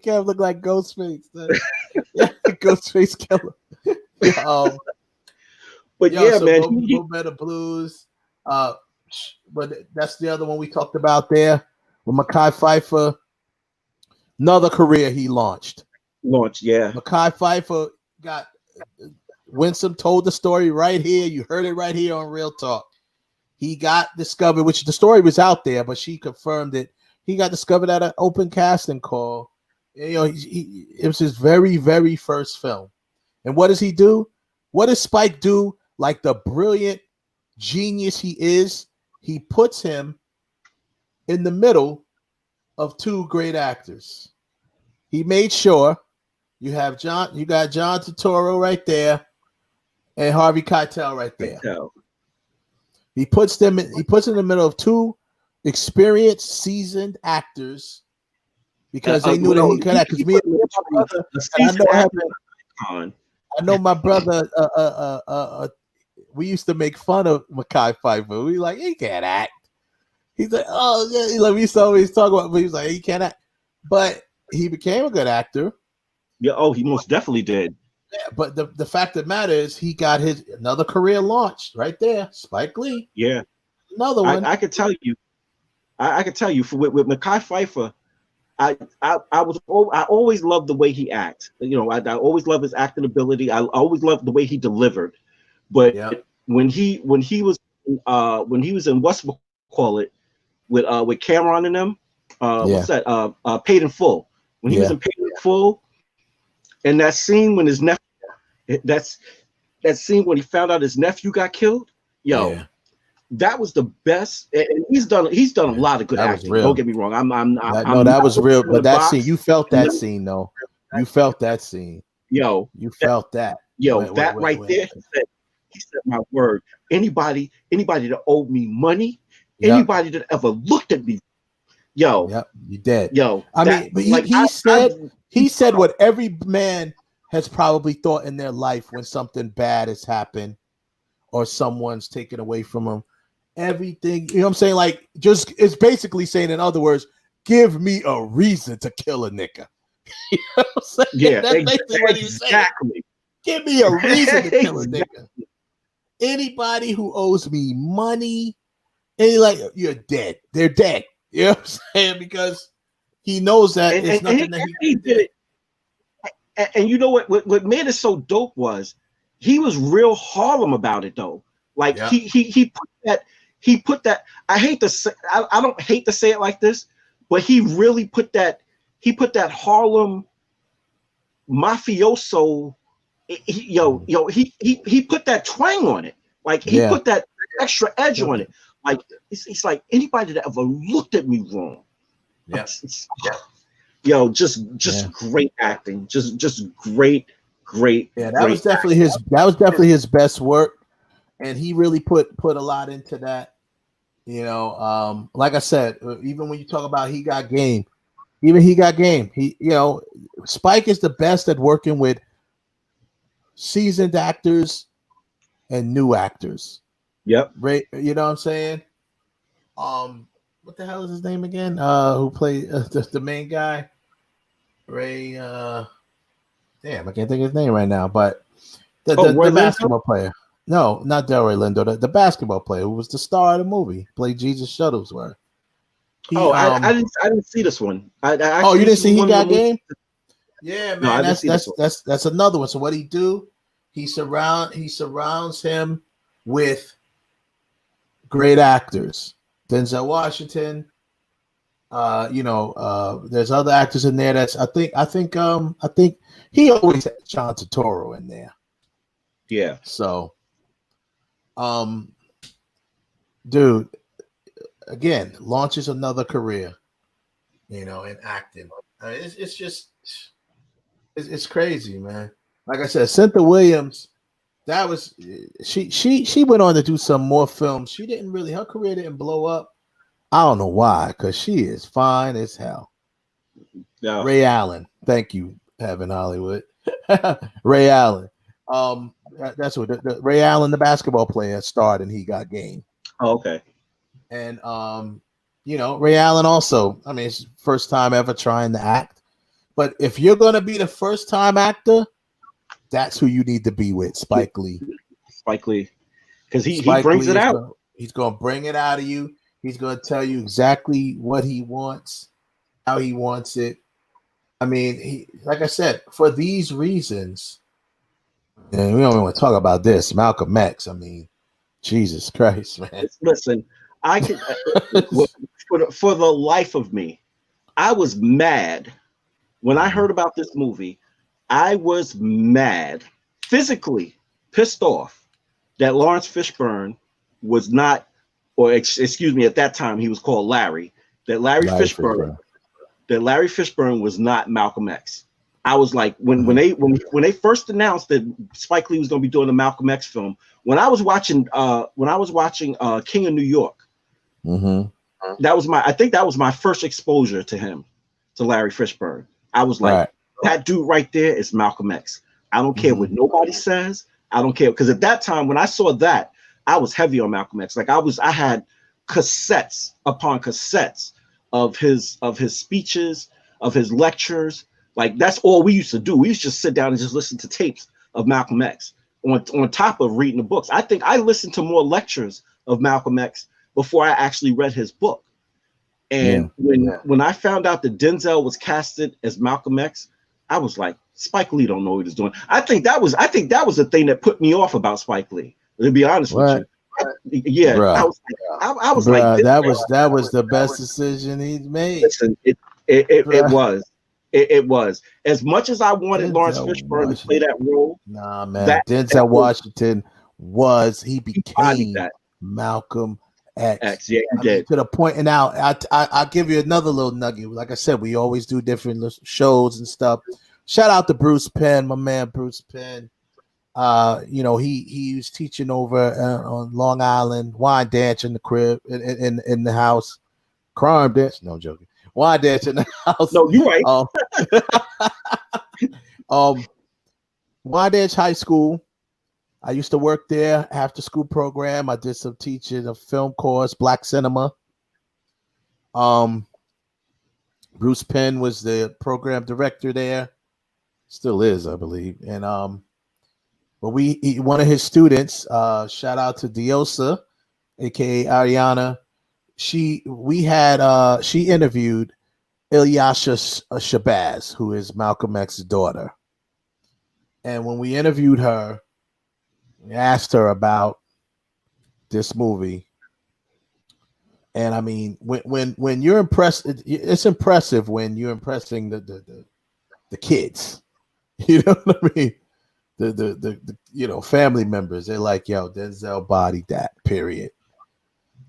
Kev look like Ghostface. Ghostface killer. But yeah, man, no better blues. But that's the other one we talked about there with Mekhi Phifer. Another career he launched. Yeah. Mekhi Phifer got Winsome told the story right here. You heard it right here on Real Talk. He got discovered, which the story was out there, but she confirmed it. He got discovered at an open casting call. It was his very, very first film. And what does he do? What does Spike do? Like the brilliant genius he is, he puts him in the middle of two great actors. He made sure you got John Turturro right there and Harvey Keitel right there. He puts them in the middle of two experienced, seasoned actors because they knew that he could act. Because me and my brother, I know my brother. We used to make fun of Mekhi Phifer. We like, he can't act. He's like, oh yeah. Like, we used to always talk about, but he was like, he can't act. But he became a good actor. Yeah. Oh, he most definitely did. Yeah, but the fact of the matter is, he got his another career launched right there. Spike Lee. Yeah. Another one. I could tell you. I could tell you with Mekhi Phifer, I always loved the way he acts. I always loved his acting ability. I always loved the way he delivered. But when he was in whatchamacallit with Cameron and them, what's that? Paid in Full. When he was in Paid in Full, and that scene when his nephew, that scene when he found out his nephew got killed, that was the best. And he's done a lot of good acting. Don't get me wrong. That was real. But that scene, you felt that scene though. You felt that scene. You felt that. Right there. He said, my word. Anybody that owed me money, anybody that ever looked at me, you dead. But he said what every man has probably thought in their life when something bad has happened or someone's taken away from them. Everything, you know what I'm saying? Like, just it's basically saying, in other words, give me a reason to kill a nigga. You know what I'm saying? Yeah, that's basically what he's saying. Give me a reason to kill a nigga. Anybody who owes me money, you're dead. They're dead. You know what I'm saying? Because he knows that it's nothing that he did. And you know what made it so dope was he was real Harlem about it though. Like he put that. I hate to say, I don't hate to say it like this, but he really put that Harlem mafioso. He put that twang on it. Like he put that extra edge on it. Like it's like anybody that ever looked at me wrong. Just great acting. Just great. Yeah, that was definitely his best work, and he really put a lot into that. Like I said, even when you talk about he got game. Spike is the best at working with seasoned actors and new actors. Yep. Right. You know what I'm saying? what the hell is his name again? Who played the main guy? Ray. Damn, I can't think of his name right now. But the basketball player. No, not Delroy Lindo. The basketball player who was the star of the movie, played Jesus Shuttlesworth. I didn't see this one. Oh, you didn't see He Got Game? Yeah, man, no, that's another one. So what he do? He surrounds him with great actors. Denzel Washington. There's other actors in there. I think he always had John Turturro in there. Yeah. So, dude, again, launches another career, in acting. I mean, it's crazy, man. Like I said, Cynthia Williams, that was she went on to do some more films. Her career didn't blow up. I don't know why, because she is fine as hell. Yeah. Ray Allen, thank you, Heaven Hollywood. Ray Allen. That's what Ray Allen, the basketball player, starred in He Got Game. Oh, okay. And Ray Allen also, I mean, it's his first time ever trying to act. But if you're gonna be the first time actor, that's who you need to be with, Spike Lee. Spike Lee. Because he brings it out. He's gonna bring it out of you. He's gonna tell you exactly what he wants, how he wants it. I mean, like I said, for these reasons, and we don't even want to talk about this, Malcolm X. I mean, Jesus Christ, man. Listen, I can for the life of me, I was mad when I heard about this movie. I was mad, physically pissed off that Lawrence Fishburne was not, or excuse me, at that time he was called Larry. That Larry Fishburne was not Malcolm X. I was like, when they first announced that Spike Lee was going to be doing a Malcolm X film, when I was watching King of New York, I think that was my first exposure to him, to Larry Fishburne. I was like, that dude right there is Malcolm X. I don't care what nobody says. I don't care, because at that time when I saw that, I was heavy on Malcolm X. Like I had cassettes upon cassettes of his speeches, of his lectures. Like that's all we used to do. We used to just sit down and just listen to tapes of Malcolm X on top of reading the books. I think I listened to more lectures of Malcolm X before I actually read his book. And when I found out that Denzel was casted as Malcolm X, I was like, Spike Lee don't know what he's doing. I think that was the thing that put me off about Spike Lee. To be honest with you, yeah, bruh. I was like, that was the best decision he's made. Listen, it was. As much as I wanted Lawrence Fishburne to play that role, nah, man, Denzel Washington became Malcolm X. Yeah, he did. To the point, and now I'll give you another little nugget. Like I said, we always do different shows and stuff. Shout out to Bruce Penn, my man, Bruce Penn. He was teaching over on Long Island, wine dance in the crib, in the house, crime dance. No, I'm joking. Wine dance in the house. No, you're right. Wine Dance High School. I used to work there after school program. I did some teaching of film course, black cinema. Bruce Penn was the program director there, still is, I believe. And but one of his students, shout out to Diosa, aka Ariana. She interviewed Ilyasha Shabazz, who is Malcolm X's daughter. And when we interviewed her, we asked her about this movie. And I mean, when you're impressed, it's impressive when you're impressing the kids. You know what I mean? The family members. They're like, yo, Denzel bodied that, period.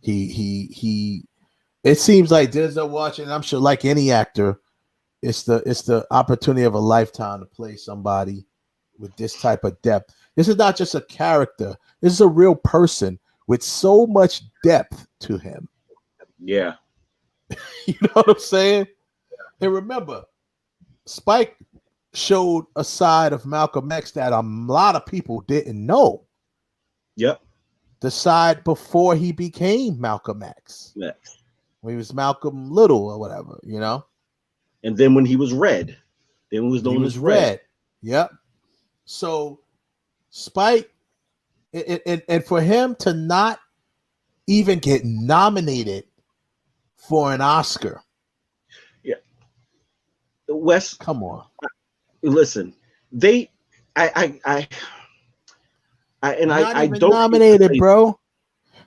He it seems like Denzel Washington, I'm sure like any actor, it's the opportunity of a lifetime to play somebody with this type of depth. This is not just a character. This is a real person with so much depth to him. Yeah. You know what I'm saying? And remember, Spike showed a side of Malcolm X that a lot of people didn't know. Yep. The side before he became Malcolm X. Yes. when he was Malcolm Little or whatever, you know. And then when he was Red, then he was known as Red. Yep. So Spike, and for him to not even get nominated for an Oscar. Yeah. Wes, come on. Listen, I don't nominated, bro.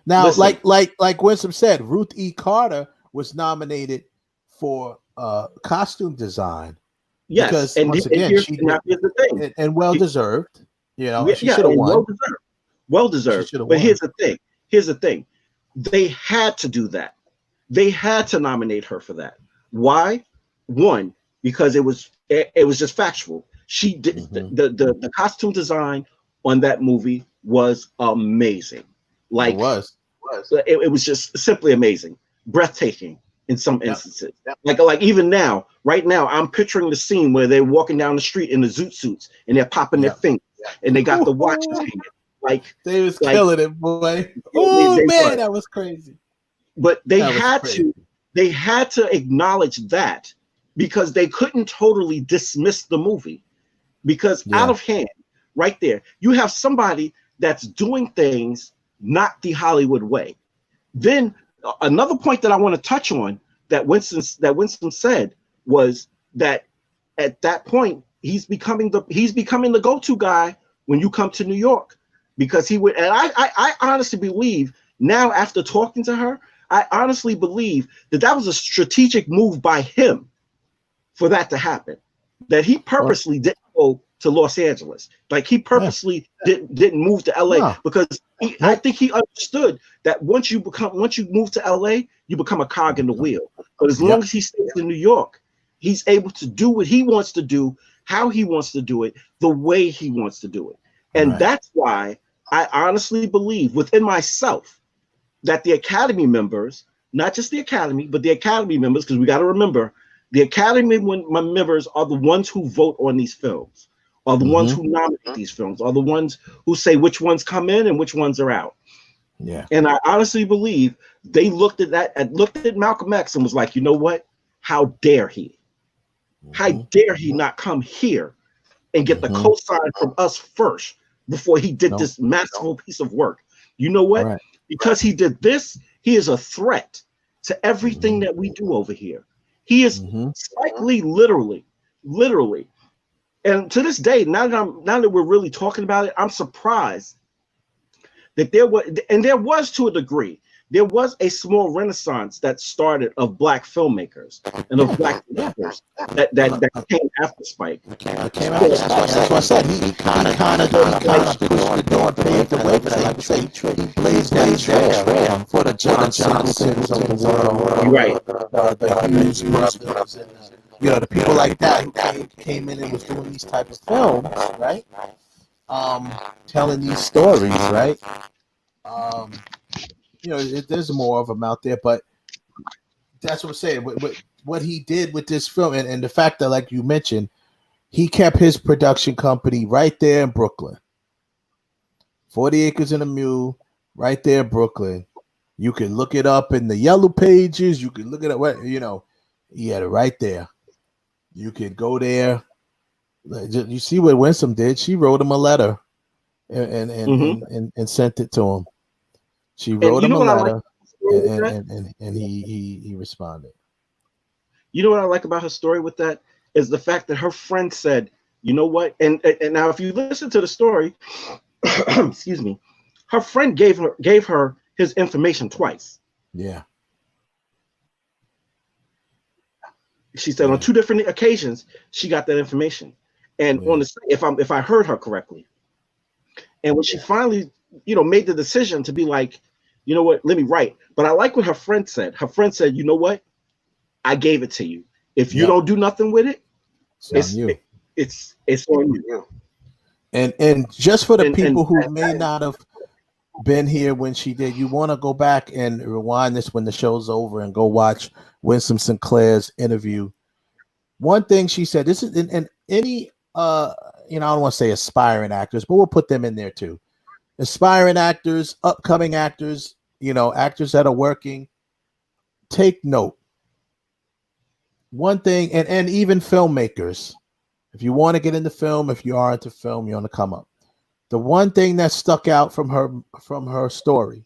Now, listen, like Winsome said, Ruth E. Carter was nominated for costume design. Yes, because and once again, here's the thing, and well deserved. You know, she should have won. Well deserved. But here's the thing. They had to do that. They had to nominate her for that. Why? One, because it was just factual. She did the costume design on that movie was amazing. Like it was just simply amazing, breathtaking in some instances. Like even now, right now, I'm picturing the scene where they're walking down the street in the zoot suits and they're popping their fingers and they got the watches hanging. Like they was killing it, boy. Oh man, that was crazy. But they had to acknowledge that because they couldn't totally dismiss the movie because out of hand, right there, you have somebody that's doing things not the Hollywood way. Then another point that I want to touch on that Winston said was that at that point he's becoming the go-to guy when you come to New York because he would. And I honestly believe now after talking to her, I honestly believe that was a strategic move by him for that to happen. That he purposely didn't go to Los Angeles. Like he purposely didn't move to LA because I think he understood that once you move to LA, you become a cog in the wheel. But as long as he stays in New York, he's able to do what he wants to do, how he wants to do it, the way he wants to do it. And that's why I honestly believe within myself that the Academy members, not just the Academy, but the Academy members, because we got to remember, the Academy members are the ones who vote on these films, are the ones who nominate these films, are the ones who say which ones come in and which ones are out. Yeah. And I honestly believe they looked at Malcolm X and was like, you know what? How dare he? How dare he not come here and get the cosign from us first before he did this masterful piece of work? You know what? Right. Because he did this, he is a threat to everything that we do over here. He is slightly literally. And to this day, now that we're really talking about it, I'm surprised that there was to a degree, there was a small renaissance that started of Black filmmakers and of Black directors that came after Spike. That's what I said. He kind of pushed the door, paved the way, but like I say, he blazed that trail for the John Singletons of the world, right? The Hughes brothers, and the people like that who came in and was doing these type of films, right? Telling these stories, right? There's more of them out there, but that's what I'm saying. What he did with this film, and the fact that, like you mentioned, he kept his production company right there in Brooklyn. 40 Acres and a Mule, right there in Brooklyn. You can look it up in the yellow pages. You can look it up. He had it right there. You could go there. You see what Winsome did? She wrote him a letter and sent it to him. She wrote him a letter, and he responded. You know what I like about her story with that is the fact that her friend said, you know what? And now if you listen to the story, excuse me, her friend gave her his information twice. Yeah. She said on 2 different occasions she got that information, and if I heard her correctly, and when she finally made the decision to be like, you know what, let me write. But I like what her friend said. Her friend said, you know what, I gave it to you. If you don't do nothing with it, it's on you. And just for the people who may not have been here when she did, you want to go back and rewind this when the show's over and go watch Winsome Sinclair's interview. One thing she said, this is in any I don't want to say aspiring actors, but we'll put them in there too. Aspiring actors, upcoming actors, actors that are working. take note. One thing, and even filmmakers, if you want to get into film, if you are into film, you want to come up. The one thing that stuck out from her story,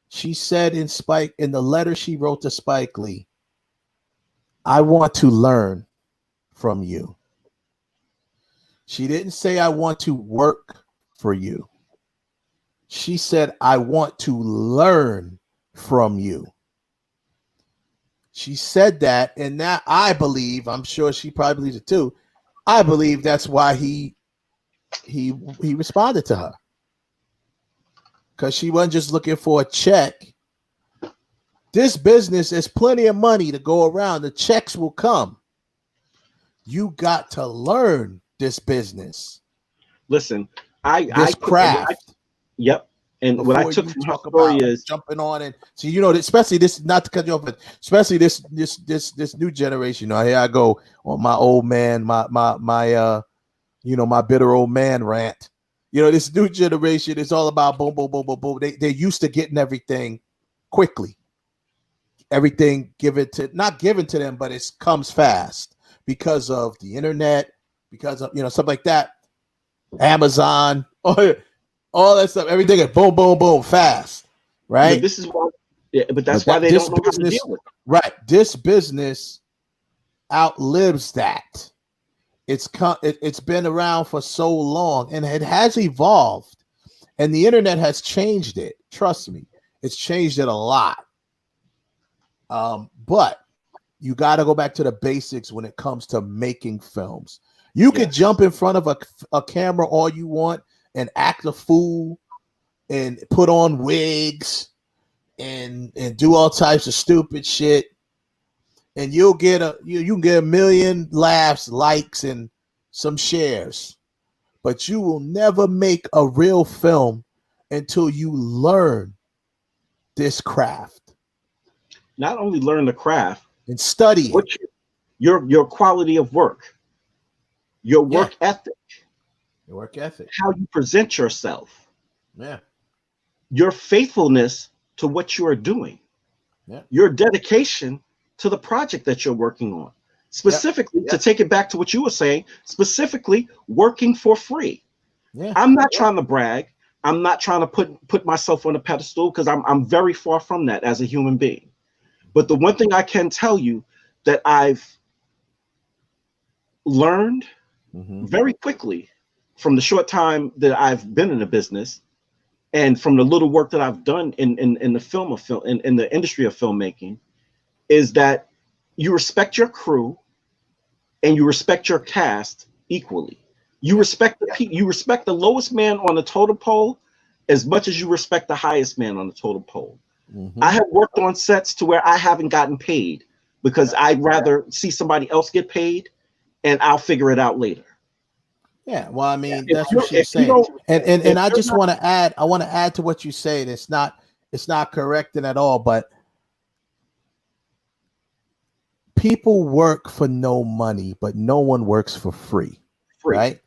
she said in the letter she wrote to Spike Lee, I want to learn from you. She didn't say I want to work for you. She said I want to learn from you. She said that, and that I believe, I'm sure she probably believes it too. I believe that's why he responded to her. Because she wasn't just looking for a check. This business is plenty of money to go around. The checks will come. You got to learn this business. Listen, this craft. Yep. And what I took from her story is jumping on and so especially this, not to cut you off, but especially this new generation. Here I go on my old man, my my bitter old man rant. This new generation is all about boom, boom, boom, boom, boom. They're used to getting everything quickly. Everything not given to them, but it comes fast because of the internet, because of stuff like that. Amazon, all that stuff, everything is boom, boom, boom, fast, right? But this is why, that's why they don't know how to deal with it. Right. This business outlives that. It's been around for so long, and it has evolved, and the internet has changed it. Trust me, it's changed it a lot. But you got to go back to the basics when it comes to making films. You could jump in front of a camera all you want and act a fool and put on wigs and do all types of stupid shit, and you can get a million laughs, likes, and some shares, but you will never make a real film until you learn this craft. Not only learn the craft and study it. Your quality of work, your work ethic. Your work ethic. How you present yourself. Yeah. Your faithfulness to what you are doing. Yeah. Your dedication to the project that you're working on. Specifically, to take it back to what you were saying, specifically working for free. Yeah. I'm not trying to brag. I'm not trying to put myself on a pedestal, because I'm very far from that as a human being. But the one thing I can tell you that I've learned very quickly from the short time that I've been in the business, and from the little work that I've done in the industry of filmmaking, is that you respect your crew and you respect your cast equally. You respect the lowest man on the totem pole as much as you respect the highest man on the totem pole. I have worked on sets to where I haven't gotten paid because I'd rather see somebody else get paid, and I'll figure it out later. Yeah, well, I mean, that's what she's saying. And I just want to add, I want to add to what you say. It's not correcting at all, but people work for no money, but no one works for free. Right?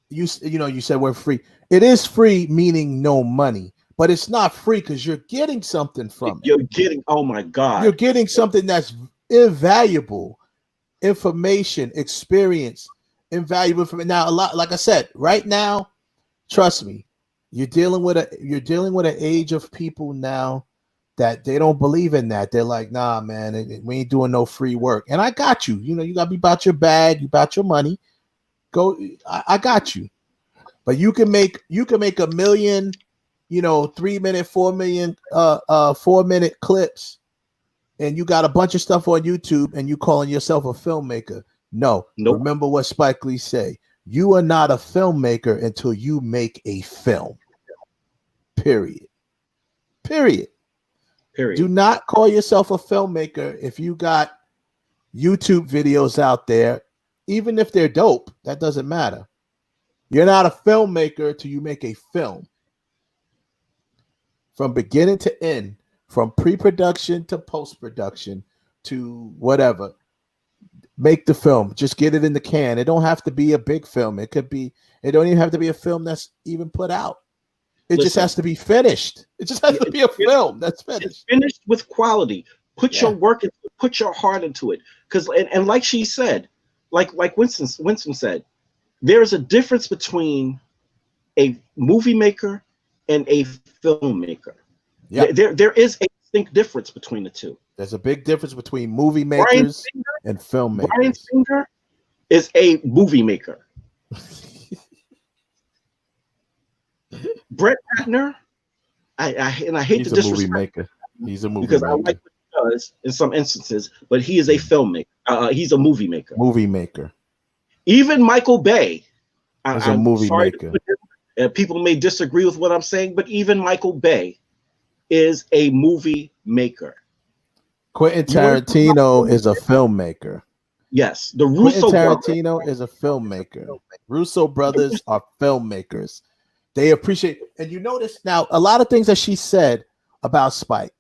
You said we're free. It is free, meaning no money, but it's not free because you're getting something from it. You're getting, oh my God. You're getting something that's invaluable, information, experience, invaluable for me. Now, a lot, like I said, right now, trust me, you're dealing with an age of people now that they don't believe in that. They're like, nah, man, we ain't doing no free work. And I got you. You got to be about your bag, you about your money. Go, I got you. But you can make a million, 3 minute, 4 million, 4 minute clips, and you got a bunch of stuff on YouTube, and you calling yourself a filmmaker. No, nope. Remember what Spike Lee say. You are not a filmmaker until you make a film. Period. Do not call yourself a filmmaker if you got YouTube videos out there, even if they're dope. That doesn't matter. You're not a filmmaker till you make a film. From beginning to end, from pre-production to post-production to whatever. Make the film. Just get it in the can. It don't have to be a big film. It don't even have to be a film that's even put out. It just has to be finished. It just has to be a film that's finished. Finished with quality. Put your work into it, put your heart into it. Because and like she said, like Winston said, there's a difference between a movie maker and a filmmaker. Yeah. There is a distinct difference between the two. There's a big difference between movie makers and filmmakers. Bryan Singer is a movie maker. Brett Ratner, I hate to disrespect. He's a movie maker. He's a movie because maker. I like what he does in some instances, but he is a filmmaker. He's a movie maker. Movie maker. Even Michael Bay is a movie maker. People may disagree with what I'm saying, but even Michael Bay is a movie maker. Quentin Tarantino is a filmmaker. Yes, the Russo Tarantino is a filmmaker. Russo brothers are filmmakers. They appreciate, and you notice now a lot of things that she said about Spike.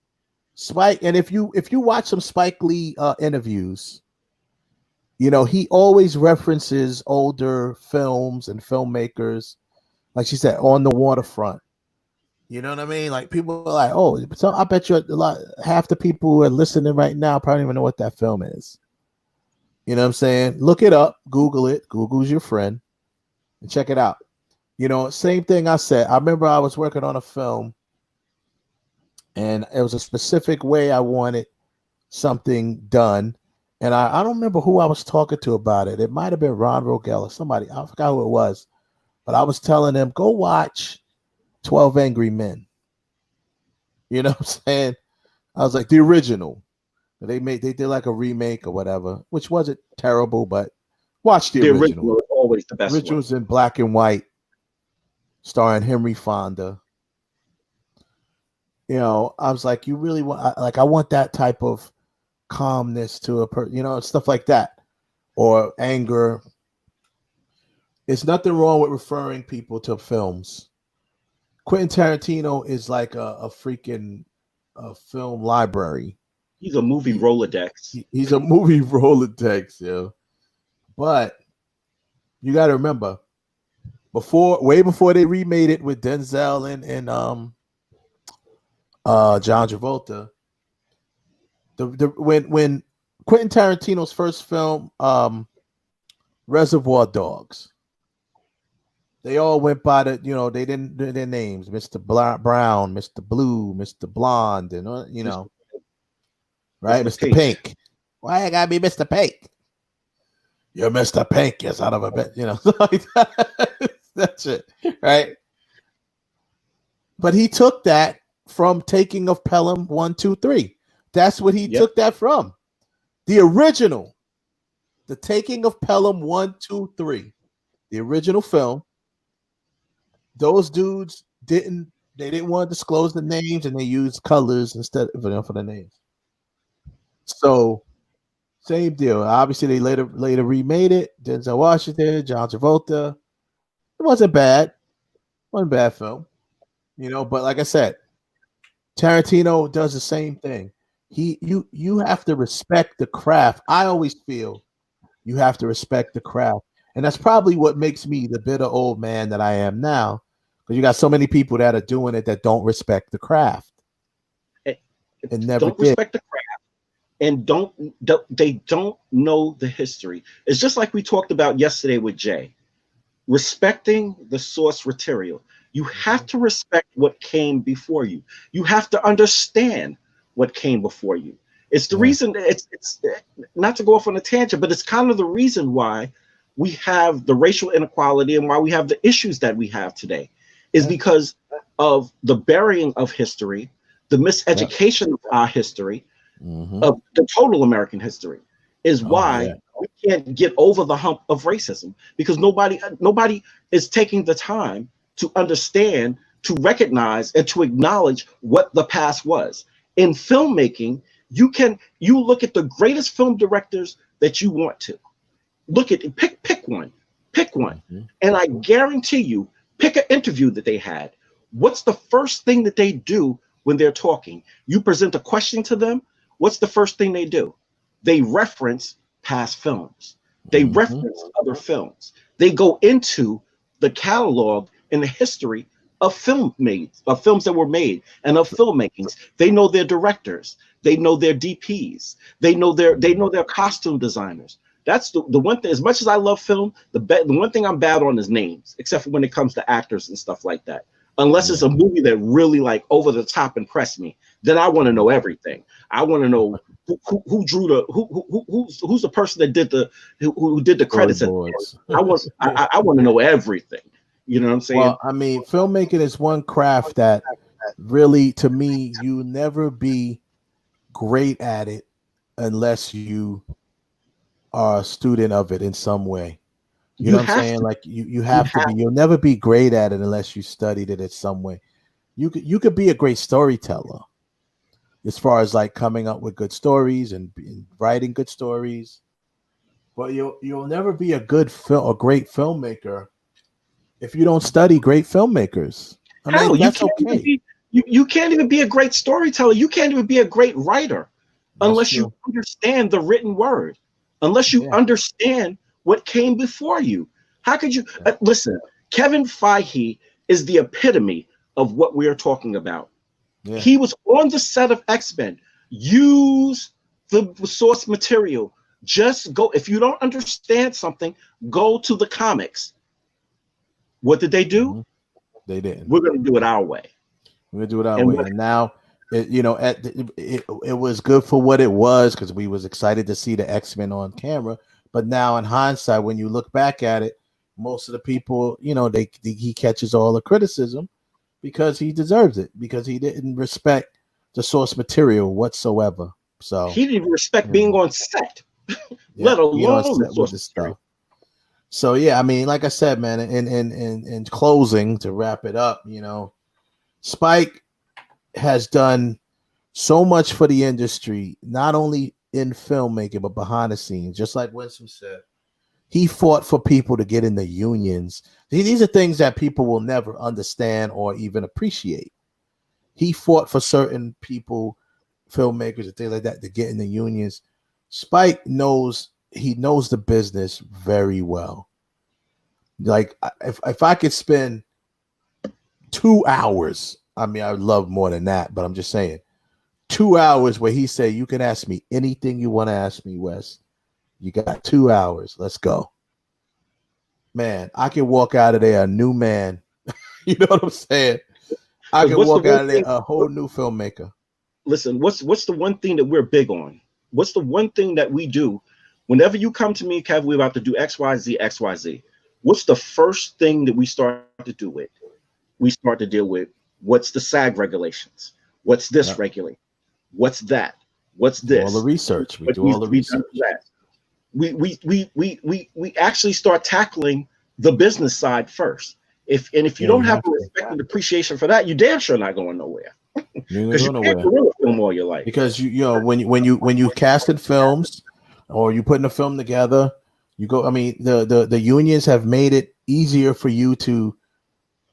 And if you watch some Spike Lee interviews, you know, he always references older films and filmmakers. Like she said, On the Waterfront. You know what I mean? Like people are like, oh, so I bet you half the people who are listening right now probably don't even know what that film is. You know what I'm saying? Look it up, Google it. Google's your friend, and check it out. You know, same thing I said. I remember I was working on a film, and it was a specific way I wanted something done. And I don't remember who I was talking to about it. It might have been Ron Rogel or somebody. I forgot who it was. But I was telling them, go watch 12 Angry Men. You know what I'm saying? I was like, the original. They did like a remake or whatever, which wasn't terrible, but watch the original. Is always the best. Original's in black and white, starring Henry Fonda. You know, I was like, you really want, like, I want that type of calmness to a person, you know, stuff like that, or anger. It's nothing wrong with referring people to films. Quentin Tarantino is like a freaking film library. He's a movie Rolodex. He's a movie Rolodex, yo. But you got to remember, way before they remade it with Denzel and John Travolta, when Quentin Tarantino's first film, Reservoir Dogs, they all went by they didn't do their names, Mr. Brown, Mr. Blue, Mr. Blonde, and you know, right, Mr. Pink. Why I gotta be Mr. Pink? You're Mr. Pink, you son of a bitch, you know. That's it, right? But he took that from Taking of Pelham 1, 2, 3. That's what he took that from. The original, The Taking of Pelham 1, 2, 3. The original film. Those dudes didn't want to disclose the names, and they used colors instead for the names. So same deal. Obviously, they later remade it. Denzel Washington, John Travolta. It wasn't bad. It wasn't a bad film. You know, but like I said, Tarantino does the same thing. You have to respect the craft. I always feel you have to respect the craft. And that's probably what makes me the bitter old man that I am now. Because you got so many people that are doing it that don't respect the craft. And never don't respect the craft, and they don't know the history. It's just like we talked about yesterday with Jay. Respecting the source material. You have to respect what came before you. You have to understand what came before you. It's the reason, it's not to go off on a tangent, but it's kind of the reason why we have the racial inequality and why we have the issues that we have today, is because of the burying of history, the miseducation of our history, of the total American history, is why we can't get over the hump of racism, because nobody is taking the time to understand, to recognize, and to acknowledge what the past was. In filmmaking, you look at the greatest film directors that you want to. Look at pick one, and I guarantee you, pick an interview that they had. What's the first thing that they do when they're talking? You present a question to them. What's the first thing they do? They reference past films. They reference other films. They go into the catalog and the history of films that were made, and of filmmakings. They know their directors, they know their DPs, they know their costume designers. That's the one thing. As much as I love film, the one thing I'm bad on is names, except for when it comes to actors and stuff like that. Unless it's a movie that really like over the top impressed me, then I want to know everything. I want to know who drew who's the person that did who did the credits. I want to know everything. You know what I'm saying? Well, I mean, filmmaking is one craft that really, to me, you never be great at it unless you are a student of it in some way. You know what I'm saying? Like you have to be. You'll never be great at it unless you studied it in some way. You could be a great storyteller, as far as like coming up with good stories and writing good stories, but you'll never be a great filmmaker if you don't study great filmmakers. I mean, that's okay. You can't even be a great storyteller. You can't even be a great writer unless you understand the written word, unless you understand what came before you. How could you listen? Kevin Feige is the epitome of what we are talking about. Yeah. He was on the set of X-Men. Use the source material. Just go. If you don't understand something, go to the comics. What did they do? Mm-hmm. They didn't. We're going to do it our way. We're going to do it our way. And now, it was good for what it was because we was excited to see the X-Men on camera. But now in hindsight, when you look back at it, most of the people, he catches all the criticism because he deserves it, because he didn't respect the source material whatsoever. So he didn't respect being on set, let alone the source stuff. So yeah, I mean, like I said, man, in closing, to wrap it up, Spike has done so much for the industry, not only in filmmaking, but behind the scenes. Just like Winsome said, he fought for people to get in the unions. These are things that people will never understand or even appreciate. He fought for certain people, filmmakers and things like that, to get in the unions. Spike knows the business very well. Like if I could spend 2 hours, I mean, I would love more than that, but I'm just saying 2 hours where he said, you can ask me anything you want to ask me, Wes. You got 2 hours. Let's go. Man, I can walk out of there a new man. You know what I'm saying? I can walk out of there a whole new filmmaker. Listen, what's the one thing that we're big on? What's the one thing that we do? Whenever you come to me, Kev, we're about to do XYZ, XYZ. What's the first thing that we start to do with? We start to deal with what's the SAG regulations? What's this regulate? What's that? What's this? All the research. We do all the research. We actually start tackling the business side first. If you don't have respect and appreciation for that, you damn sure not going nowhere. Because you can't gorilla film all your life. Because when you casted films or you putting a film together, you go. I mean, the unions have made it easier for you to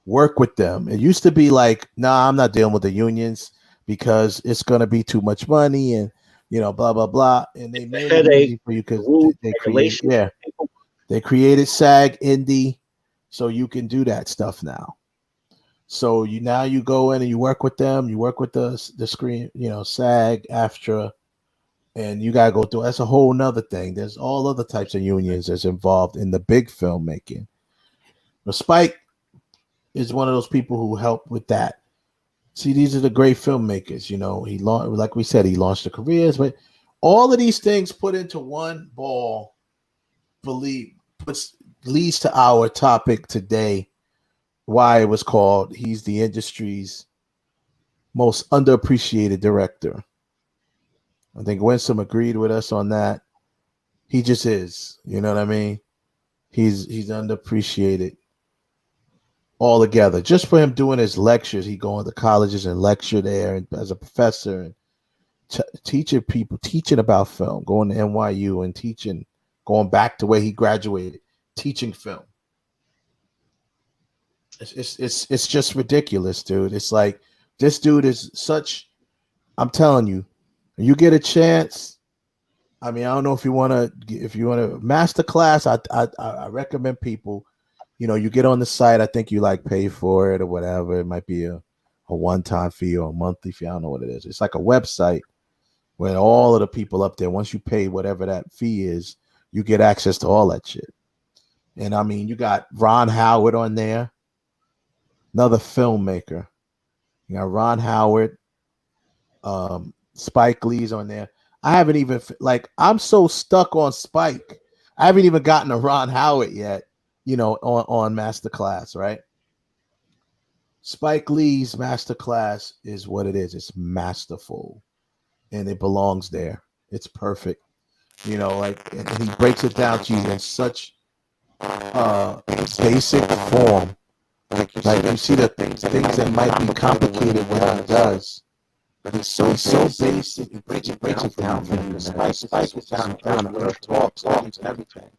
work with them. It used to be like, nah, I'm not dealing with the unions because it's gonna be too much money and blah blah blah. And they made it easy for you because they created SAG Indie, so you can do that stuff now. So you go in and you work with them. You work with the screen, SAG, AFTRA, and you gotta go through. That's a whole nother thing. There's all other types of unions that's involved in the big filmmaking. But Spike is one of those people who help with that. See, these are the great filmmakers. Like we said, he launched the careers, but all of these things put into one ball, leads to our topic today. Why it was called, he's the industry's most underappreciated director. I think Winsome agreed with us on that. He just is. You know what I mean? He's underappreciated altogether. Just for him doing his lectures, he going to colleges and lecture there and as a professor and teaching about film, going to NYU and teaching, going back to where he graduated, teaching film. It's just ridiculous, dude. It's like this dude is such. I'm telling you, you get a chance. I mean, I don't know if you want to master class. I recommend people you get on the site. I think you like pay for it or whatever. It might be a one-time fee or a monthly fee. I don't know what it is. It's like a website where all of the people up there, once you pay whatever that fee is, you get access to all that shit. And I mean, you got Ron Howard on there, another filmmaker. You got Ron Howard, Spike Lee's on there. I haven't even, I'm so stuck on Spike. I haven't even gotten to Ron Howard yet, on Masterclass, right? Spike Lee's Masterclass is what it is. It's masterful, and it belongs there. It's perfect. And he breaks it down to you in such basic form. Like you see the things that might be complicated when he does. But it's so basic. It breaks it down for you. Spike is down to earth, talks and everything.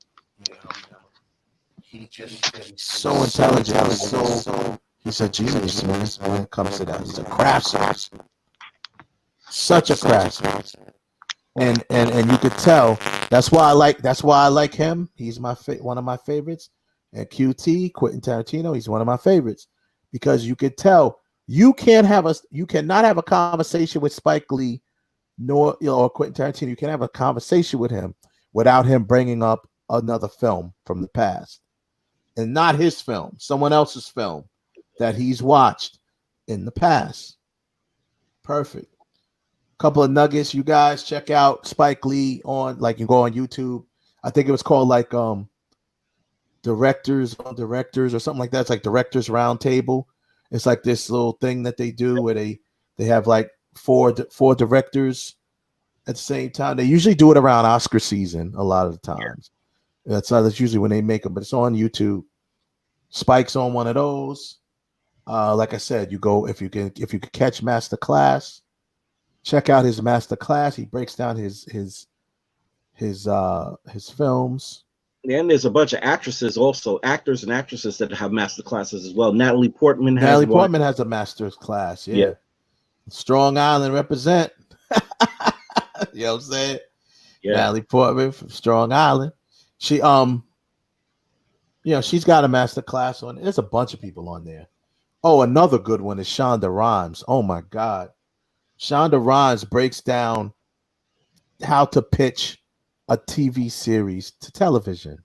He's so intelligent. He's a genius, man, when it comes to that. He's a craftsman. Such a craftsman. And you could tell that's why I like him. He's one of my favorites. And QT, Quentin Tarantino, he's one of my favorites. Because you could tell you cannot have a conversation with Spike Lee or Quentin Tarantino. You can't have a conversation with him without him bringing up another film from the past. And not his film, someone else's film that he's watched in the past. Perfect. Couple of nuggets, you guys check out Spike Lee on, you go on YouTube. I think it was called Directors or something like that. It's like Directors Roundtable. It's like this little thing that they do where they have four directors at the same time. They usually do it around Oscar season a lot of the times. That's usually when they make them, but it's on YouTube. Spike's on one of those. Like I said, you go if you could catch Masterclass, check out his Masterclass. He breaks down his films. And there's a bunch of actors and actresses that have master classes as well. Natalie Portman has a master's class. Yeah. Strong Island represent. You know what I'm saying? Yeah. Natalie Portman from Strong Island. She she's got a master class on. There's a bunch of people on there. Oh, another good one is Shonda Rhimes. Oh my God. Shonda Rhimes breaks down how to pitch a TV series to television.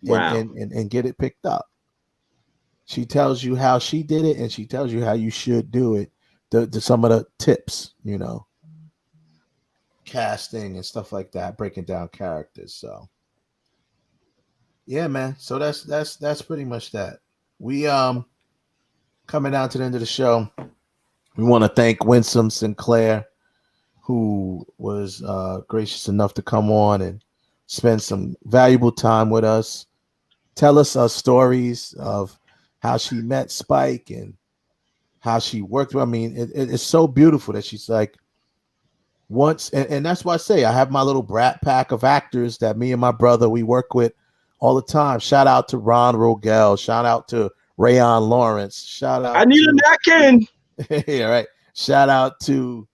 Wow. And get it picked up. She tells you how she did it, and she tells you how you should do it. Some of the tips, casting and stuff like that, breaking down characters. So yeah, man. So that's pretty much that. We coming down to the end of the show. We want to thank Winsome Sinclair, who was gracious enough to come on and spend some valuable time with us. Tell us stories of how she met Spike and how she worked with. I mean, it's so beautiful that she's once, and that's why I say I have my little brat pack of actors that me and my brother, we work with all the time. Shout out to Ron Rogel. Shout out to Rayon Lawrence. Shout out. I need a napkin. Yeah, right. Shout out to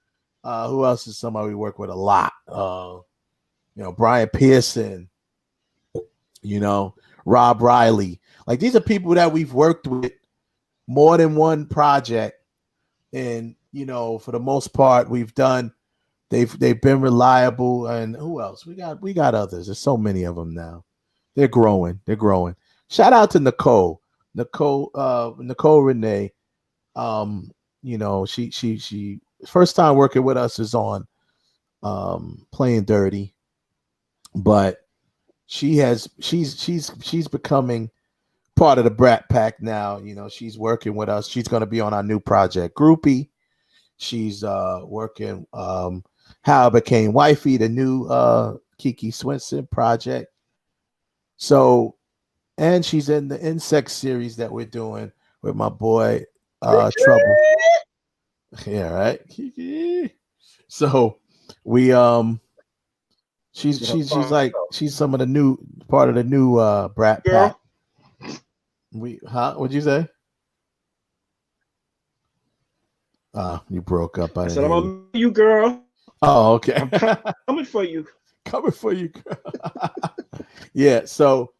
who else is somebody we work with a lot? Brian Pearson, Rob Riley. These are people that we've worked with more than one project. And, for the most part, they've been reliable. And who else? We got others. There's so many of them now. They're growing. Shout out to Nicole Renee. She first time working with us is on Playing Dirty, but she's becoming part of the Brat Pack now. She's working with us. She's going to be on our new project Groupie. She's working How I Became Wifey, the new Kiki Swinson project. So, and she's in the insect series that we're doing with my boy Trouble. Yeah, right. So we she's some of the new part of the new Brat Pack. What'd you say? You broke up. I said, I'm you, girl. Oh, okay. I'm coming for you. Coming for you, girl. Yeah. So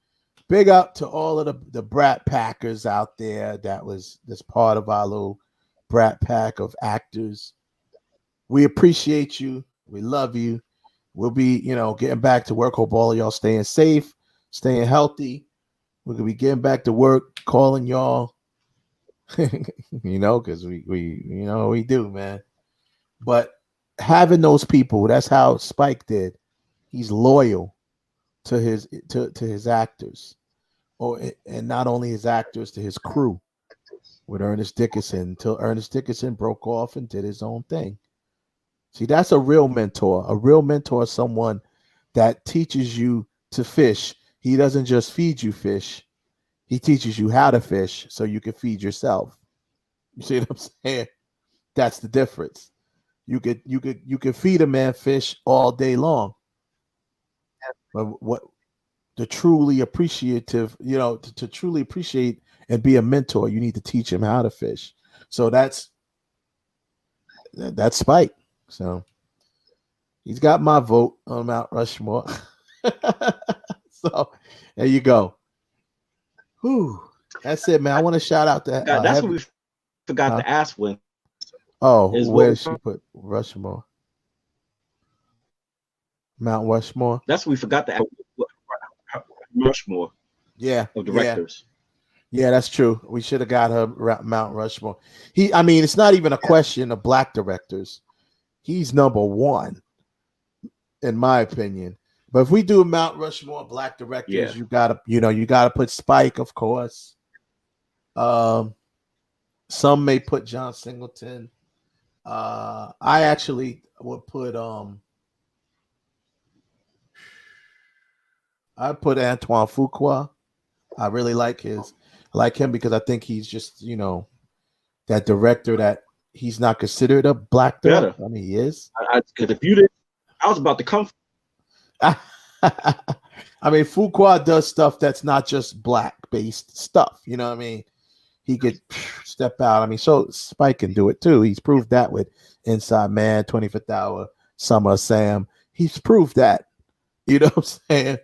big up to all of the Brat Packers out there. That's part of our little Brat Pack of actors. We appreciate you. We love you. We'll be, getting back to work. Hope all of y'all staying safe, staying healthy. We're gonna be getting back to work, calling y'all, because we do, man. But having those people, that's how Spike did. He's loyal to his actors, and not only his actors, to his crew. With Ernest Dickerson, until Ernest Dickerson broke off and did his own thing. See, that's a real mentor. A real mentor is someone that teaches you to fish. He doesn't just feed you fish. He teaches you how to fish so you can feed yourself. You see what I'm saying? That's the difference. You could feed a man fish all day long. But what the truly appreciative, to truly appreciate and be a mentor, you need to teach him how to fish. So that's Spike. So he's got my vote on Mount Rushmore. So there you go. Whew. That's it, man. I want to shout out that. That's what we forgot to ask when. Oh, where she put Rushmore? Mount Rushmore. That's what we forgot to ask. Rushmore. Yeah. Of directors. Yeah, that's true. We should have got her Mount Rushmore. It's not even a question of black directors. He's number one, in my opinion. But if we do Mount Rushmore black directors, you gotta put Spike, of course. Some may put John Singleton. I actually would put I put Antoine Fuqua. I really like him because I think he's just that director that he's not considered a black director. I mean, he is. Because if you didn't, I was about to come. I mean, Fuqua does stuff that's not just black-based stuff. You know what I mean? He could step out. I mean, so Spike can do it too. He's proved that with Inside Man, 25th Hour, Summer of Sam. He's proved that. You know what I'm saying?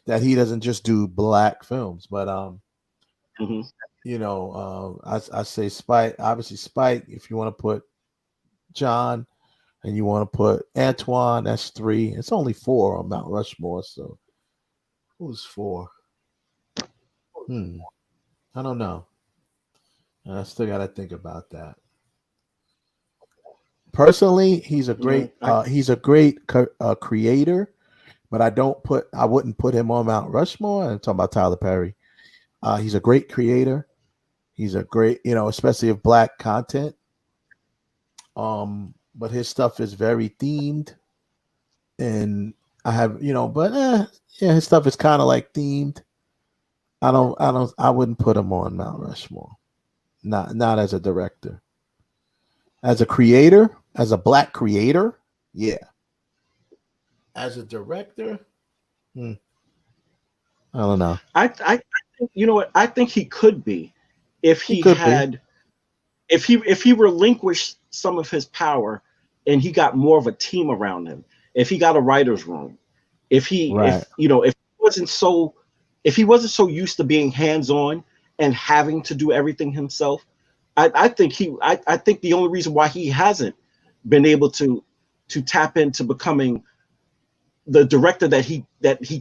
That he doesn't just do black films. But I say Spike. Obviously, Spike. If you want to put John and you want to put Antoine, that's 3. It's only 4 on Mount Rushmore. So who's 4? I don't know. I still got to think about that. Personally, he's a great creator, but I wouldn't put him on Mount Rushmore. I'm talking about Tyler Perry. He's a great creator. He's a great, especially of black content. But his stuff is very themed, and I have, his stuff is kind of like themed. I wouldn't put him on Mount Rushmore. Not as a director. As a creator, as a black creator, yeah. As a director, I don't know. I think, you know what? I think he could be if he relinquished some of his power and he got more of a team around him. If he got a writer's room, if he wasn't so used to being hands-on and having to do everything himself, I think the only reason why he hasn't been able to tap into becoming the director that he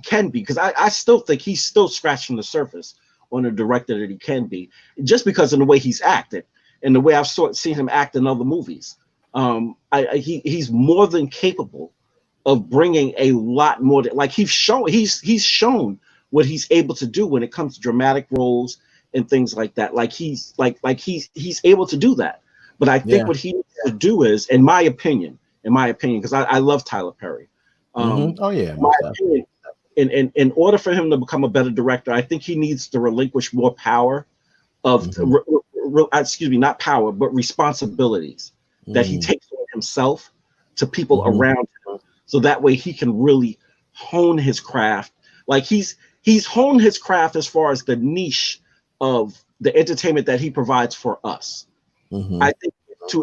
can be, because I still think he's still scratching the surface on a director that he can be, just because of the way he's acted and the way I've seen him act in other movies. He's more than capable of bringing a lot more. Like he's shown what he's able to do when it comes to dramatic roles and things like that. Like he's able to do that. But I think what he needs to do is, in my opinion, because I love Tyler Perry. In order for him to become a better director, I think he needs to relinquish more power of, not power, but responsibilities that he takes on himself to people around him. So that way he can really hone his craft. Like he's honed his craft as far as the niche of the entertainment that he provides for us. I think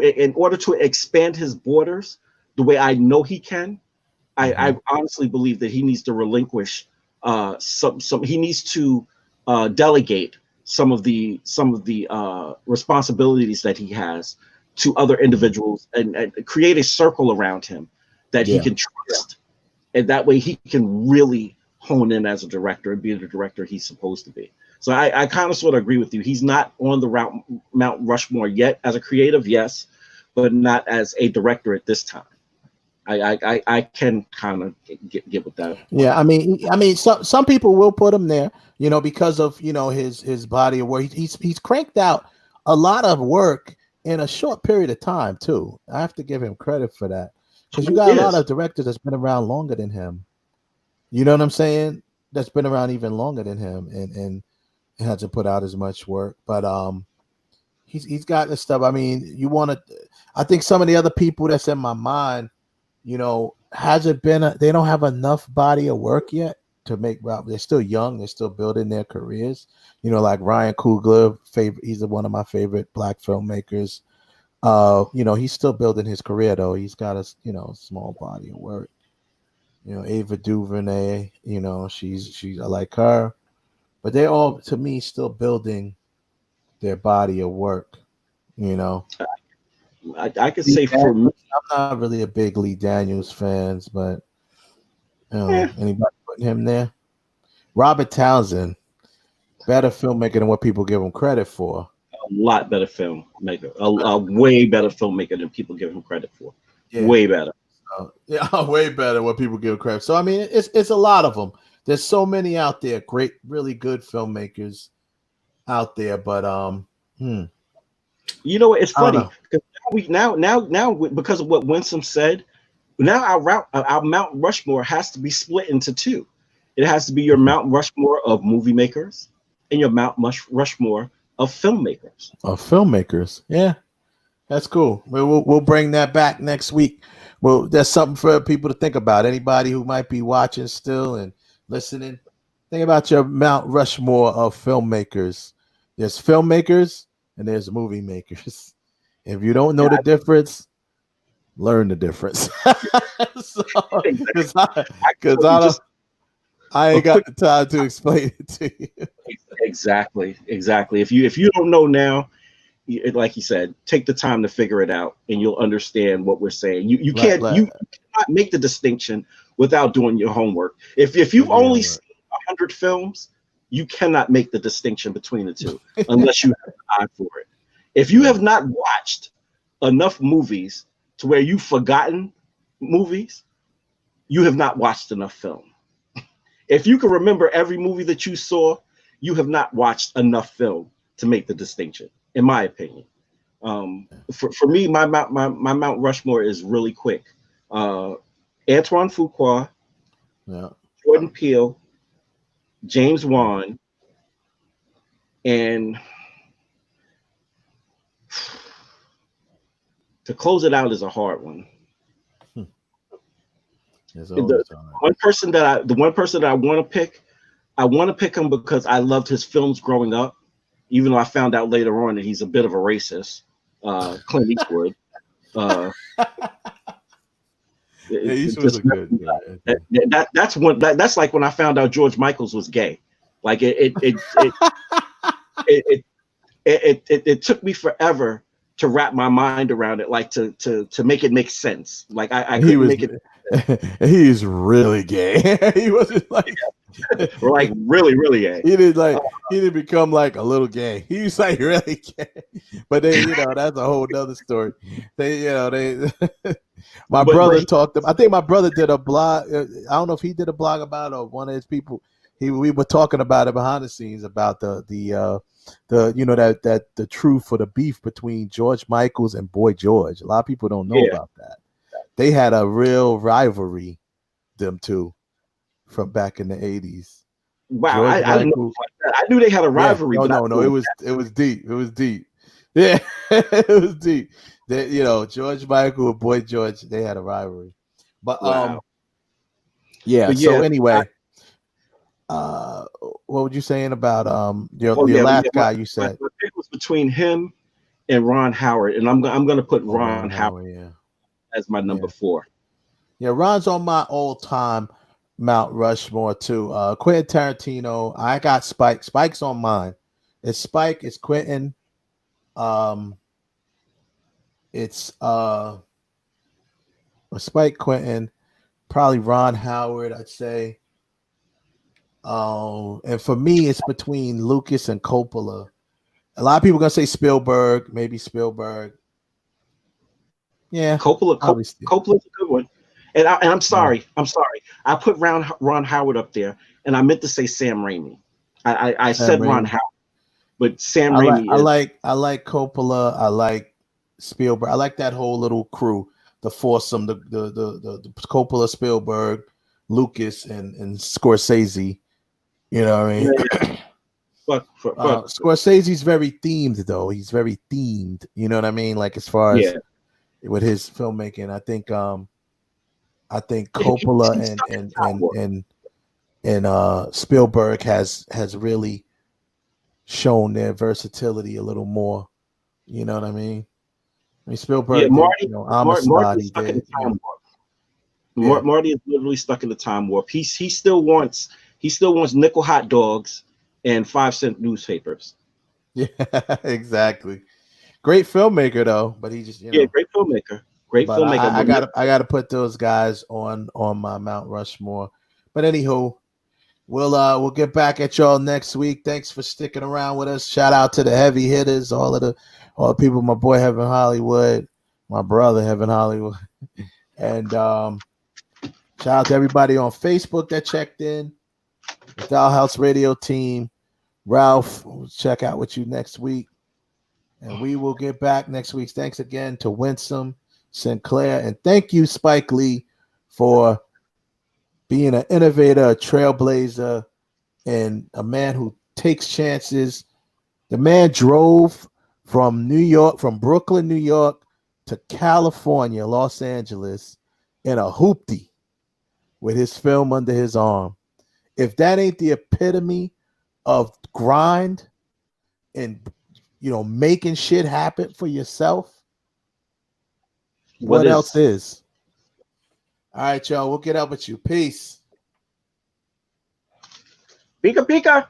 in order to expand his borders the way I know he can, I honestly believe that he needs to relinquish he needs to delegate some of the responsibilities that he has to other individuals, and create a circle around him that he can trust, and that way he can really hone in as a director and be the director he's supposed to be. So I kind of sort of agree with you. He's not on the Mount Rushmore yet as a creative, yes, but not as a director at this time. I can kind of get with that. Yeah, I mean, some people will put him there, because of his body of work. He's cranked out a lot of work in a short period of time too. I have to give him credit for that, because you got a lot of directors that's been around longer than him. You know what I'm saying? That's been around even longer than him, and hasn't put out as much work. But he's got this stuff. I mean, I think some of the other people that's in my mind, hasn't been. They don't have enough body of work yet to make. They're still young. They're still building their careers. Like Ryan Coogler, he's one of my favorite black filmmakers. He's still building his career though. He's got a small body of work. Ava DuVernay. She's I like her, but they're all, to me, still building their body of work. I could say for me, I'm not really a big Lee Daniels fans, but anybody putting him there? Robert Townsend, better filmmaker than what people give him credit for. A lot better filmmaker, a way better filmmaker than people give him credit for. Yeah. Way better. Way better than what people give him credit. So I mean, it's a lot of them. There's so many out there, great, really good filmmakers out there, but it's funny because now because of what Winsome said, now our Mount Rushmore has to be split into two. It has to be your Mount Rushmore of movie makers and your Mount Rushmore of filmmakers. Yeah, that's cool. We'll bring that back next week. Well, that's something for people to think about. Anybody who might be watching still and listening, think about your Mount Rushmore of filmmakers. There's filmmakers and there's movie makers. If you don't know the difference, learn the difference. Because I ain't got the time to explain it to you. Exactly. If you don't know now, like you said, take the time to figure it out, and you'll understand what we're saying. You cannot make the distinction without doing your homework. If you've only seen 100 films, you cannot make the distinction between the two unless you have an eye for it. If you have not watched enough movies to where you've forgotten movies, you have not watched enough film. If you can remember every movie that you saw, you have not watched enough film to make the distinction, in my opinion. For me, my Mount Rushmore is really quick. Antoine Fuqua, Jordan Peele, James Wan, and to close it out is a hard one. The one person that I want to pick him because I loved his films growing up, even though I found out later on that he's a bit of a racist. Clint Eastwood. Eastwood's good. That's one. That's like when I found out George Michaels was gay. Like it took me forever to wrap my mind around it, like to make it make sense. Like I couldn't make it. He's really gay. He wasn't like really, really gay. He didn't become like a little gay. He was like really gay. But then that's a whole nother story. My brother talked. I think my brother did a blog. I don't know if he did a blog about it or one of his people. We were talking about it behind the scenes about the truth for the beef between George Michaels and Boy George. A lot of people don't know about that. They had a real rivalry, them two, from back in the 80s. Wow, I knew they had a rivalry. Yeah, no, it was deep. It was deep. Yeah, it was deep. George Michael and Boy George, they had a rivalry. But so anyway, what were you saying about your last guy? You said my pick was between him and Ron Howard, and I'm going to put Ron Howard as my number 4. Yeah, Ron's on my all-time Mount Rushmore too. Quentin Tarantino. I got Spike. Spike's on mine. It's Spike. It's Quentin. It's Spike, Quentin, probably Ron Howard, I'd say. And for me, it's between Lucas and Coppola. A lot of people are gonna say Spielberg, maybe Spielberg. Yeah, Coppola's a good one. And I'm sorry. I put Ron Howard up there, and I meant to say Sam Raimi. I said Raimi. Ron Howard, but Sam Raimi. I like Coppola. I like Spielberg. I like that whole little crew, the foursome, the Coppola, Spielberg, Lucas, and Scorsese. You know what I mean? Yeah. But Scorsese's very themed, though. He's very themed. You know what I mean? Like as far as with his filmmaking, I think Coppola and Spielberg has really shown their versility a little more. You know what I mean? I mean Spielberg, Marty's stuck in the time warp. Marty is literally stuck in the time warp. He still wants nickel hot dogs and 5-cent newspapers. Yeah, exactly. Great filmmaker though, but he just great filmmaker. I gotta put those guys on my Mount Rushmore. But anywho, we'll get back at y'all next week. Thanks for sticking around with us. Shout out to the heavy hitters, all the people, my boy Heaven Hollywood, my brother Heaven Hollywood, and shout out to everybody on Facebook that checked in. The Dollhouse Radio team. Ralph, we'll check out with you next week. And we will get back next week. Thanks again to Winsome Sinclair. And thank you, Spike Lee, for being an innovator, a trailblazer, and a man who takes chances. The man drove from Brooklyn, New York to California, Los Angeles in a hoopty with his film under his arm. If that ain't the epitome of grind and making shit happen for yourself, what else is? All right, y'all. We'll get up with you. Peace. Pika pika.